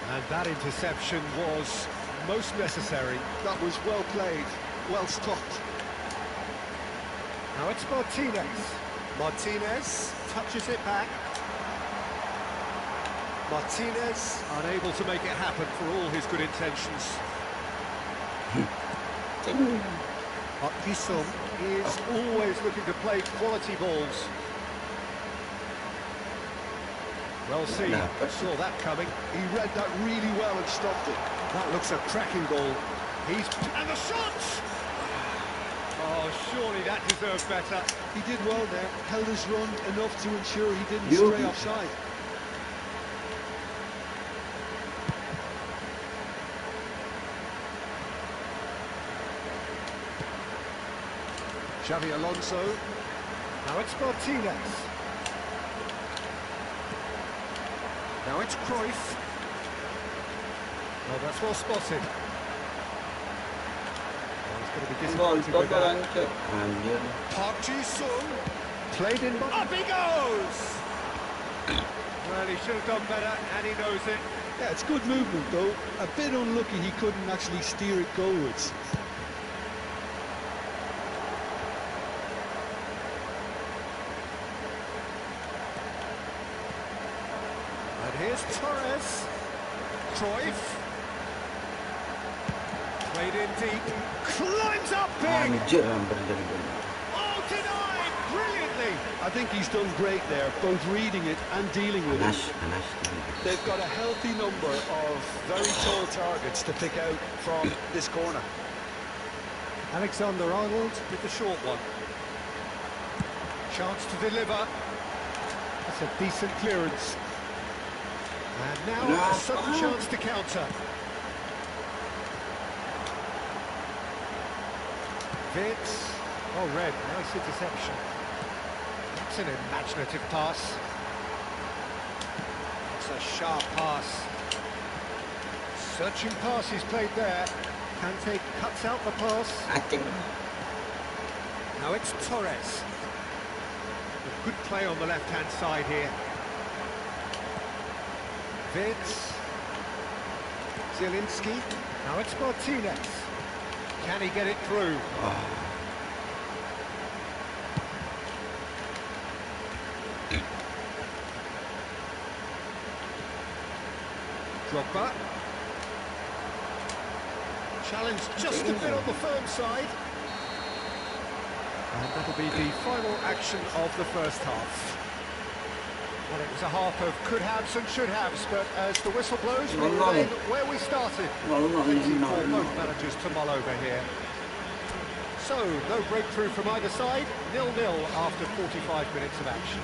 And that interception was most necessary. That was well played, well stopped. Now it's Martinez. Martinez touches it back. Martinez unable to make it happen for all his good intentions. But Ji-sung is always looking to play quality balls. Well seen, saw that coming. He read that really well and stopped it. That looks a cracking ball. And the shot! Oh, surely that deserved better. He did well there, held his run enough to ensure he didn't stray offside. Xavi Alonso. Now it's Martinez. Now it's Cruyff. Oh, that's well spotted. Oh, he's going to be disappointed with that. Anjir. Park Ji-sung. Played in. Up he goes! Well, he should have done better, and he knows it. Yeah, it's good movement though. A bit unlucky he couldn't actually steer it goalwards. And here's Torres. Cruyff. Played in deep. Climbs up big. Anjir, hampir jadi gol. Oh, denied brilliantly. I think he's done great there, both reading it and dealing with it. Panas. They've got a healthy number of very tall targets to pick out from this corner. Alexander-Arnold with the short one. Chance to deliver. That's a decent clearance. And now a sudden chance to counter. Vitz. Oh, red. Nice interception. That's an imaginative pass. That's a sharp pass. Searching pass he's played there. Kante cuts out the pass. Now it's Torres. A good play on the left-hand side here. Vitz. Zielinski. Now it's Martinez. Can he get it through? Drogba. Challenge just a bit on the firm side. And that'll be the final action of the first half. Well, it was a half of could-haves and should-haves, but as the whistle blows, we remain where we started. Plenty for both managers to mull over here. So, no breakthrough from either side, 0-0 after 45 minutes of action.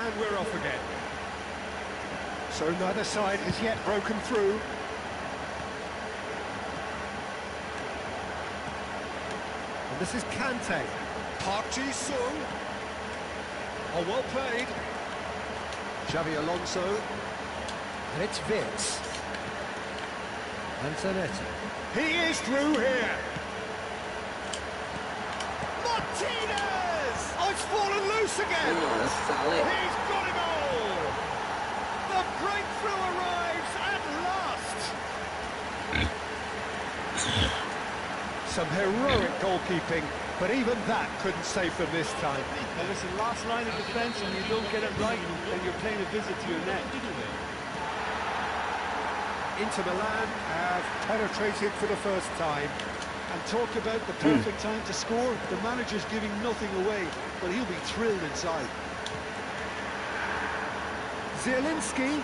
And we're off again. So neither side has yet broken through. And this is Kante. Park Ji-sung. Oh, well played. Xavi Alonso. And it's Vitz. And Zanetti. He is through here. Martinez! Oh, it's fallen loose again. He's got a goal. The breakthrough arrives at last. Some heroic goalkeeping, but even that couldn't save them this time. And listen, last line of defence, and you don't get it right, then you're paying a visit to your net. Inter Milan have penetrated for the first time. And talk about the perfect time to score. The manager's giving nothing away, but he'll be thrilled inside. Zielinski,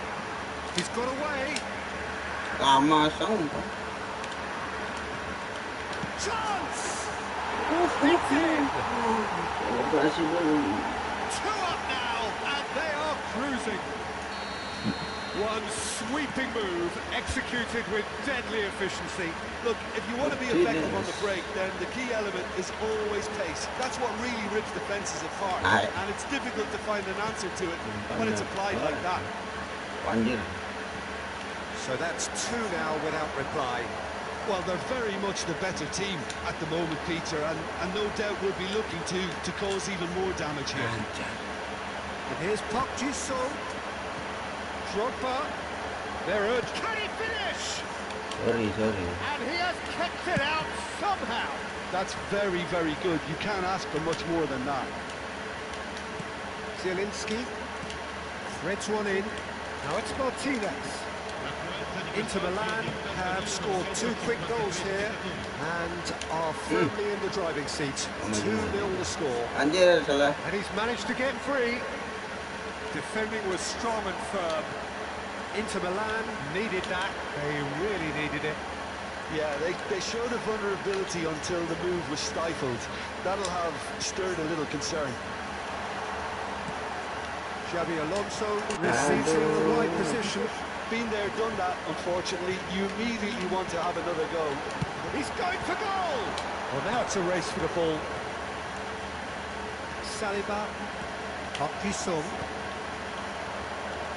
he's got away. Chance! Two up now, and they are cruising. One sweeping move, executed with deadly efficiency. Look, if you want to be effective on the break, then the key element is always pace. That's what really rips defences apart. And it's difficult to find an answer to it when it's applied like that. So that's two now without reply. Well, they're very much the better team at the moment, Peter, and no doubt will be looking to cause even more damage here. And here's Park Ji-sung. Drogba. They're urged. Can he finish? Sorry. And he has kept it out somehow. That's very, very good. You can't ask for much more than that. Zielinski threads one in. Now it's Martinez. Inter Milan have scored two quick goals here and are firmly in the driving seat. 2-0 the score. And he's managed to get free. Defending was strong and firm. Inter Milan needed that. They really needed it. Yeah, they showed a vulnerability until the move was stifled. That'll have stirred a little concern. Xavi Alonso receives it in the right position. Been there, done that, unfortunately. You immediately want to have another go. He's going for goal! Well, now it's a race for the ball. Saliba. Park Ji-sung.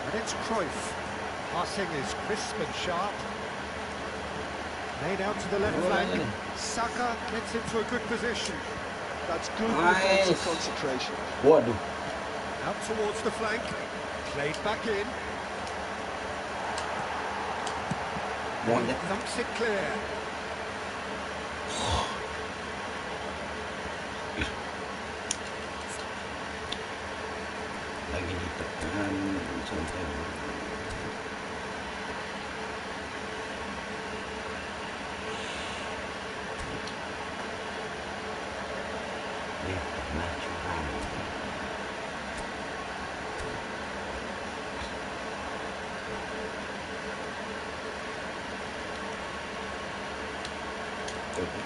And it's Cruyff. Passing is crisp and sharp. Laid out to the left flank. Saka gets into a good position. That's good defensive concentration. Waduh. Out towards the flank. Played back in. Thumps it clear. Lagi ditekan sampai pernah curang.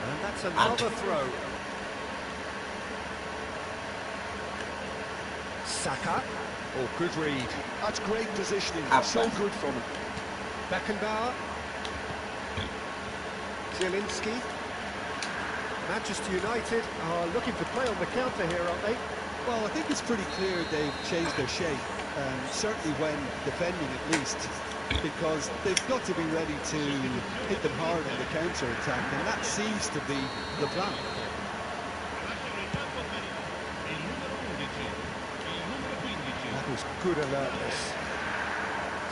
And that's another throw. Saka. Oh, good read. That's great positioning. So good from him. Beckenbauer. Zielinski. Manchester United are looking to play on the counter here, aren't they? Well, I think it's pretty clear they've changed their shape, certainly when defending at least, because they've got to be ready to hit them hard on the counter-attack, and that seems to be the plan. That was good alertness.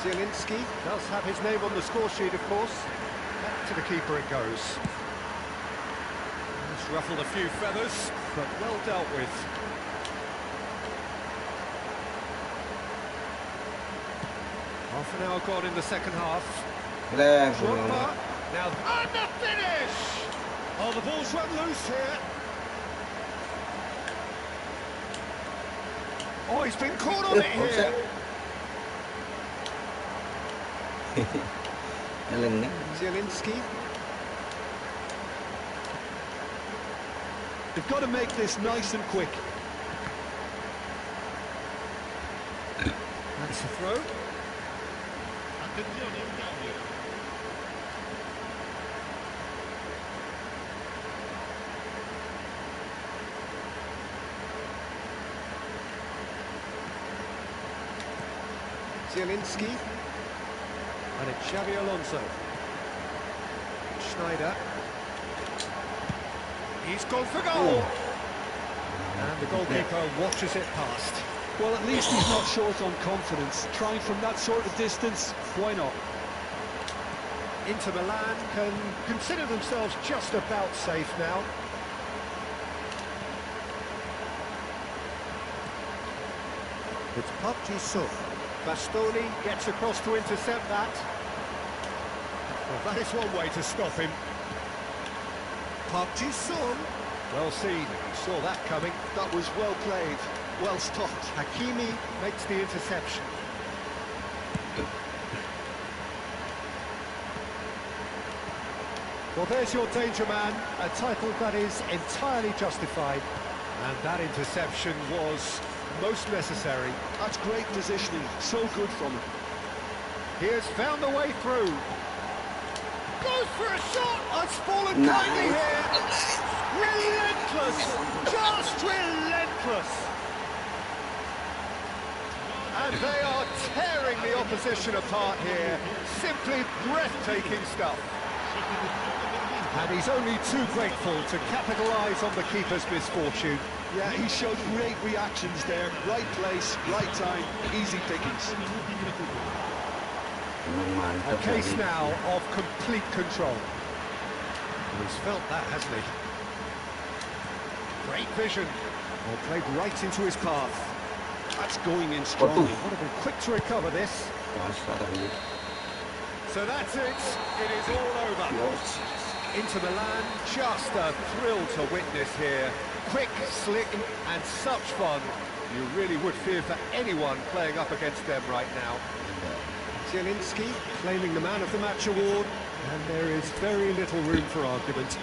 Zielinski does have his name on the score sheet, of course. Back to the keeper it goes. It's ruffled a few feathers, but well dealt with. Half an hour gone in the second half. Drogba. Now, and the finish! Oh, the ball's run loose here. Oh, he's been caught on it here. Zielinski. They've got to make this nice and quick. That's a throw. Zielinski. And it's Xabi Alonso. Schneider. He's gone for goal. And the goalkeeper watches it past. Well, at least he's not short on confidence. Trying from that sort of distance, why not? Inter Milan can consider themselves just about safe now. It's Park Ji-sung. Bastoni gets across to intercept that. Well, that is one way to stop him. Park Ji-sung. Well seen, saw that coming. That was well played, well stopped. Hakimi makes the interception. Well, there's your danger man, a title that is entirely justified. And that interception was most necessary. That's great positioning, so good from him. He has found the way through. Goes for a shot! It's fallen kindly here. Relentless! Just relentless! And they are tearing the opposition apart here. Simply breathtaking stuff. And he's only too grateful to capitalise on the keeper's misfortune. Yeah, he showed great reactions there. Right place, right time, easy pickings. A case now of complete control. He's felt that, hasn't he? Great vision. Well, played right into his path. That's going in strong. Would have been quick to recover this. So that's it. It is all over. Inter Milan, just a thrill to witness here. Quick, slick, and such fun. You really would fear for anyone playing up against them right now. Zielinski claiming the Man of the Match award, and there is very little room for argument.